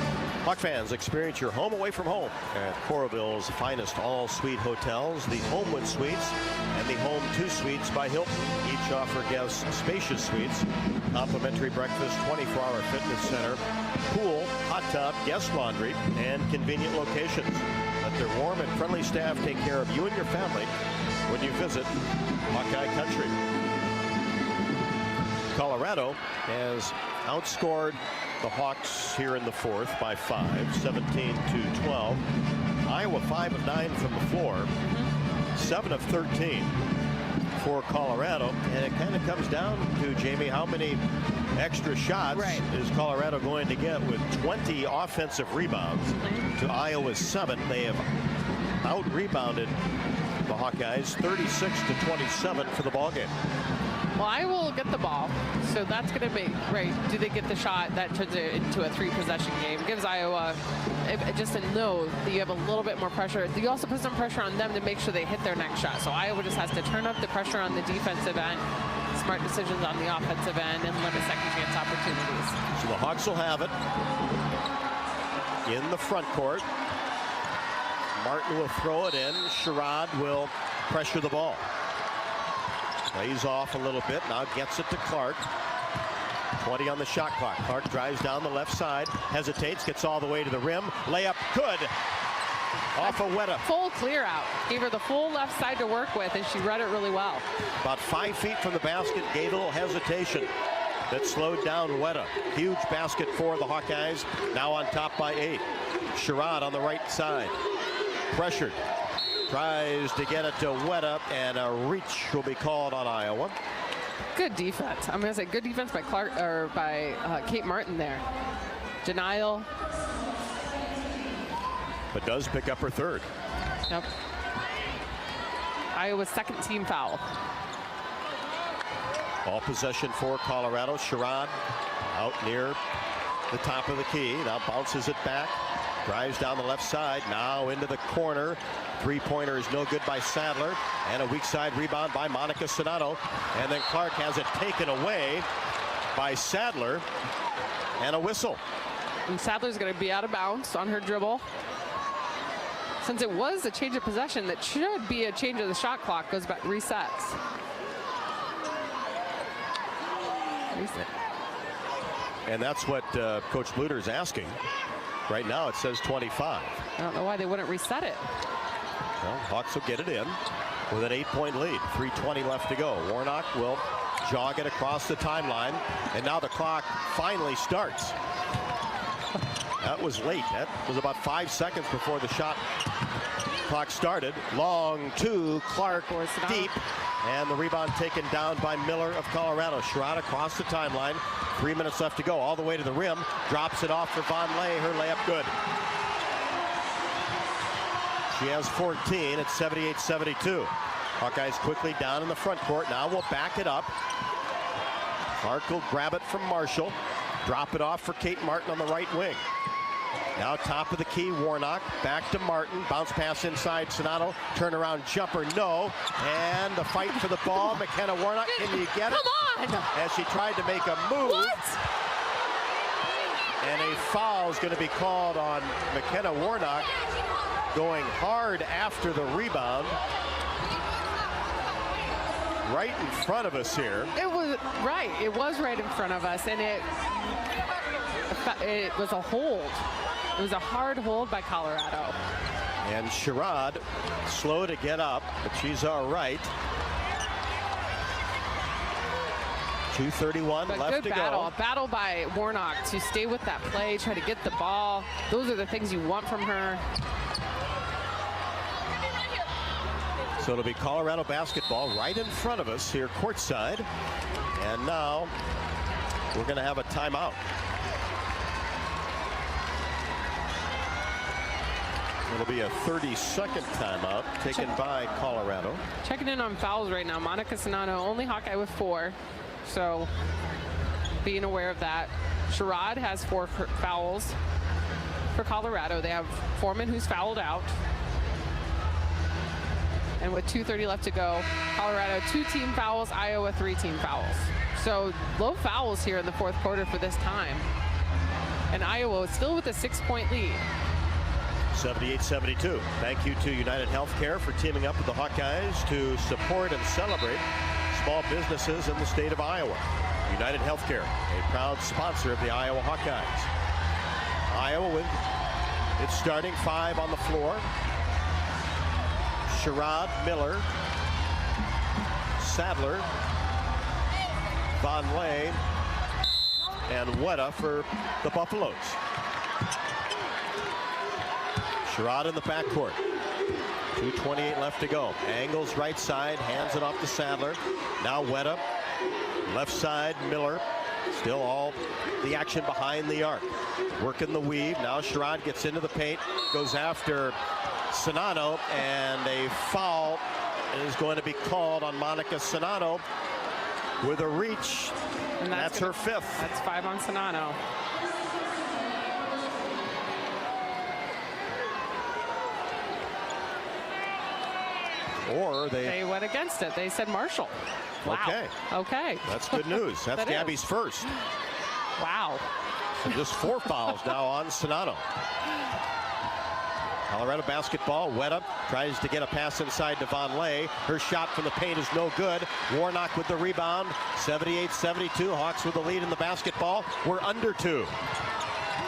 C: Hawk fans, experience your home away from home at Coralville's finest all-suite hotels, the Homewood Suites and the Home 2 Suites by Hilton. Each offer guests spacious suites, complimentary breakfast, 24-hour fitness center, pool, hot tub, guest laundry, and convenient locations. Let their warm and friendly staff take care of you and your family when you visit Hawkeye Country. Colorado has outscored the Hawks here in the fourth by 5, 17-12. Iowa 5 of 9 from the floor, 7 of 13 for Colorado. And it kind of comes down to, Jamie, how many extra shots is Colorado going to get with 20 offensive rebounds to Iowa's 7. They have out-rebounded the Hawkeyes 36-27 for the ballgame.
Q: Well, I will get the ball, so that's going to be, right, do they get the shot? That turns it into a 3-possession game. Gives Iowa just a know that you have a little bit more pressure. You also put some pressure on them to make sure they hit their next shot. So Iowa just has to turn up the pressure on the defensive end, smart decisions on the offensive end, and limit second chance opportunities.
C: So the Hawks will have it in the front court. Martin will throw it in. Sherrod will pressure the ball. Lays off a little bit, now gets it to Clark. 20 on the shot clock. Clark drives down the left side, hesitates, gets all the way to the rim. Layup, good. Off of Weta.
Q: Full clear out. Gave her the full left side to work with, and she read it really well.
C: About 5 feet from the basket, gave a little hesitation that slowed down Weta. Huge basket for the Hawkeyes, now on top by 8. Sherrod on the right side. Pressured. tries to get it to Weta, and a reach will be called on Iowa.
Q: Good defense. I'm going to say good defense by Kate Martin there. Denial.
C: But does pick up her third.
Q: Yep. Iowa's second team foul.
C: Ball possession for Colorado. Sherrod out near the top of the key. Now bounces it back. Drives down the left side. Now into the corner. Three-pointer is no good by Sadler. And a weak side rebound by Monica Sonato. And then Clark has it taken away by Sadler. And a whistle.
Q: And Sadler's going to be out of bounds on her dribble. Since it was a change of possession, that should be a change of the shot clock. Goes back, resets.
C: And that's what Coach Bluter is asking. Right now it says 25.
Q: I don't know why they wouldn't reset it.
C: Well, Hawks will get it in with an 8-point lead. 3:20 left to go. Warnock will jog it across the timeline. And now the clock finally starts. That was late. That was about 5 seconds before the shot clock started. Long to Clark, deep. And the rebound taken down by Miller of Colorado. Sherrod across the timeline. 3 minutes left to go. All the way to the rim. Drops it off for Von Lay. Her layup good. She has 14 at 78-72. Hawkeyes quickly down in the front court. Now we'll back it up. Clark will grab it from Marshall. Drop it off for Kate Martin on the right wing. Now top of the key, Warnock. Back to Martin. Bounce pass inside, Sonato. Turnaround jumper, no. And the fight for the ball. McKenna Warnock, can you get it?
Q: Come on!
C: As she tried to make a move.
Q: What?
C: And a foul is going to be called on McKenna Warnock, going hard after the rebound. Right in front of us here.
Q: It was right. It was right in front of us, and it was a hold. It was a hard hold by Colorado.
C: And Sherrod slow to get up, but she's all right. 2:31 left to go.
Q: A battle by Warnock to stay with that play, try to get the ball. Those are the things you want from her.
C: So it'll be Colorado basketball right in front of us here courtside. And now we're going to have a timeout. It'll be a 30-second timeout taken by Colorado.
Q: Checking in on fouls right now. Monica Sonato, only Hawkeye with 4. So being aware of that. Sherrod has 4 fouls for Colorado. They have Foreman, who's fouled out. And with 2:30 left to go, Colorado 2 team fouls, Iowa 3 team fouls. So low fouls here in the fourth quarter for this time. And Iowa is still with a 6-point lead.
C: 78-72. Thank you to United Healthcare for teaming up with the Hawkeyes to support and celebrate small businesses in the state of Iowa. United Healthcare, a proud sponsor of the Iowa Hawkeyes. Iowa with its starting 5 on the floor. Sherrod, Miller, Sadler, Von Lay, and Weta for the Buffaloes. Sherrod in the backcourt. 2:28 left to go. Angles right side, hands it off to Sadler. Now Weta. Left side, Miller. Still all the action behind the arc. Working the weave. Now Sherrod gets into the paint. Goes after Sonato, and a foul is going to be called on Monica Sonato with a reach. And that's her 5th.
Q: That's 5 on Sonato.
C: Or
Q: they went against it. They said Marshall. Wow. Okay.
C: That's good news. That's Gabby's first.
Q: Wow.
C: So just 4 fouls now on Sonato. Colorado basketball. Weta tries to get a pass inside to Von Lay. Her shot from the paint is no good. Warnock with the rebound. 78-72. Hawks with the lead in the basketball. We're under 2.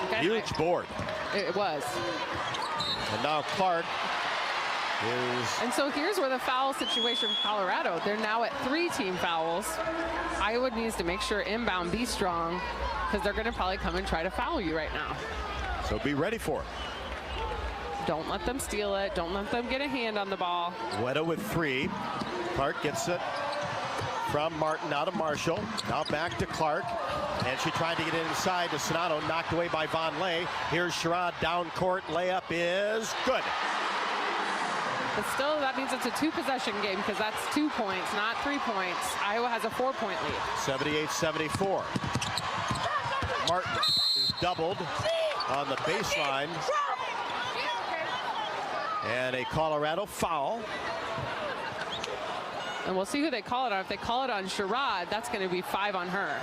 C: Okay, huge board.
Q: It was.
C: And now Clark is...
Q: And so here's where the foul situation for Colorado. They're now at 3 team fouls. Iowa needs to make sure inbound be strong, because they're going to probably come and try to foul you right now.
C: So be ready for it.
Q: Don't let them steal it. Don't let them get a hand on the ball.
C: Weta with 3. Clark gets it from Martin, now to Marshall. Now back to Clark. And she tried to get it inside to Sonato, knocked away by Von Lay. Here's Sherrod down court. Layup is good.
Q: But still, that means it's a 2-possession game because that's 2 points, not 3 points. Iowa has a 4-point lead.
C: 78-74. Martin is doubled on the baseline. And a Colorado foul.
Q: And we'll see who they call it on. If they call it on Sherrod, that's going to be 5 on her.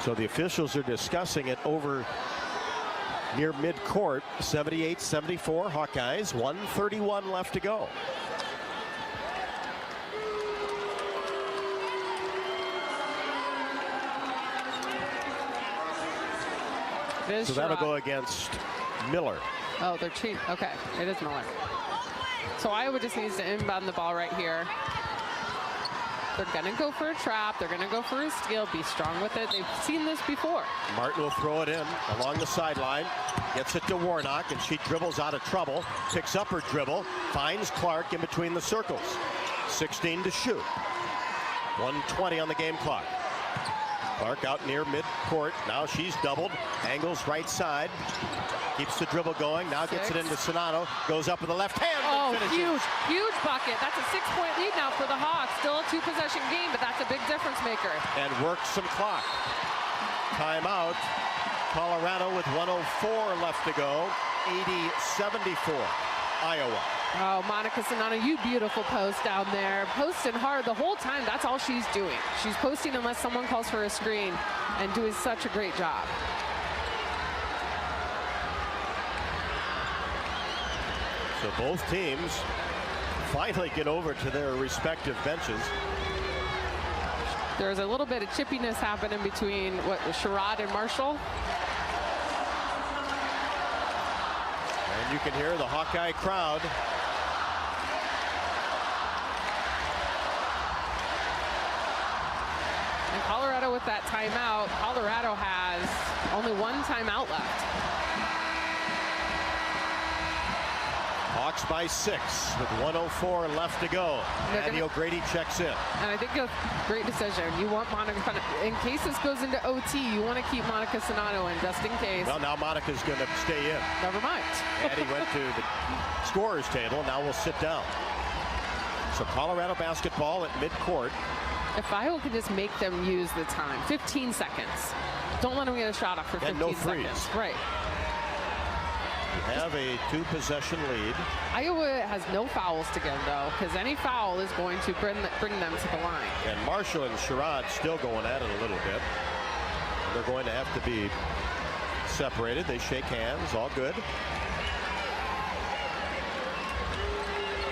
C: So the officials are discussing it over near midcourt. 78-74 Hawkeyes. 1:31 left to go. So that'll go against Miller.
Q: Oh, they're cheating. Okay, it is Miller. So Iowa just needs to inbound the ball right here. They're going to go for a trap. They're going to go for a steal. Be strong with it. They've seen this before.
C: Martin will throw it in along the sideline. Gets it to Warnock, and she dribbles out of trouble. Picks up her dribble. Finds Clark in between the circles. 16 to shoot. 1:20 on the game clock. Clark out near midcourt. Now she's doubled. Angles right side. Keeps the dribble going. Now gets it into Sonato. Goes up with the left hand.
Q: Oh, huge bucket. That's a 6-point lead now for the Hawks. Still a 2-possession game, but that's a big difference maker.
C: And works some clock. Timeout. Colorado with 1:04 left to go. 80-74. Iowa.
Q: Oh, Monica Sonato, you beautiful post down there. Posting hard the whole time. That's all she's doing. She's posting unless someone calls for a screen and doing such a great job.
C: So both teams finally get over to their respective benches.
Q: There's a little bit of chippiness happening between Sherrod and Marshall.
C: And you can hear the Hawkeye crowd.
Q: And Colorado with that timeout. Colorado has only 1 timeout left.
C: Hawks by 6 with 1:04 left to go. Andy O'Grady checks in.
Q: And I think a great decision. You want Monica, in case this goes into OT, you want to keep Monica Sonato in just in case.
C: Well, now Monica's going to stay in.
Q: Never mind.
C: Andy went to the scorer's table. Now we'll sit down. So Colorado basketball at midcourt.
Q: If Iowa can just make them use the time, 15 seconds. Don't let them get a shot off for 15
C: no
Q: seconds.
C: freeze.
Q: Right.
C: You have a 2-possession lead.
Q: Iowa has no fouls to give, though, because any foul is going to bring them to the line.
C: And Marshall and Sherrod still going at it a little bit. And they're going to have to be separated. They shake hands, all good.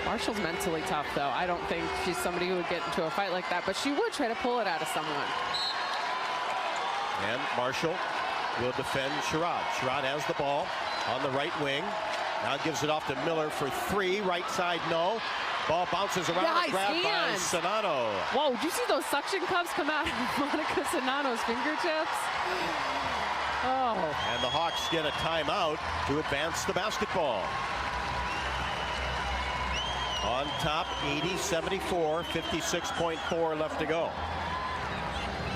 Q: Marshall's mentally tough, though. I don't think she's somebody who would get into a fight like that, but she would try to pull it out of someone.
C: And Marshall will defend Sherrod. Sherrod has the ball on the right wing. Now gives it off to Miller for 3. Right side, no. Ball bounces around.
Q: Nice
C: Grabbed by
Q: hand.
C: Sonato.
Q: Whoa, did you see those suction cups come out of Monica Sonato's fingertips? Oh.
C: And the Hawks get a timeout to advance the basketball. On top, 80-74, 56.4 left to go.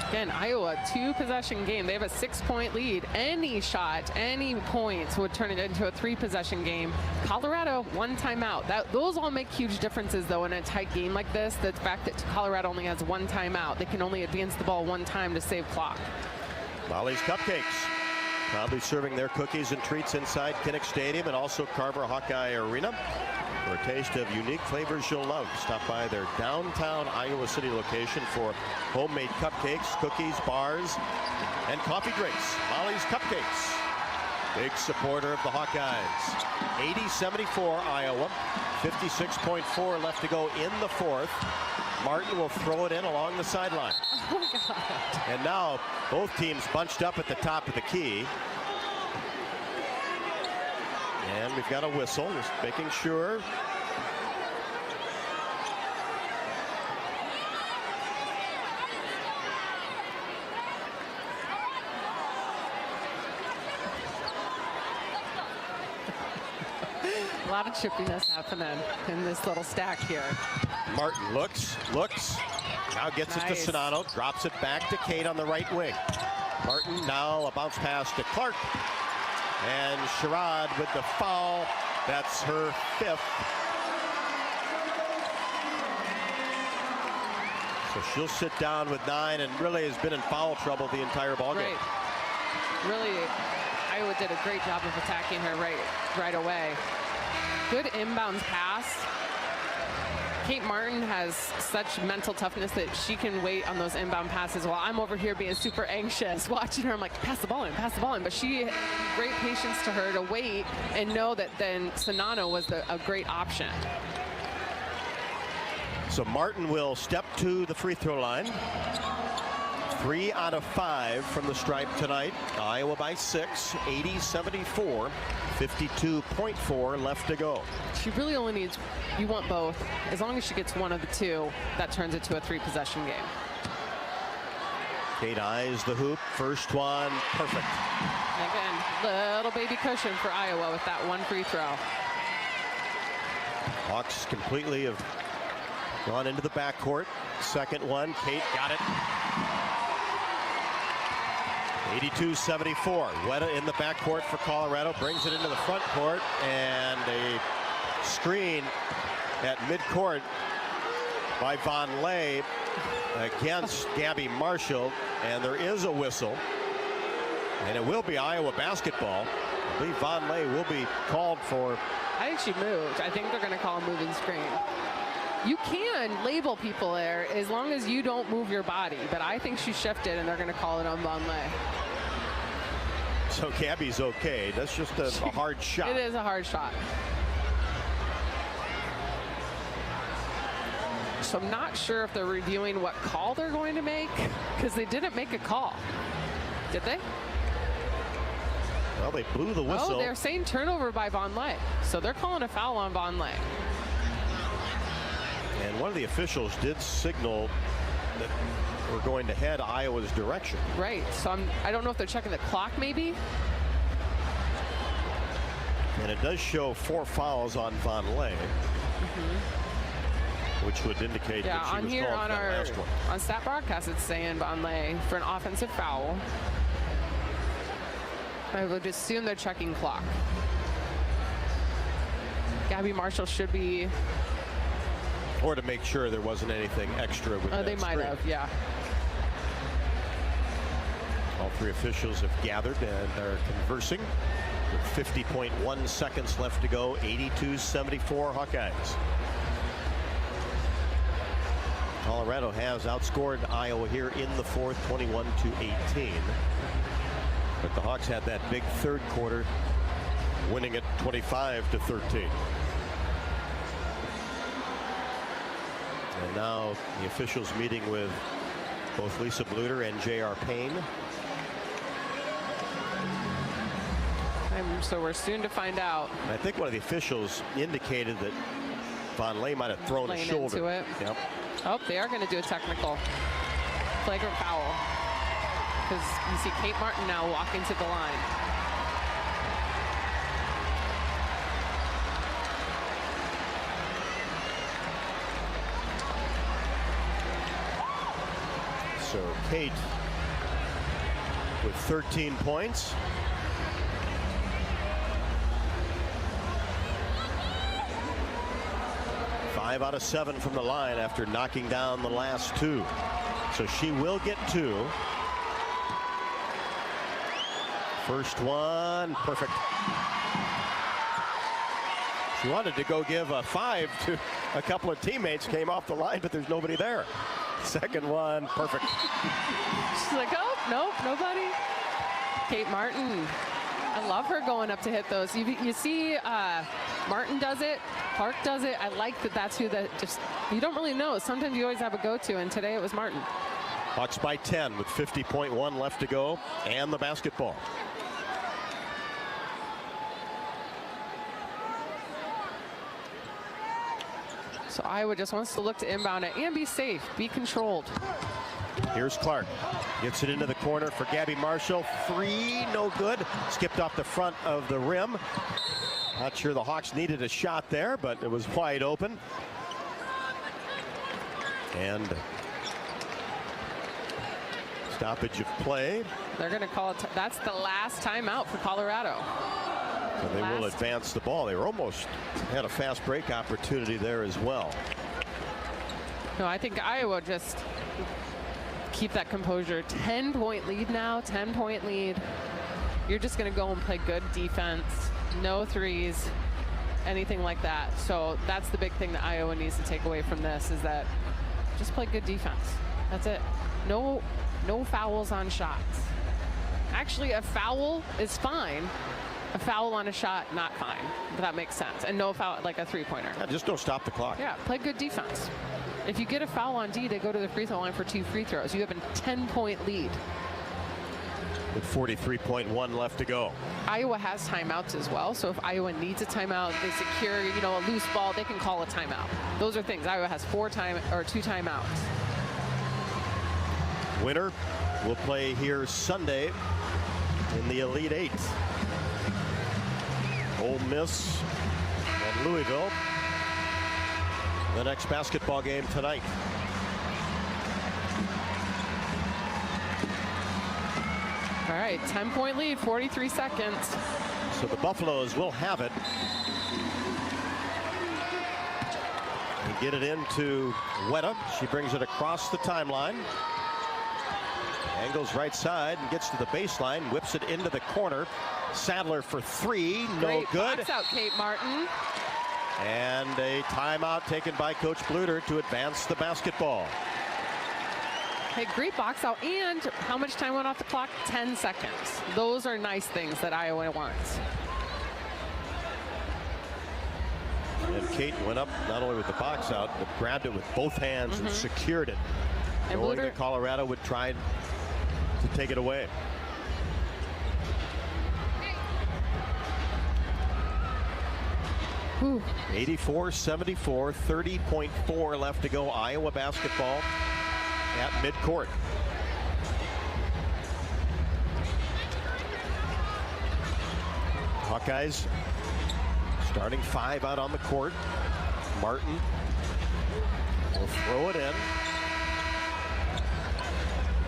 Q: Again, Iowa, 2-possession game. They have a 6-point lead. Any shot, any points would turn it into a 3-possession game. Colorado, 1 timeout. Those all make huge differences, though, in a tight game like this. The fact that Colorado only has 1 timeout. They can only advance the ball 1 time to save clock.
C: Molly's Cupcakes, proudly serving their cookies and treats inside Kinnick Stadium and also Carver Hawkeye Arena. For a taste of unique flavors you'll love, stop by their downtown Iowa City location for homemade cupcakes, cookies, bars, and coffee drinks. Molly's Cupcakes, big supporter of the Hawkeyes. 80-74 Iowa, 56.4 left to go in the 4th. Martin will throw it in along the sideline.
Q: Oh my God.
C: And now both teams bunched up at the top of the key. And we've got a whistle, just making sure.
Q: A lot of chippiness happening in this little stack here.
C: Martin looks. Now gets it to Sonano. Drops it back to Kate on the right wing. Martin now a bounce pass to Clark. And Sherrod with the foul. That's her 5th. So she'll sit down with 9 and really has been in foul trouble the entire ballgame.
Q: Really, Iowa did a great job of attacking her right away. Good inbounds pass. Kate Martin has such mental toughness that she can wait on those inbound passes while I'm over here being super anxious watching her. I'm like, pass the ball in. But she had great patience to her to wait and know that then Sonano was a great option.
C: So Martin will step to the free throw line. 3 out of 5 from the stripe tonight. Iowa by 6, 80-74, 52.4 left to go.
Q: She really only needs, you want both. As long as she gets one of the two, that turns it to a 3-possession game.
C: Kate eyes the hoop. First one, perfect.
Q: Again, little baby cushion for Iowa with that one free throw.
C: Hawks completely have gone into the backcourt. Second one, Kate got it. 82-74. Weta in the backcourt for Colorado, brings it into the front court, and a screen at midcourt by Von Lay against Gabby Marshall, and there is a whistle, and it will be Iowa basketball. I believe Von Lay will be called for.
Q: I think she moved. I think they're going to call a moving screen. You can label people there as long as you don't move your body, but I think she shifted and they're going to call it on Von Lay.
C: So Gabby's okay. That's just a hard shot.
Q: It is a hard shot. So I'm not sure if they're reviewing what call they're going to make, because they didn't make a call. Did they?
C: Well, they blew the whistle.
Q: Oh, they're saying turnover by Von Lay. So they're calling a foul on Von Lay.
C: And one of the officials did signal that we're going to head Iowa's direction.
Q: Right. So I don't know if they're checking the clock, maybe.
C: And it does show 4 fouls on Von Lay, which would indicate that she
Q: on
C: was
Q: here
C: called
Q: on
C: for that
Q: our
C: last one.
Q: on stat broadcast, it's saying Von Lay for an offensive foul. I would assume they're checking clock. Gabby Marshall should be.
C: Or to make sure there wasn't anything extra with that
Q: They might
C: screen.
Q: have, yeah.
C: All 3 officials have gathered and are conversing with 50.1 seconds left to go. 82-74 Hawkeyes. Colorado has outscored Iowa here in the 4th, 21-18. But the Hawks had that big third quarter, winning it 25-13. And now the officials meeting with both Lisa Bluter and J.R. Payne.
Q: So we're soon to find out.
C: I think one of the officials indicated that Von Lay might have thrown his shoulder.
Q: Into it.
C: Yep.
Q: Oh, they are going to do a technical flagrant foul. Because you see Kate Martin now walking to the line.
C: So Kate with 13 points. Five out of 7 from the line after knocking down the last 2. So she will get 2. First one, perfect. She wanted to go give a 5 to a couple of teammates, came off the line, but there's nobody there. Second one, perfect.
Q: She's like, oh, nope, nobody. Kate Martin. I love her going up to hit those. You see Martin does it, Clark does it. I like that that's who that just, you don't really know. Sometimes you always have a go-to, and today it was Martin.
C: Hawks by 10 with 50.1 left to go, and the basketball.
Q: So Iowa just wants to look to inbound it and be safe, be controlled.
C: Here's Clark. Gets it into the corner for Gabby Marshall. 3, no good. Skipped off the front of the rim. Not sure the Hawks needed a shot there, but it was wide open. And stoppage of play.
Q: They're going to call it. That's the last timeout for Colorado.
C: So they will advance the ball. They were almost had a fast break opportunity there as well.
Q: No, I think Iowa just keep that composure. 10-point lead now, 10-point lead. You're just going to go and play good defense. No threes, anything like that. So that's the big thing that Iowa needs to take away from this, is that just play good defense. That's it. No fouls on shots. Actually, a foul is fine. A foul on a shot, not fine. But that makes sense. And no foul, like a three-pointer.
C: Yeah, just don't stop the clock.
Q: Yeah, play good defense. If you get a foul on D, they go to the free throw line for 2 free throws. You have a 10-point lead.
C: With 43.1 left to go.
Q: Iowa has timeouts as well, so if Iowa needs a timeout, they secure, a loose ball, they can call a timeout. Those are things. Iowa has 2 timeouts.
C: Winner will play here Sunday in the Elite Eight. Ole Miss and Louisville. The next basketball game tonight.
Q: All right, 10-point lead, 43 seconds.
C: So the Buffaloes will have it. And get it into Weta. She brings it across the timeline. Angles right side and gets to the baseline. Whips it into the corner. Sadler for 3. No
Q: Great
C: good.
Q: Box out, Kate Martin.
C: And a timeout taken by Coach Bluter to advance the basketball.
Q: Hey, great box out. And how much time went off the clock? 10 seconds. Those are nice things that Iowa wants.
C: And Kate went up not only with the box out, but grabbed it with both hands and secured it.
Q: And
C: knowing that Colorado would try to take it away.
Q: Whew.
C: 84-74, 30.4 left to go. Iowa basketball at midcourt. Hawkeyes starting 5 out on the court. Martin will throw it in.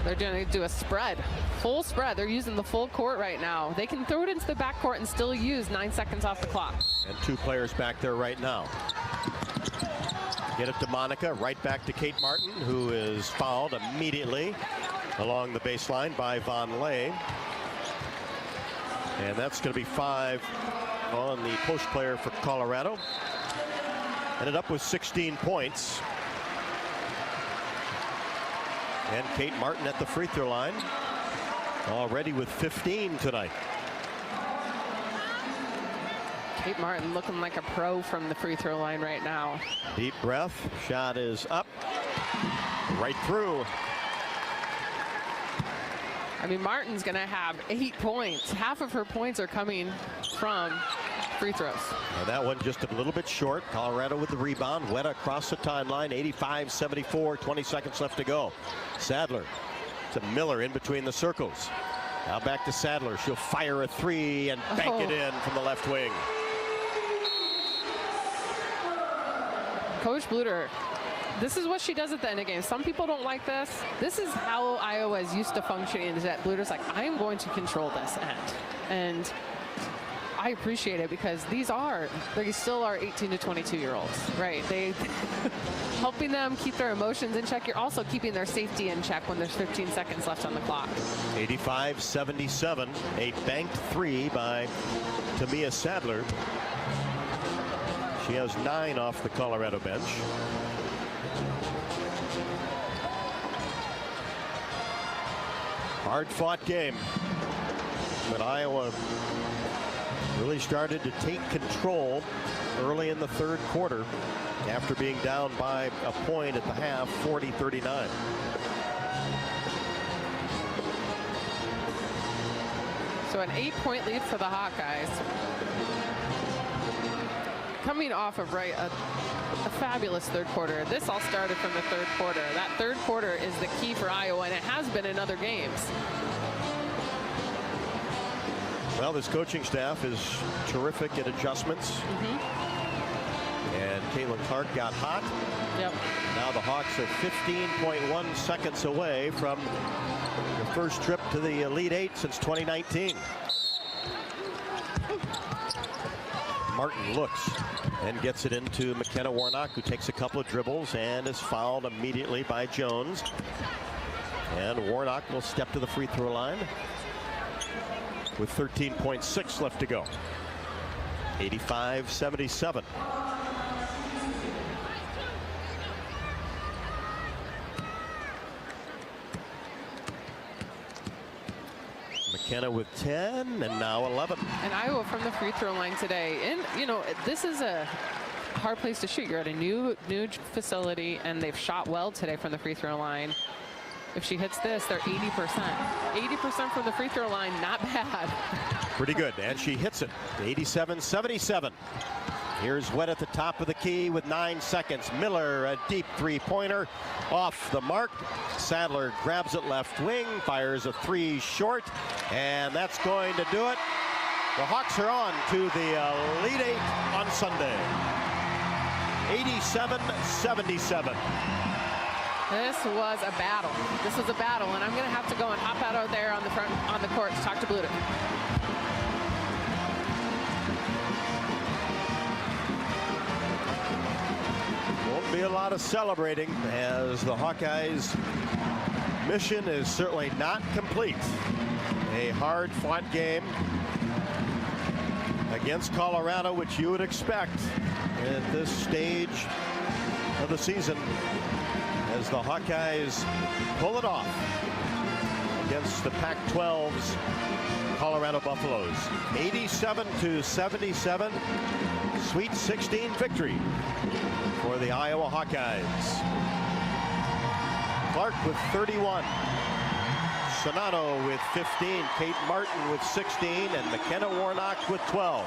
Q: They're going to do a spread, full spread. They're using the full court right now. They can throw it into the backcourt and still use 9 seconds off the clock.
C: And 2 players back there right now. Get it to Monica, right back to Kate Martin, who is fouled immediately along the baseline by Von Lay. And that's going to be 5 on the post player for Colorado. Ended up with 16 points. And Kate Martin at the free throw line, already with 15 tonight.
Q: Kate Martin looking like a pro from the free throw line right now.
C: Deep breath, shot is up, right through.
Q: I mean, Martin's going to have 8 points. Half of her points are coming from free throws.
C: And that one just a little bit short. Colorado with the rebound. Weta across the timeline. 85-74. 20 seconds left to go. Sadler to Miller in between the circles. Now back to Sadler. She'll fire a 3 and bank it in from the left wing.
Q: Coach Bluter, this is what she does at the end of games. Some people don't like this. This is how Iowa is used to functioning, is that Bluter's like, I am going to control this end. And I appreciate it, because they still are 18 to 22-year-olds, right? They helping them keep their emotions in check. You're also keeping their safety in check when there's 15 seconds left on the clock.
C: 85-77, a banked 3 by Tamia Sadler. She has 9 off the Colorado bench. Hard-fought game, but Iowa really started to take control early in the third quarter after being down by a point at the half, 40-39.
Q: So an 8-point lead for the Hawkeyes. Coming off of a a fabulous third quarter. This all started from the third quarter. That third quarter is the key for Iowa, and it has been in other games.
C: Well, this coaching staff is terrific at adjustments. And Caitlin Clark got hot.
Q: Yep.
C: Now the Hawks are 15.1 seconds away from the first trip to the Elite Eight since 2019. Martin looks and gets it into McKenna Warnock, who takes a couple of dribbles and is fouled immediately by Jones. And Warnock will step to the free throw line with 13.6 left to go. 85-77. McKenna with 10 and now 11.
Q: And Iowa from the free throw line today. And, you know, this is a hard place to shoot. You're at a new facility, and they've shot well today from the free throw line. If she hits this, they're 80%. 80% from the free throw line, not bad.
C: Pretty good, and she hits it. 87-77. Here's Wett at the top of the key with 9 seconds. Miller, a deep three-pointer off the mark. Sadler grabs it left wing, fires a three short, and that's going to do it. The Hawks are on to the Elite Eight on Sunday. 87-77.
Q: This was a battle. This was a battle, and I'm going to have to go and hop out there on the court to talk to Bluter.
C: Won't be a lot of celebrating, as the Hawkeyes' mission is certainly not complete. A hard-fought game against Colorado, which you would expect at this stage of the season, as the Hawkeyes pull it off against the Pac-12's Colorado Buffaloes. 87-77, Sweet 16 victory for the Iowa Hawkeyes. Clark with 31, Sonato with 15, Kate Martin with 16, and McKenna Warnock with 12.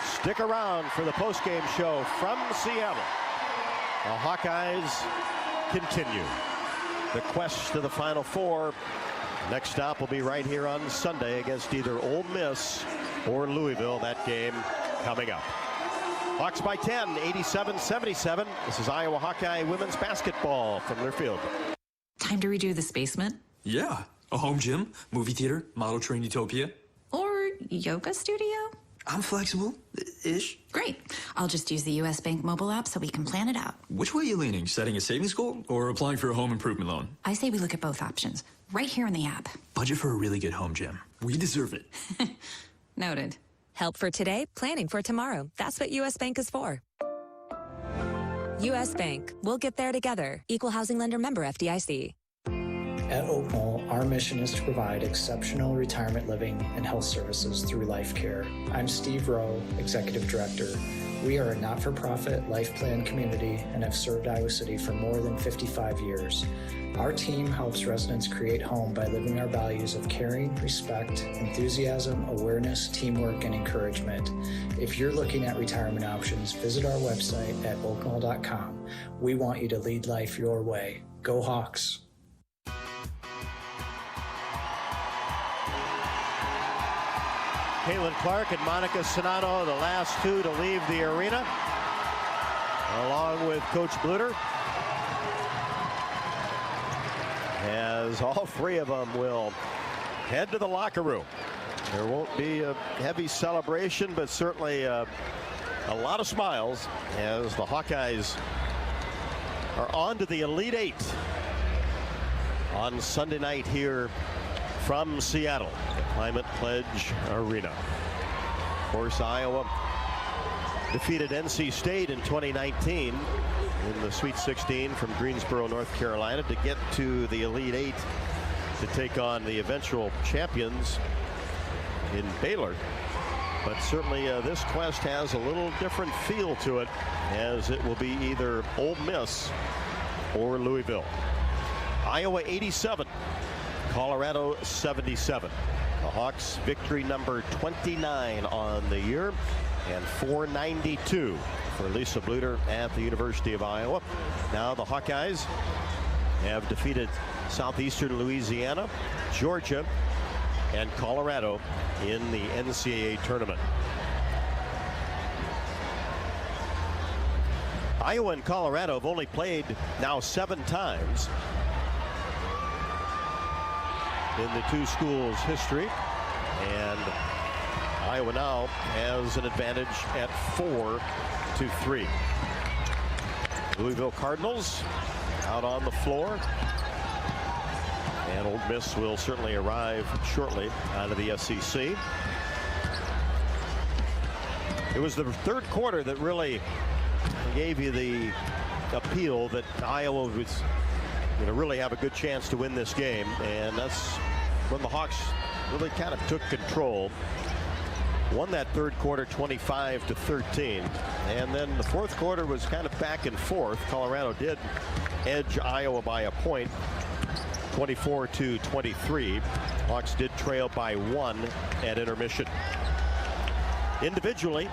C: Stick around for the postgame show from Seattle. The Hawkeyes continue the quest to the Final Four. Next stop will be right here on Sunday against either Ole Miss or Louisville. That game coming up. Hawks by 10, 87-77. This is Iowa Hawkeye women's basketball from their field.
K: Time to redo this basement?
Y: Yeah. A home gym, movie theater, model train utopia.
K: Or yoga studio?
Y: I'm flexible-ish.
K: Great. I'll just use the U.S. Bank mobile app so we can plan it out.
Y: Which way are you leaning? Setting a savings goal or applying for a home improvement loan?
K: I say we look at both options, right here in the app.
Y: Budget for a really good home gym. We deserve it.
K: Noted.
J: Help for today, planning for tomorrow. That's what U.S. Bank is for. U.S. Bank. We'll get there together. Equal housing lender, member FDIC.
D: At Oak Knoll, our mission is to provide exceptional retirement living and health services through life care. I'm Steve Rowe, Executive Director. We are a not-for-profit life plan community and have served Iowa City for more than 55 years. Our team helps residents create home by living our values of caring, respect, enthusiasm, awareness, teamwork, and encouragement. If you're looking at retirement options, visit our website at oakknoll.com. We want you to lead life your way. Go Hawks!
C: Caitlin Clark and Monica Sonato, the last two to leave the arena, along with Coach Bluter, as all three of them will head to the locker room. There won't be a heavy celebration, but certainly a lot of smiles as the Hawkeyes are on to the Elite Eight on Sunday night here from Seattle, the Climate Pledge Arena. Of course, Iowa defeated NC State in 2019 in the Sweet 16 from Greensboro, North Carolina, to get to the Elite Eight to take on the eventual champions in Baylor. But certainly this quest has a little different feel to it, as it will be either Ole Miss or Louisville. Iowa 87. Colorado 77. The Hawks victory number 29 on the year. and 492 for Lisa Bluter at the University of Iowa. Now the Hawkeyes have defeated Southeastern Louisiana, Georgia, and Colorado in the NCAA tournament. Iowa and Colorado have only played now 7 times in the two schools' history, and Iowa now has an advantage at 4-3. Louisville Cardinals out on the floor, and Ole Miss will certainly arrive shortly out of the SEC. It was the third quarter that really gave you the appeal that Iowa was going to really have a good chance to win this game, and that's when the Hawks really kind of took control. Won that third quarter 25-13, and then the fourth quarter was kind of back and forth. Colorado did edge Iowa by a point, 24-23. Hawks did trail by 1 at intermission. Individually,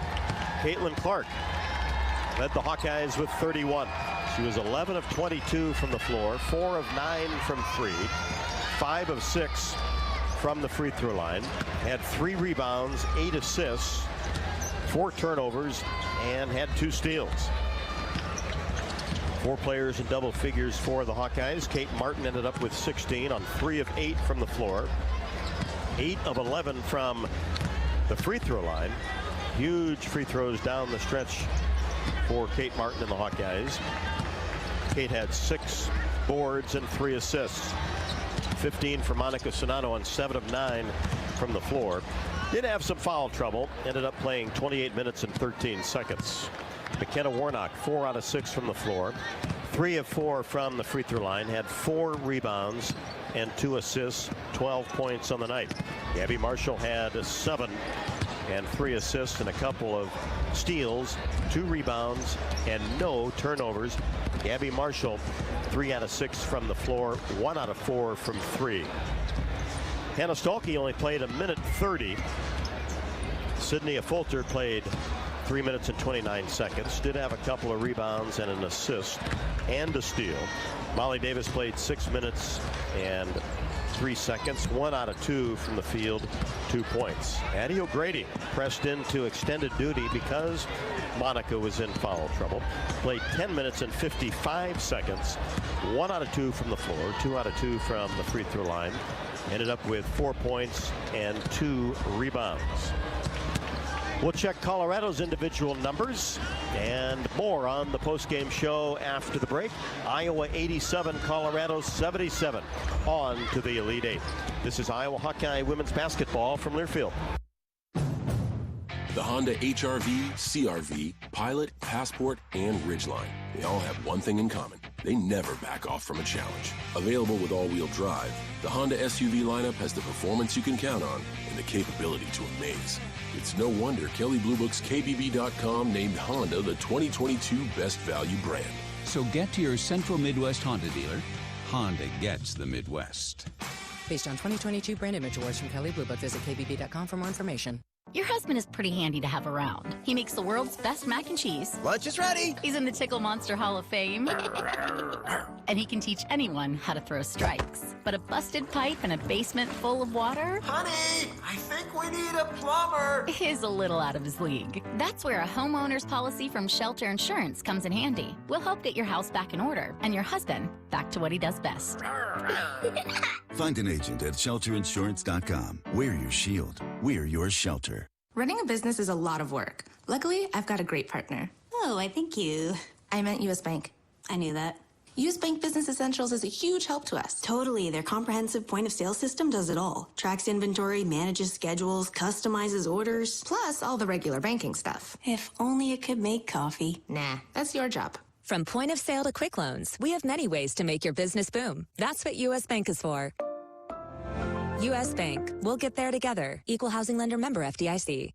C: Caitlin Clark led the Hawkeyes with 31. She was 11 of 22 from the floor, 4 of 9 from 3, 5 of 6 from the free throw line, had 3 rebounds, 8 assists, 4 turnovers, and had 2 steals. 4 players in double figures for the Hawkeyes. Kate Martin ended up with 16 on 3 of 8 from the floor, 8 of 11 from the free throw line. Huge free throws down the stretch for Kate Martin and the Hawkeyes. Kate had 6 boards and 3 assists. 15 for Monica Sonano on 7 of 9 from the floor. Did have some foul trouble. Ended up playing 28 minutes and 13 seconds. McKenna Warnock, 4 out of 6 from the floor. 3 of 4 from the free throw line. Had 4 rebounds and 2 assists. 12 points on the night. Gabby Marshall had 7 and 3 assists and a couple of steals, 2 rebounds, and no turnovers. Gabby Marshall, 3 out of 6 from the floor, 1 out of 4 from 3. Hannah Stolke only played 1:30. Sydney Fulter played 3 minutes and 29 seconds. Did have a couple of rebounds and an assist and a steal. Molly Davis played 6 minutes and 3 seconds, 1 out of 2 from the field, 2 points. Addie O'Grady pressed into extended duty because Monica was in foul trouble. Played 10 minutes and 55 seconds, 1 out of 2 from the floor, 2 out of 2 from the free throw line. Ended up with 4 points and 2 rebounds. We'll check Colorado's individual numbers and more on the postgame show after the break. Iowa 87, Colorado 77. On to the Elite Eight. This is Iowa Hawkeye women's basketball from Learfield.
W: The Honda HR-V, CR-V, Pilot, Passport, and Ridgeline. They all have one thing in common. They never back off from a challenge. Available with all-wheel drive, the Honda SUV lineup has the performance you can count on and the capability to amaze. It's no wonder Kelley Blue Book's KBB.com named Honda the 2022 Best Value brand.
X: So get to your Central Midwest Honda dealer. Honda gets the Midwest.
A: Based on 2022 brand image awards from Kelley Blue Book, visit KBB.com for more information.
N: Your husband is pretty handy to have around. He makes the world's best mac and cheese.
L: Lunch is ready.
N: He's in the Tickle Monster Hall of Fame. And he can teach anyone how to throw strikes. But a busted pipe and a basement full of water?
L: Honey, I think we need a plumber.
N: Is a little out of his league. That's where a homeowner's policy from Shelter Insurance comes in handy. We'll help get your house back in order and your husband back to what he does best.
P: Find an agent at shelterinsurance.com. We're your shield. We're your shelter.
O: Running a business is a lot of work. Luckily, I've got a great partner.
H: Oh, I thank you.
O: I meant U.S. Bank.
H: I knew that.
O: U.S. Bank Business Essentials is a huge help to us.
H: Totally. Their comprehensive point-of-sale system does it all. Tracks inventory, manages schedules, customizes orders.
O: Plus all the regular banking stuff.
H: If only it could make coffee.
O: Nah, that's your job.
J: From point of sale to quick loans, we have many ways to make your business boom. That's what U.S. Bank is for. U.S. Bank. We'll get there together. Equal housing lender member FDIC.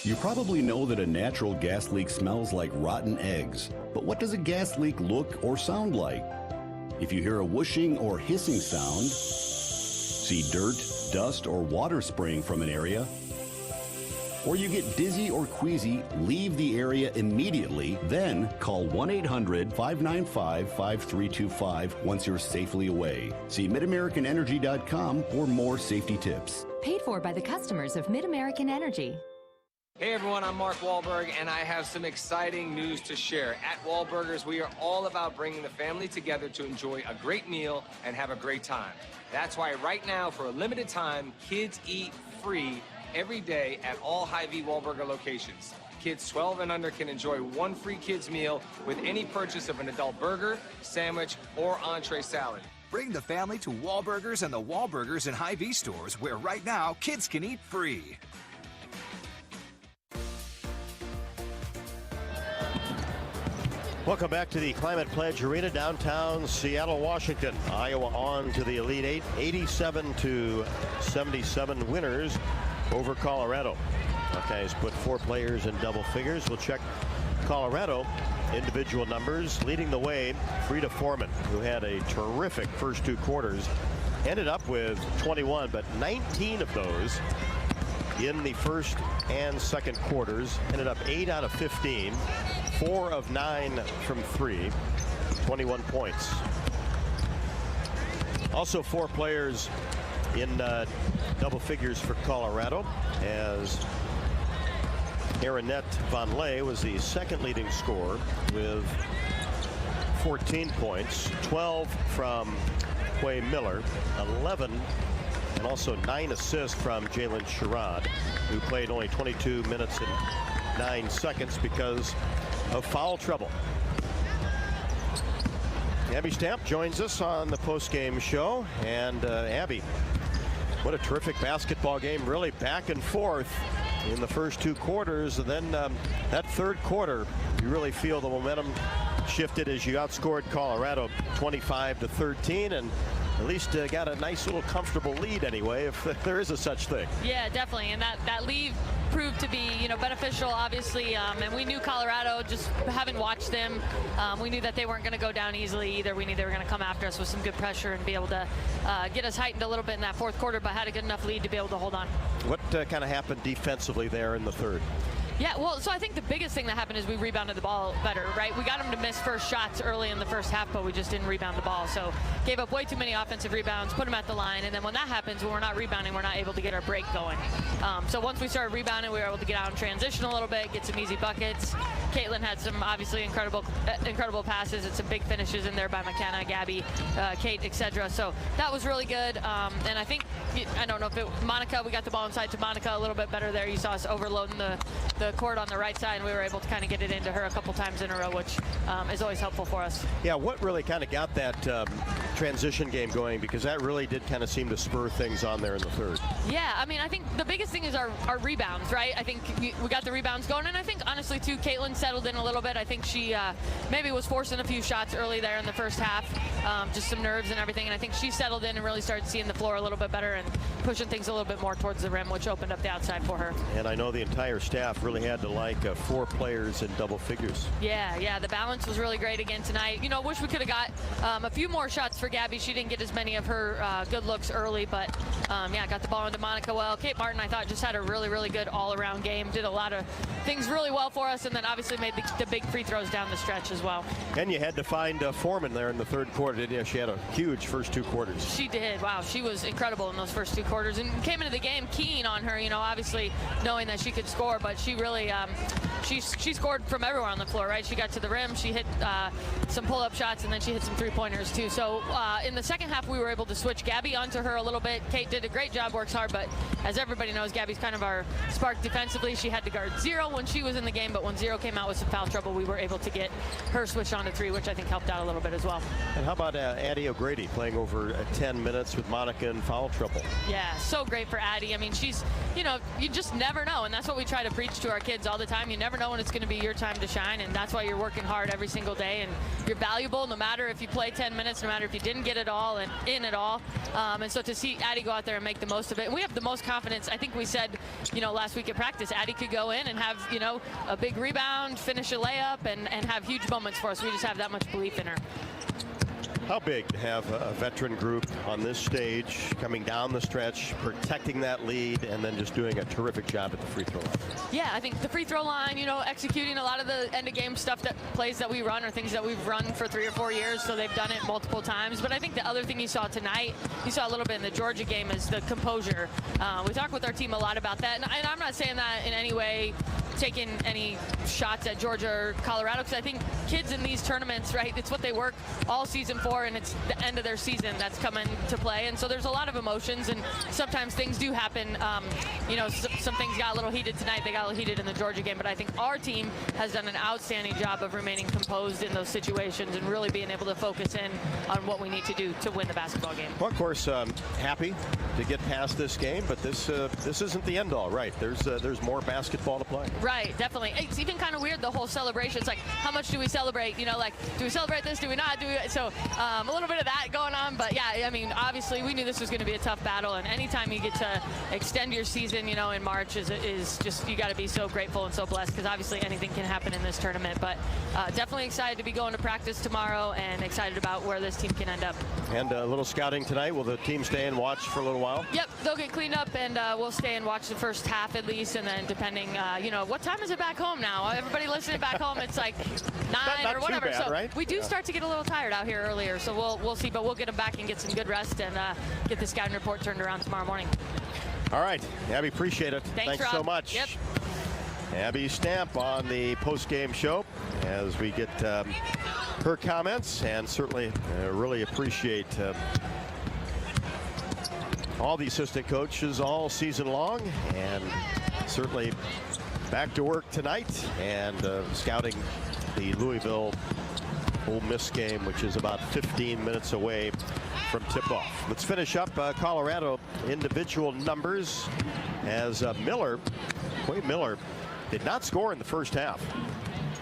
I: You probably know that a natural gas leak smells like rotten eggs. But what does a gas leak look or sound like? If you hear a whooshing or hissing sound, see dirt, dust, or water spraying from an area, or you get dizzy or queasy, leave the area immediately. Then call 1-800-595-5325 once you're safely away. See MidAmericanEnergy.com for more safety tips.
M: Paid for by the customers of Mid-American Energy.
B: Hey everyone, I'm Mark Wahlberg, and I have some exciting news to share. At Wahlburgers, we are all about bringing the family together to enjoy a great meal and have a great time. That's why right now, for a limited time, kids eat free every day at all Hy-Vee Wahlburger locations. Kids 12 and under can enjoy one free kids meal with any purchase of an adult burger, sandwich, or entree salad.
R: Bring the family to Wahlburgers and the Wahlburgers and Hy-Vee stores, where right now, kids can eat free.
C: Welcome back to the Climate Pledge Arena, downtown Seattle, Washington. Iowa on to the Elite Eight, 87-77 winners over Colorado. Hawkeyes put 4 players in double figures. We'll check Colorado individual numbers. Leading the way, Frida Foreman, who had a terrific first 2 quarters, ended up with 21, but 19 of those in the first and second quarters. Ended up 8 out of 15. 4 of 9 from 3, 21 points. Also 4 players in double figures for Colorado, as Arinette Van Ley was the second leading scorer with 14 points, 12 from Quay Miller, 11 and also 9 assists from Jalen Sherrod, who played only 22 minutes and 9 seconds because of foul trouble. Abby Stamp joins us on the post-game show. And Abby, what a terrific basketball game, really back and forth in the first 2 quarters. And then that third quarter, you really feel the momentum shifted as you outscored Colorado 25-13, and at least got a nice little comfortable lead anyway, if there is a such thing.
T: Yeah, definitely. And that lead proved to be, beneficial, obviously. And we knew Colorado, just having watched them, we knew that they weren't going to go down easily either. We knew they were going to come after us with some good pressure and be able to get us heightened a little bit in that fourth quarter, but had a good enough lead to be able to hold on. What
C: kind of happened defensively there in the third?
T: Yeah, well, so I think the biggest thing that happened is we rebounded the ball better, right? We got them to miss first shots early in the first half, but we just didn't rebound the ball. So gave up way too many offensive rebounds, put them at the line, and then when that happens, when we're not rebounding, we're not able to get our break going. So once we started rebounding, we were able to get out and transition a little bit, get some easy buckets. Caitlin had some obviously incredible passes and some big finishes in there by McKenna, Gabby, Kate, etc. So that was really good. And I think, I don't know if Monica, we got the ball inside to Monica a little bit better there. You saw us overloading the court on the right side, and we were able to kind of get it into her a couple times in a row, which is always helpful for us.
C: Yeah, what really kind of got that transition game going, because that really did kind of seem to spur things on there in the third.
T: Yeah, I mean, I think the biggest thing is our rebounds, right? I think we got the rebounds going, and I think honestly too, Caitlin settled in a little bit. I think she maybe was forcing a few shots early there in the first half, just some nerves and everything, and I think she settled in and really started seeing the floor a little bit better and pushing things a little bit more towards the rim, which opened up the outside for her.
C: And I know the entire staff really had to like 4 players in double figures.
T: Yeah, the balance was really great again tonight. Wish we could have got a few more shots for Gabby. She didn't get as many of her good looks early, but yeah, got the ball into Monica well. Kate Martin, I thought, just had a really, really good all-around game. Did a lot of things really well for us, and then obviously made the big free throws down the stretch as well.
C: And you had to find Foreman there in the third quarter, didn't you? She had a huge first 2 quarters.
T: She did. Wow, she was incredible in those first 2 quarters, and came into the game keen on her, obviously knowing that she could score, but she really she scored from everywhere on the floor, right? She got to the rim, she hit some pull-up shots, and then she hit some three-pointers too. So in the second half, we were able to switch Gabby onto her a little bit. Kate did a great job, works hard, but as everybody knows, Gabby's kind of our spark defensively. She had to guard Zero when she was in the game, but when Zero came out with some foul trouble, we were able to get her switched on to 3, which I think helped out a little bit as well.
C: And how about Addie O'Grady playing over 10 minutes with Monica in foul trouble?
T: Yeah, so great for Addie. I mean, she's, you just never know, and that's what we try to preach to our kids all the time. You never know when it's going to be your time to shine, and that's why you're working hard every single day, and you're valuable no matter if you play 10 minutes, no matter if you didn't get it all and in it all. And so to see Addie go out there and make the most of it, and we have the most confidence. I think we said, last week at practice, Addie could go in and have, a big rebound, finish a layup, and have huge moments for us. We just have that much belief in her.
C: How big to have a veteran group on this stage, coming down the stretch, protecting that lead, and then just doing a terrific job at the free throw line?
T: Yeah, I think the free throw line, executing a lot of the end of game stuff, that plays that we run are things that we've run for 3 or 4 years, so they've done it multiple times. But I think the other thing you saw tonight, you saw a little bit in the Georgia game, is the composure. We talked with our team a lot about that, and I'm not saying that in any way taking any shots at Georgia or Colorado, because I think kids in these tournaments, right, it's what they work all season for, and it's the end of their season that's coming to play. And so there's a lot of emotions, and sometimes things do happen. Some things got a little heated tonight. They got a little heated in the Georgia game, but I think our team has done an outstanding job of remaining composed in those situations and really being able to focus in on what we need to do to win the basketball game.
C: Well, of course, happy to get past this game, but this isn't the end all, right? There's more basketball to play.
T: Right, definitely. It's even kind of weird, the whole celebration. It's like, how much do we celebrate? Do we celebrate this? Do we not? So a little bit of that going on. But yeah, I mean, obviously we knew this was going to be a tough battle, and anytime you get to extend your season, in March is just, you got to be so grateful and so blessed, because obviously anything can happen in this tournament. But definitely excited to be going to practice tomorrow, and excited about where this team can end up. And
C: a little scouting tonight. Will the team stay and watch for a little while?
T: Yep, they'll get cleaned up, and we'll stay and watch the first half at least, and then depending, what time is it back home now? Everybody listening back home, it's like 9
C: not
T: or whatever.
C: Bad,
T: so
C: right?
T: we do start to get a little tired out here earlier, so we'll see, but we'll get them back and get some good rest, and get the scouting report turned around tomorrow morning.
C: All right, Abby, appreciate it.
T: Thanks
C: Rob. So much.
T: Yep.
C: Abby Stamp on the post-game show as we get her comments, and certainly really appreciate all the assistant coaches all season long, and certainly back to work tonight and scouting the Louisville Ole Miss game, which is about 15 minutes away from tip-off. Let's finish up Colorado individual numbers as Quay Miller did not score in the first half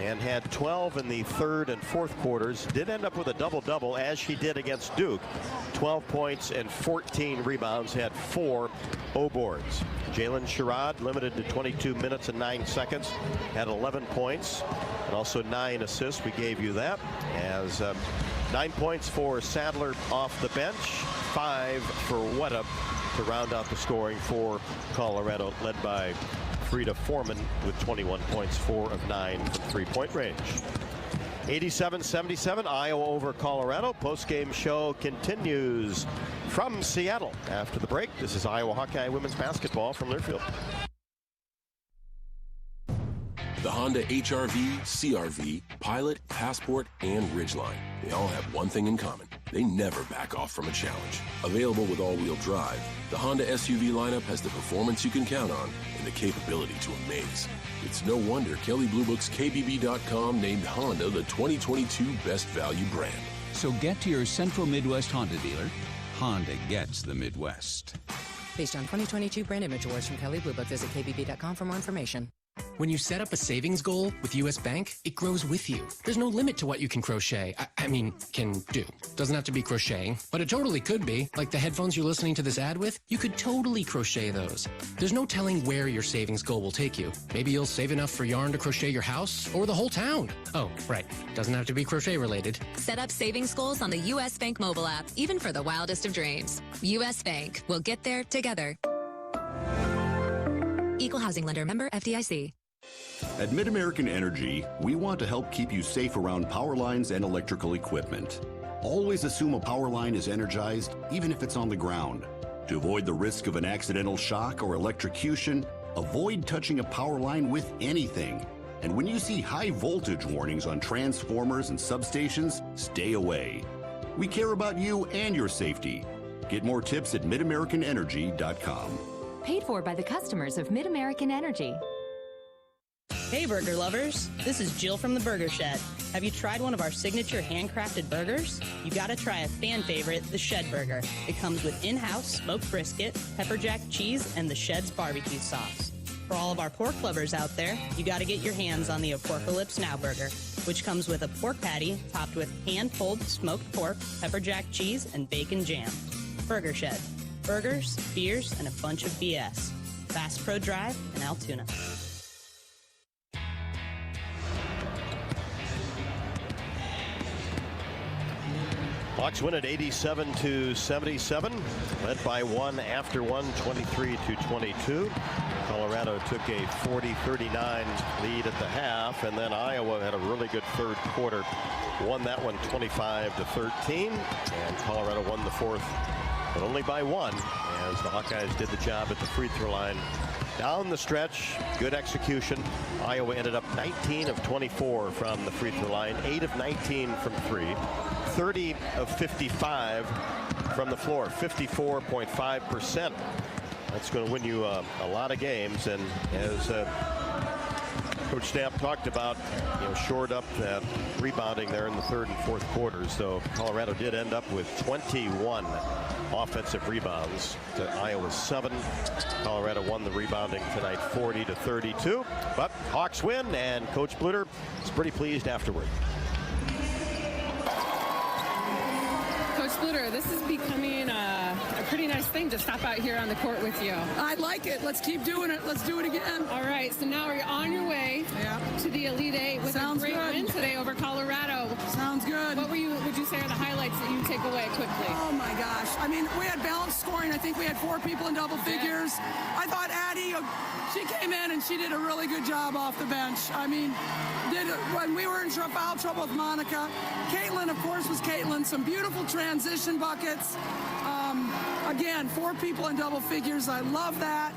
C: and had 12 in the third and fourth quarters. Did end up with a double-double, as she did against Duke. 12 points and 14 rebounds, had 4 O-boards. Jalen Sherrod limited to 22 minutes and 9 seconds, had 11 points and also 9 assists. We gave you that. As 9 points for Sadler off the bench, 5 for Weta to round out the scoring for Colorado, led by Frida Foreman with 21 points, 4 of 9 from three-point range. 87-77, Iowa over Colorado. Post-game show continues from Seattle after the break. This is Iowa Hawkeye women's basketball from Learfield.
W: The Honda HR-V, CR-V, Pilot, Passport, and Ridgeline. They all have one thing in common. They never back off from a challenge. Available with all-wheel drive, the Honda SUV lineup has the performance you can count on and the capability to amaze. It's no wonder Kelley Blue Book's KBB.com named Honda the 2022 Best Value brand.
X: So get to your Central Midwest Honda dealer. Honda gets the Midwest.
A: Based on 2022 brand image awards from Kelley Blue Book, visit KBB.com for more information.
E: When you set up a savings goal with U.S. Bank, it grows with you. There's no limit to what you can crochet. Can do. Doesn't have to be crocheting, but it totally could be. Like the headphones you're listening to this ad with, you could totally crochet those. There's no telling where your savings goal will take you. Maybe you'll save enough for yarn to crochet your house or the whole town. Oh, right. Doesn't have to be crochet related.
J: Set up savings goals on the U.S. Bank mobile app, even for the wildest of dreams. U.S. Bank. We'll get there together. Equal housing lender, member FDIC.
I: At Mid-American Energy, we want to help keep you safe around power lines and electrical equipment. Always assume a power line is energized, even if it's on the ground. To avoid the risk of an accidental shock or electrocution, avoid touching a power line with anything. And when you see high voltage warnings on transformers and substations, stay away. We care about you and your safety. Get more tips at midamericanenergy.com.
M: Paid for by the customers of Mid-American Energy.
F: Hey burger lovers, this is Jill from the Burger Shed. Have you tried one of our signature handcrafted burgers? You gotta try a fan favorite, the Shed Burger. It comes with in-house smoked brisket, pepper jack cheese, and the Shed's barbecue sauce. For all of our pork lovers out there, you gotta get your hands on the Apocalypse Now Burger, which comes with a pork patty topped with hand-pulled smoked pork, pepper jack cheese, and bacon jam. Burger Shed. Burgers, beers, and a bunch of BS. Bass Pro Drive in Altoona.
C: Hawks win at 87-77, led by one after one, 23-22. Colorado took a 40-39 lead at the half, and then Iowa had a really good third quarter, won that one 25-13, and Colorado won the fourth, but only by one, as the Hawkeyes did the job at the free throw line. Down the stretch, good execution. Iowa ended up 19 of 24 from the free throw line, 8 of 19 from three, 30 of 55 from the floor, 54.5%. That's going to win you a lot of games, and as Coach Stamp talked about, shored up that rebounding there in the third and fourth quarters. So Colorado did end up with 21 offensive rebounds to Iowa's 7. Colorado won the rebounding tonight 40-32. But Hawks win, and Coach Bluter is pretty pleased afterward.
G: Coach Bluter, this is becoming a pretty nice thing to stop out here on the court with you.
Q: I like it. Let's keep doing it. Let's do it again.
G: All right, so now you're on your way to the Elite Eight with a great win today over Colorado.
Q: Sounds good.
G: What would you say are the highlights that you take away quickly?
Q: Oh my gosh. I mean, we had balanced scoring. I think we had 4 people in double figures. I thought Addie, she came in and she did a really good job off the bench. I mean, when we were in foul trouble with Monica. Caitlin, of course, was Caitlin. Some beautiful transition buckets. Again, 4 people in double figures. I love that.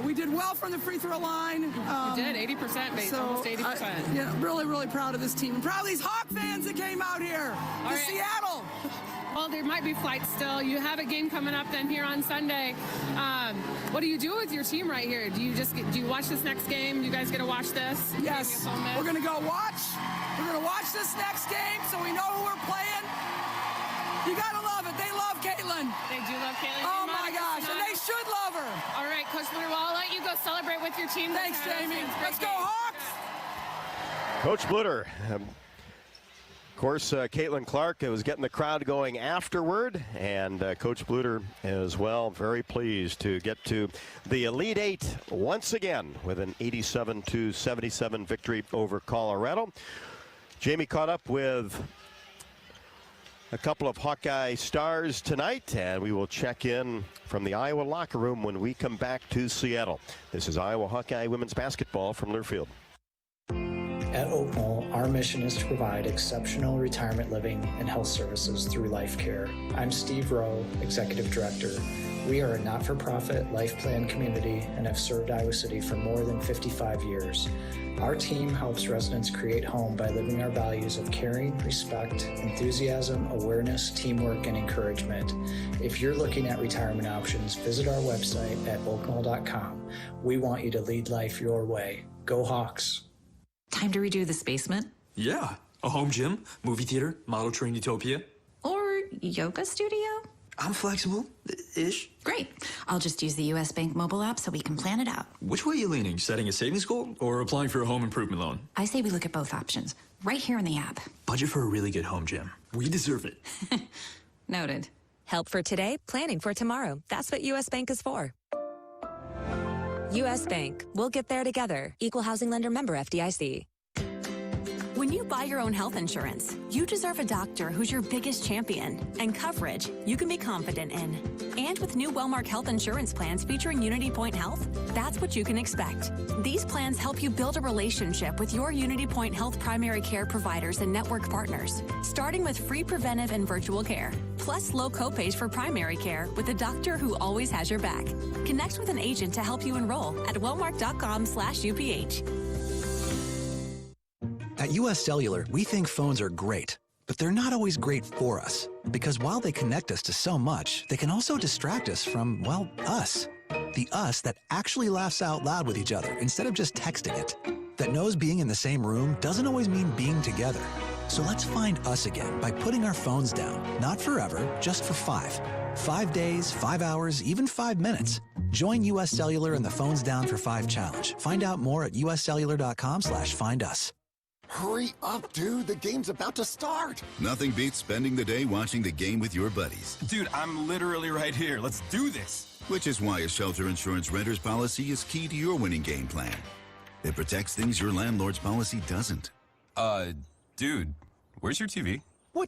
Q: We did well from the free throw line.
G: You did, 80%, mate. So almost 80%.
Q: Yeah, really, really proud of this team. And proud of these Hawk fans that came out here to Seattle.
G: Well, there might be flights still. You have a game coming up then here on Sunday. What do you do with your team right here? Do you watch this next game? Do you guys get to watch this?
Q: Yes. We're going to go watch. We're going to watch this next game so we know who we're playing. You got to love it. They love Caitlin.
G: They do love Caitlin.
Q: Oh, my gosh. And they should love her.
G: All right, Coach Bluter, well, I'll let you go celebrate with your team.
Q: Thanks, Jamie. Let's go, Hawks.
C: Coach Bluter. Of course, Caitlin Clark was getting the crowd going afterward, and Coach Bluter as well, very pleased to get to the Elite Eight once again with an 87-77 victory over Colorado. Jamie caught up with a couple of Hawkeye stars tonight, and we will check in from the Iowa locker room when we come back to Seattle. This is Iowa Hawkeye women's basketball from Learfield.
D: At Oak Knoll, our mission is to provide exceptional retirement living and health services through life care. I'm Steve Rowe, Executive Director. We are a not-for-profit life plan community and have served Iowa City for more than 55 years. Our team helps residents create home by living our values of caring, respect, enthusiasm, awareness, teamwork, and encouragement. If you're looking at retirement options, visit our website at oakknoll.com. We want you to lead life your way. Go Hawks.
K: Time to redo this basement?
Y: Yeah. A home gym, movie theater, model train utopia.
K: Or yoga studio?
L: I'm flexible-ish.
K: Great. I'll just use the U.S. Bank mobile app so we can plan it out.
Y: Which way are you leaning? Setting a savings goal or applying for a home improvement loan?
K: I say we look at both options, right here in the app.
Y: Budget for a really good home gym. We deserve it.
K: Noted.
J: Help for today, planning for tomorrow. That's what U.S. Bank is for. U.S. Bank. We'll get there together. Equal housing lender member FDIC.
S: When you buy your own health insurance, you deserve a doctor who's your biggest champion and coverage you can be confident in. And with new Wellmark health insurance plans featuring Unity Point Health, that's what you can expect. These plans help you build a relationship with your Unity Point Health primary care providers and network partners, starting with free preventive and virtual care, plus low copays for primary care with a doctor who always has your back. Connect with an agent to help you enroll at wellmark.com/UPH.
U: At US Cellular, we think phones are great, but they're not always great for us. Because while they connect us to so much, they can also distract us from, well, us. The us that actually laughs out loud with each other instead of just texting it. That knows being in the same room doesn't always mean being together. So let's find us again by putting our phones down. Not forever, just for 5. 5 days, 5 hours, even 5 minutes. Join US Cellular in the Phones Down for 5 challenge. Find out more at uscellular.com/findus.
V: Hurry up, dude. The game's about to start.
P: Nothing beats spending the day watching the game with your buddies.
V: Dude, I'm literally right here. Let's do this.
P: Which is why a shelter insurance renter's policy is key to your winning game plan. It protects things your landlord's policy doesn't.
V: Dude, where's your TV? What?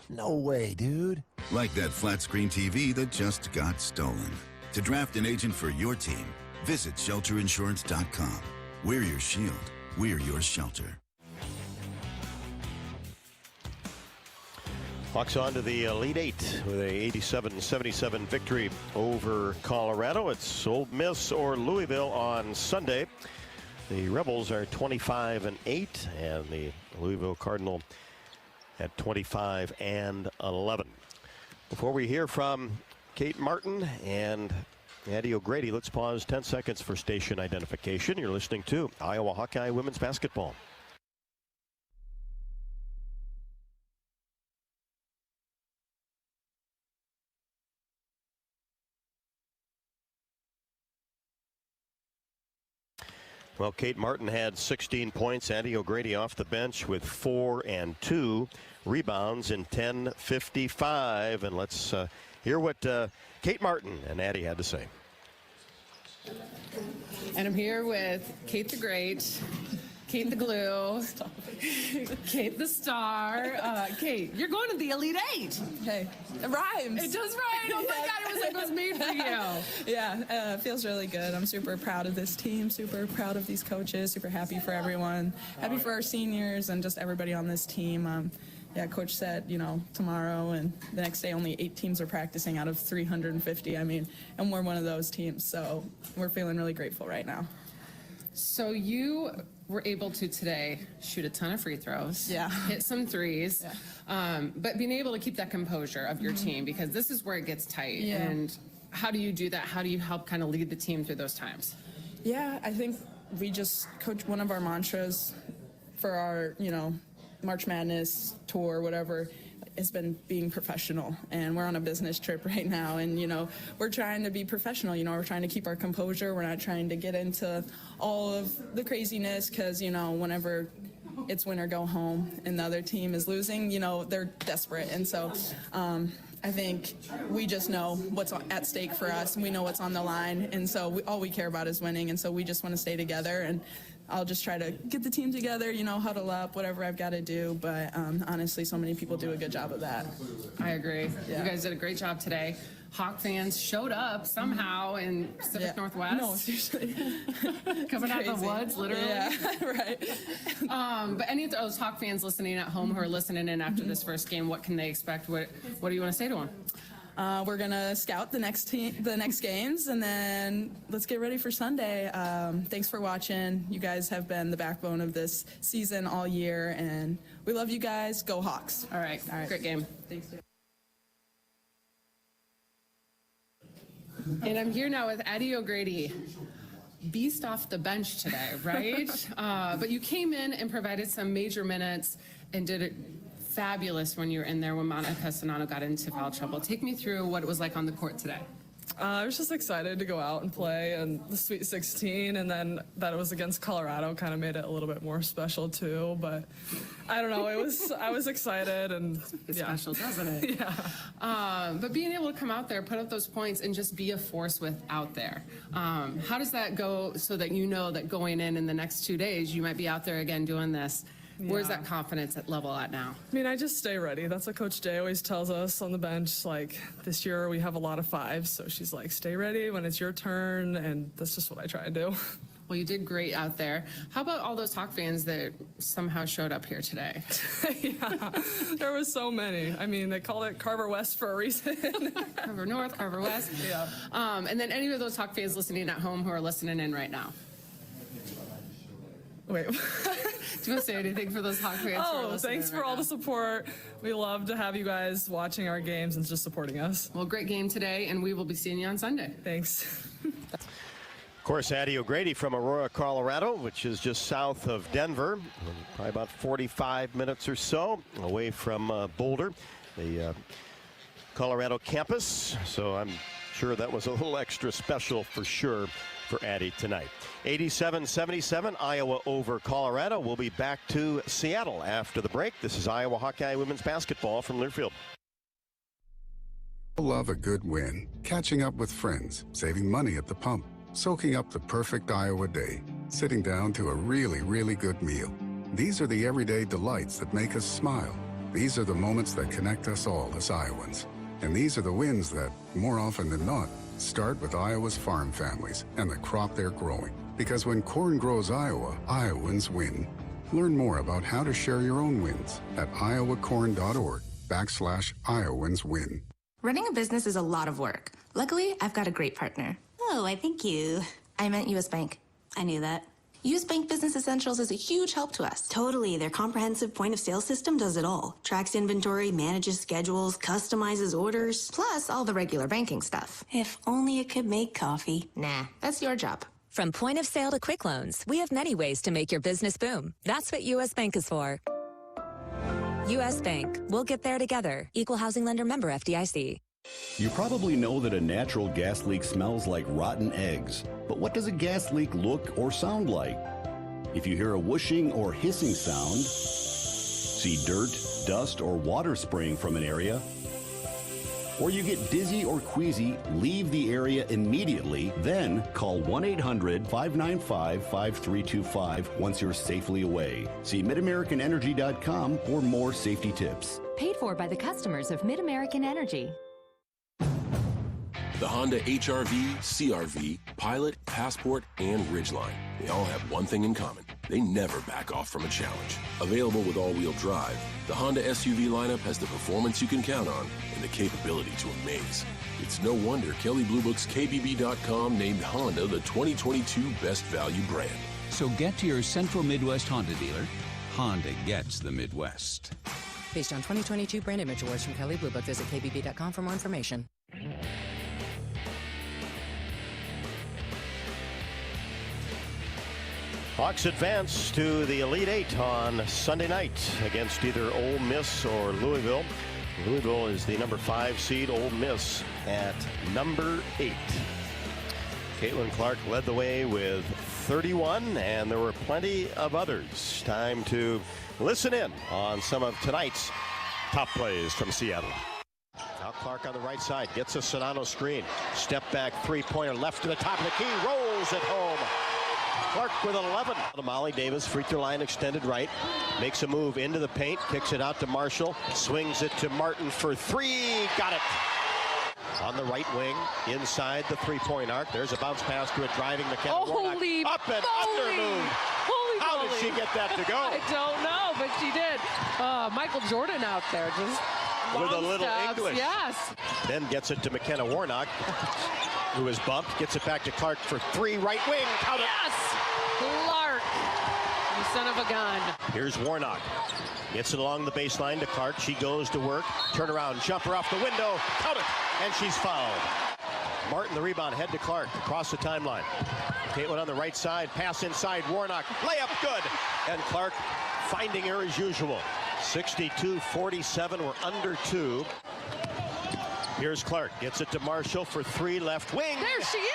V: No way, dude.
P: Like that flat screen TV that just got stolen. To draft an agent for your team, visit shelterinsurance.com. We're your shield. We're your shelter.
C: Hawks on to the Elite Eight with a 87-77 victory over Colorado. It's Ole Miss or Louisville on Sunday. The Rebels are 25-8, and the Louisville Cardinal at 25-11. Before we hear from Kate Martin and Addie O'Grady, let's pause 10 seconds for station identification. You're listening to Iowa Hawkeye Women's Basketball. Well, Kate Martin had 16 points. Addie O'Grady off the bench with 4 and 2 rebounds in 10:55. And let's hear what Kate Martin and Addie had to say.
G: And I'm here with Kate the Great, Kate the Glue, Kate the Star. Kate, you're going to the Elite Eight.
B: Hey, it rhymes.
G: It does rhyme. Oh my God, it was like it was made for you.
B: Yeah, it feels really good. I'm super proud of this team, super proud of these coaches, super happy for everyone, happy for our seniors and just everybody on this team. Yeah, Coach said, tomorrow and the next day only 8 teams are practicing out of 350. I mean, and we're one of those teams, so we're feeling really grateful right now.
G: So you were able to today shoot a ton of free throws, hit some threes, but being able to keep that composure of your team, because this is where it gets tight.
B: Yeah.
G: And how do you do that? How do you help kind of lead the team through those times?
B: Yeah, I think we just, Coach, one of our mantras for our, March Madness tour, whatever, has been being professional. And we're on a business trip right now, and we're trying to be professional. We're trying to keep our composure. We're not trying to get into all of the craziness, because whenever it's win or go home and the other team is losing, they're desperate. And so I think we just know what's at stake for us, and we know what's on the line, and so all we care about is winning. And so we just want to stay together, and I'll just try to get the team together, huddle up, whatever I've got to do. But honestly, so many people do a good job of that.
G: I agree.
B: Yeah.
G: You guys did a great job today. Hawk fans showed up somehow in Pacific Northwest.
B: No, seriously.
G: Coming out of the woods, literally.
B: Yeah, right.
G: But any of those Hawk fans listening at home who are listening in after this first game, what can they expect? What do you want to say to them?
B: We're gonna scout the next games, and then let's get ready for Sunday. Thanks for watching. You guys have been the backbone of this season all year, and we love you guys. Go Hawks!
G: All right. Great game.
B: Thanks.
G: And I'm here now with Addie O'Grady. Beast off the bench today, right? But you came in and provided some major minutes and did it fabulous when you were in there when Monica Castanano got into foul trouble. Take me through what it was like on the court today.
B: I was just excited to go out and play in the Sweet 16, and then that it was against Colorado kind of made it a little bit more special too. But I don't know, I was excited, and
G: it's special, doesn't it?
B: Yeah.
G: But being able to come out there, put up those points, and just be a force out there. How does that go so that that going in the next 2 days you might be out there again doing this? Where's that confidence level at now?
B: I mean, I just stay ready. That's what Coach Day always tells us on the bench. Like, this year we have a lot of 5s, so she's like, stay ready when it's your turn, and that's just what I try to do.
G: Well, you did great out there. How about all those Hawk fans that somehow showed up here today?
B: Yeah, there was so many. I mean, they called it Carver West for a reason.
G: Carver North, Carver West.
B: Yeah.
G: And then any of those Hawk fans listening at home who are listening in right now?
B: Wait.
G: Do you want to say anything for those Hawk fans?
B: Oh, thanks for all the support. We love to have you guys watching our games and just supporting us.
G: Well, great game today, and we will be seeing you on Sunday.
B: Thanks.
C: Of course, Addie O'Grady from Aurora, Colorado, which is just south of Denver, probably about 45 minutes or so away from Boulder, the Colorado campus. So I'm sure that was a little extra special for sure for Addie tonight. 87-77, Iowa over Colorado. We'll be back to Seattle after the break. This is Iowa Hawkeye Women's Basketball from Learfield.
H: Love a good win. Catching up with friends, saving money at the pump, soaking up the perfect Iowa day, sitting down to a really, really good meal. These are the everyday delights that make us smile. These are the moments that connect us all as Iowans. And these are the wins that, more often than not, start with Iowa's farm families and the crop they're growing. Because when corn grows Iowa, Iowans win. Learn more about how to share your own wins at iowacorn.org/IowansWin.
K: Running a business is a lot of work. Luckily, I've got a great partner.
S: Oh, I think you...
K: I meant U.S. Bank.
S: I knew that.
K: U.S. Bank Business Essentials is a huge help to us.
S: Totally. Their comprehensive point-of-sale system does it all. Tracks inventory, manages schedules, customizes orders.
K: Plus, all the regular banking stuff.
S: If only it could make coffee.
K: Nah, that's your job.
J: From point of sale to quick loans, we have many ways to make your business boom. That's what U.S. Bank is for. U.S. Bank. We'll get there together. Equal housing lender, member FDIC.
I: You probably know that a natural gas leak smells like rotten eggs. But what does a gas leak look or sound like? If you hear a whooshing or hissing sound, see dirt, dust, or water spraying from an area, or you get dizzy or queasy, leave the area immediately, then call 1-800-595-5325 once you're safely away. See MidAmericanEnergy.com for more safety tips.
M: Paid for by the customers of Mid-American Energy.
N: The Honda HR-V, CR-V, Pilot, Passport, and Ridgeline. They all have one thing in common. They never back off from a challenge. Available with all-wheel drive, the Honda SUV lineup has the performance you can count on and the capability to amaze. It's no wonder Kelley Blue Book's KBB.com named Honda the 2022 Best Value brand.
X: So get to your Central Midwest Honda dealer. Honda gets the Midwest.
A: Based on 2022 brand image awards from Kelley Blue Book, visit KBB.com for more information.
C: Hawks advance to the Elite Eight on Sunday night against either Ole Miss or Louisville. Louisville is the number 5 seed, Ole Miss at number 8. Caitlin Clark led the way with 31, and there were plenty of others. Time to listen in on some of tonight's top plays from Seattle. Now Clark on the right side gets a Sedano screen. Step back three-pointer left to the top of the key, rolls it home. Clark with 11. Molly Davis, free throw line extended right. Makes a move into the paint, kicks it out to Marshall. Swings it to Martin for 3. Got it. On the right wing, inside the three-point arc. There's a bounce pass to a driving McKenna Warnock. Up and under move. How did she get that to go?
O: I don't know, but she did. Michael Jordan out there just
C: with a little English.
O: Yes.
C: Then gets it to McKenna Warnock, who is bumped. Gets it back to Clark for 3. Right wing. Count it.
O: Yes. Clark, you son of a gun.
C: Here's Warnock. Gets it along the baseline to Clark. She goes to work. Turnaround jumper off the window. Count it. And she's fouled. Martin the rebound. Head to Clark. Across the timeline. Caitlin on the right side. Pass inside. Warnock. Layup good. And Clark finding her as usual. 62-47. We're under 2. Here's Clark. Gets it to Marshall for 3. Left wing.
O: There she is.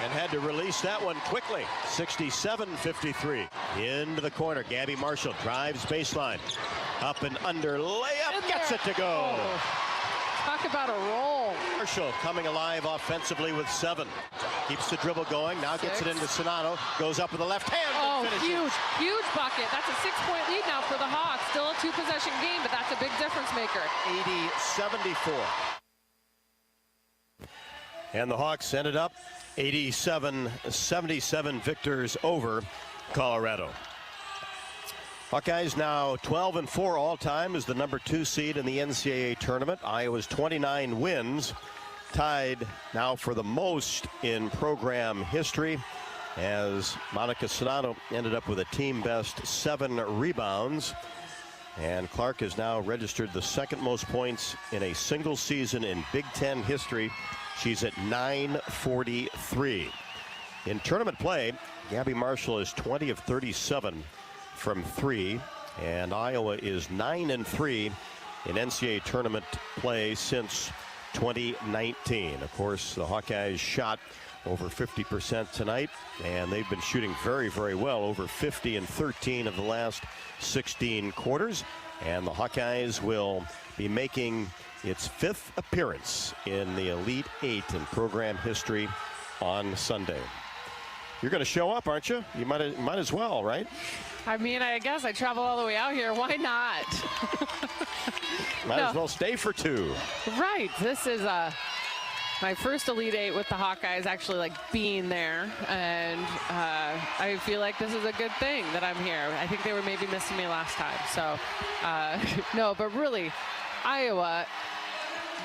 C: And had to release that one quickly. 67-53. Into the corner. Gabby Marshall drives baseline. Up and under. Layup. Gets it to go.
O: Oh, talk about a roll.
C: Marshall coming alive offensively with 7. Keeps the dribble going. Now gets it into Sonato. Goes up with the left hand.
O: Oh, huge bucket. That's a 6-point lead now for the Hawks. Still a 2-possession game, but that's a big difference maker.
C: 80-74. And the Hawks ended up 87-77 victors over Colorado. Hawkeyes now 12-4 all-time as the number 2 seed in the NCAA tournament. Iowa's 29 wins, tied now for the most in program history, as Monica Sonato ended up with a team best 7 rebounds. And Clark has now registered the second most points in a single season in Big Ten history. She's at 943. In tournament play, Gabby Marshall is 20 of 37 from 3, and Iowa is 9-3 in NCAA tournament play since 2019. Of course, the Hawkeyes shot over 50% tonight, and they've been shooting very, very well, over 50 in 13 of the last 16 quarters. And the Hawkeyes will be making its 5th appearance in the Elite 8 in program history on Sunday. You're going to show up, aren't you? You might as well, right?
O: I mean, I guess I travel all the way out here. Why not?
C: Might as well stay for 2.
O: Right. This is my first Elite Eight with the Hawkeyes, actually like being there, and I feel like this is a good thing that I'm here. I think they were maybe missing me last time. So no, but really, Iowa,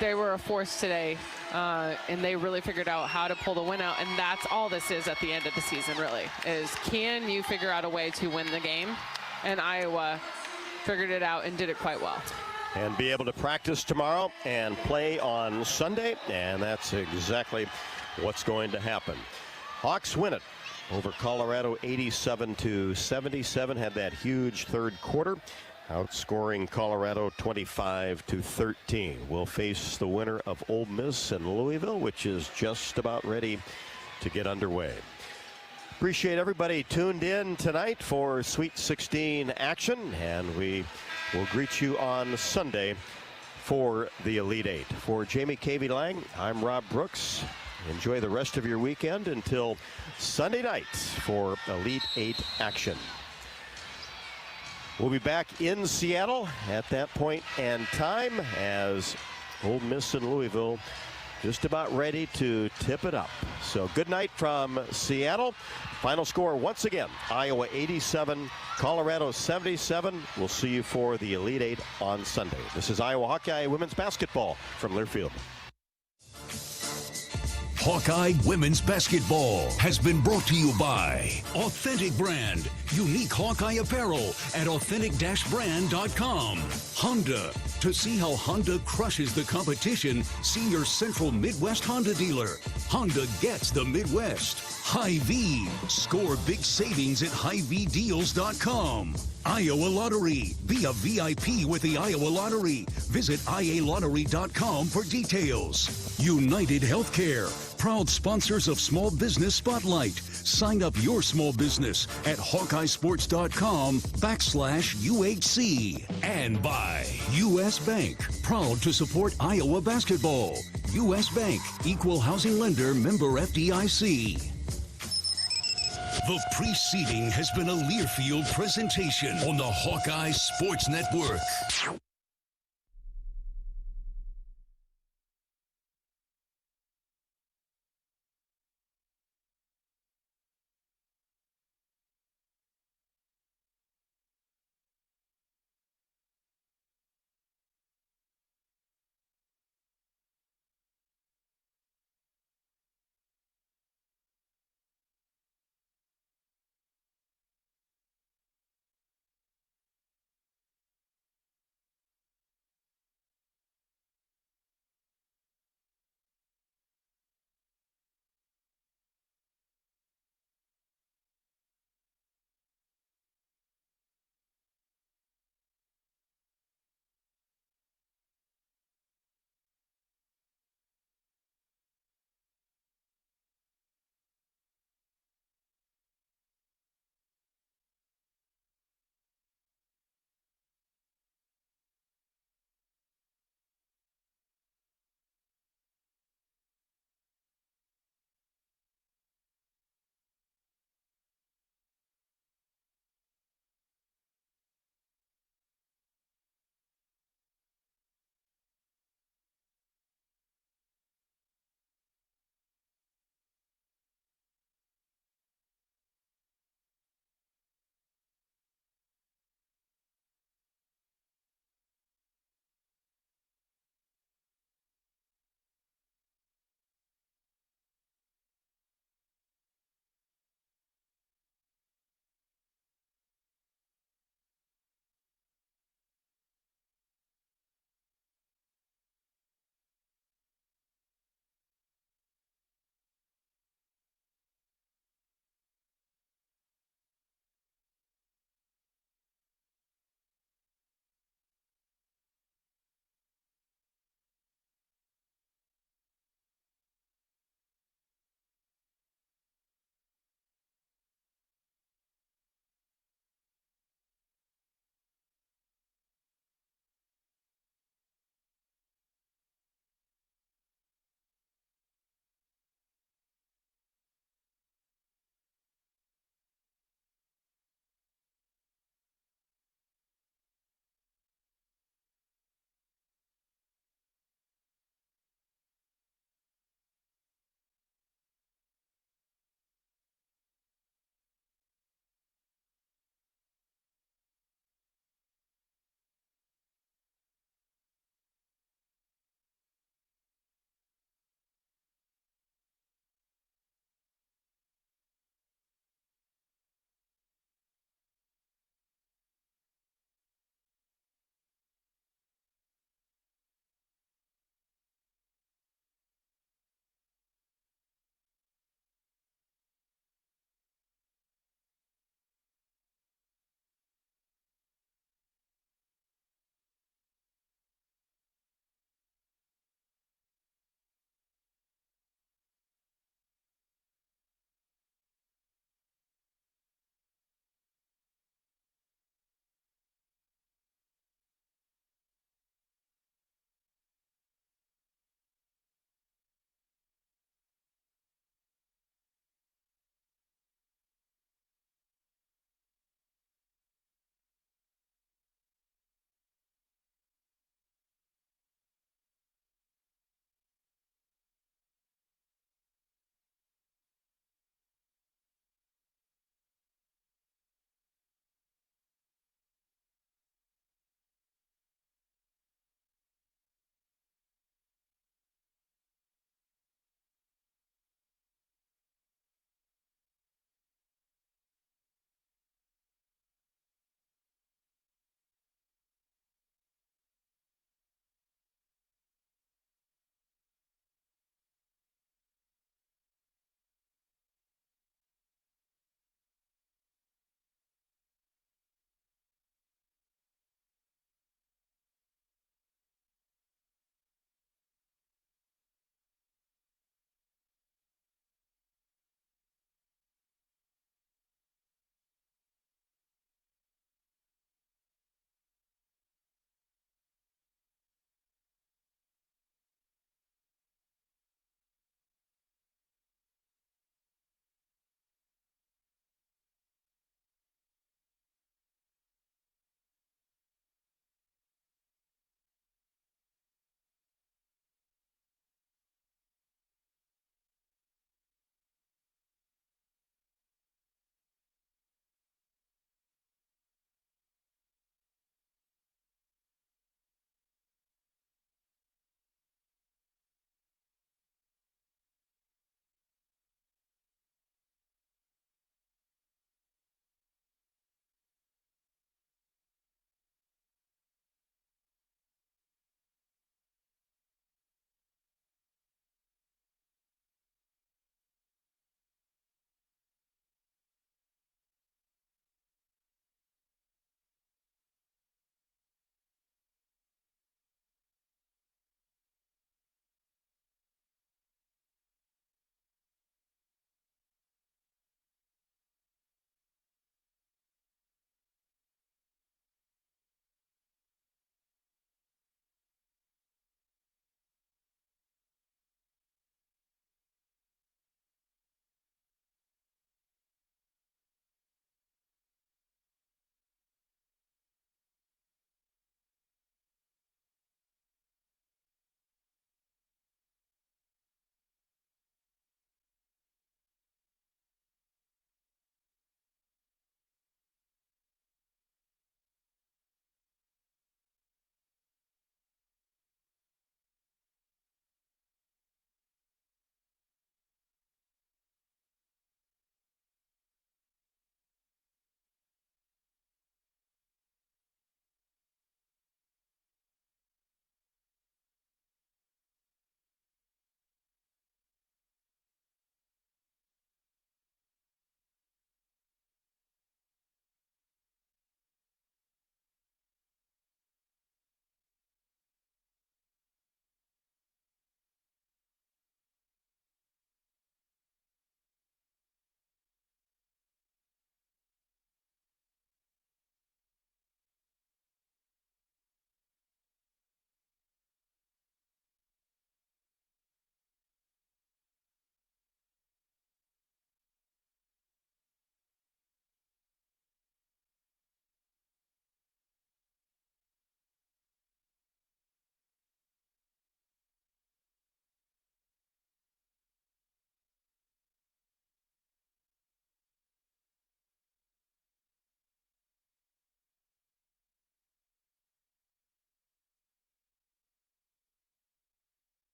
O: they were a force today, and they really figured out how to pull the win out, and that's all this is at the end of the season, really, is can you figure out a way to win the game? And Iowa figured it out and did it quite well.
C: And be able to practice tomorrow and play on Sunday, and that's exactly what's going to happen. Hawks win it over Colorado 87-77, had that huge third quarter, outscoring Colorado 25-13. We'll face the winner of Ole Miss and Louisville, which is just about ready to get underway. Appreciate everybody tuned in tonight for Sweet 16 action, and we will greet you on Sunday for the Elite Eight. For Jamie Cavey-Lang, I'm Rob Brooks. Enjoy the rest of your weekend until Sunday night for Elite Eight action. We'll be back in Seattle at that point and time as Ole Miss and Louisville just about ready to tip it up. So good night from Seattle. Final score once again, Iowa 87, Colorado 77. We'll see you for the Elite Eight on Sunday. This is Iowa Hawkeye women's basketball from Learfield.
E: Hawkeye Women's Basketball has been brought to you by Authentic Brand. Unique Hawkeye apparel at authentic-brand.com. Honda. To see how Honda crushes the competition, see your Central Midwest Honda dealer. Honda gets the Midwest. Hy-Vee. Score big savings at HyVeeDeals.com. Iowa Lottery. Be a VIP with the Iowa Lottery. Visit IALottery.com for details. United Healthcare. Proud sponsors of Small Business Spotlight. Sign up your small business at HawkeyeSports.com/UHC. And by U.S. Bank. Proud to support Iowa basketball. U.S. Bank. Equal housing lender, member FDIC. The preceding has been a Learfield presentation on the Hawkeye Sports Network.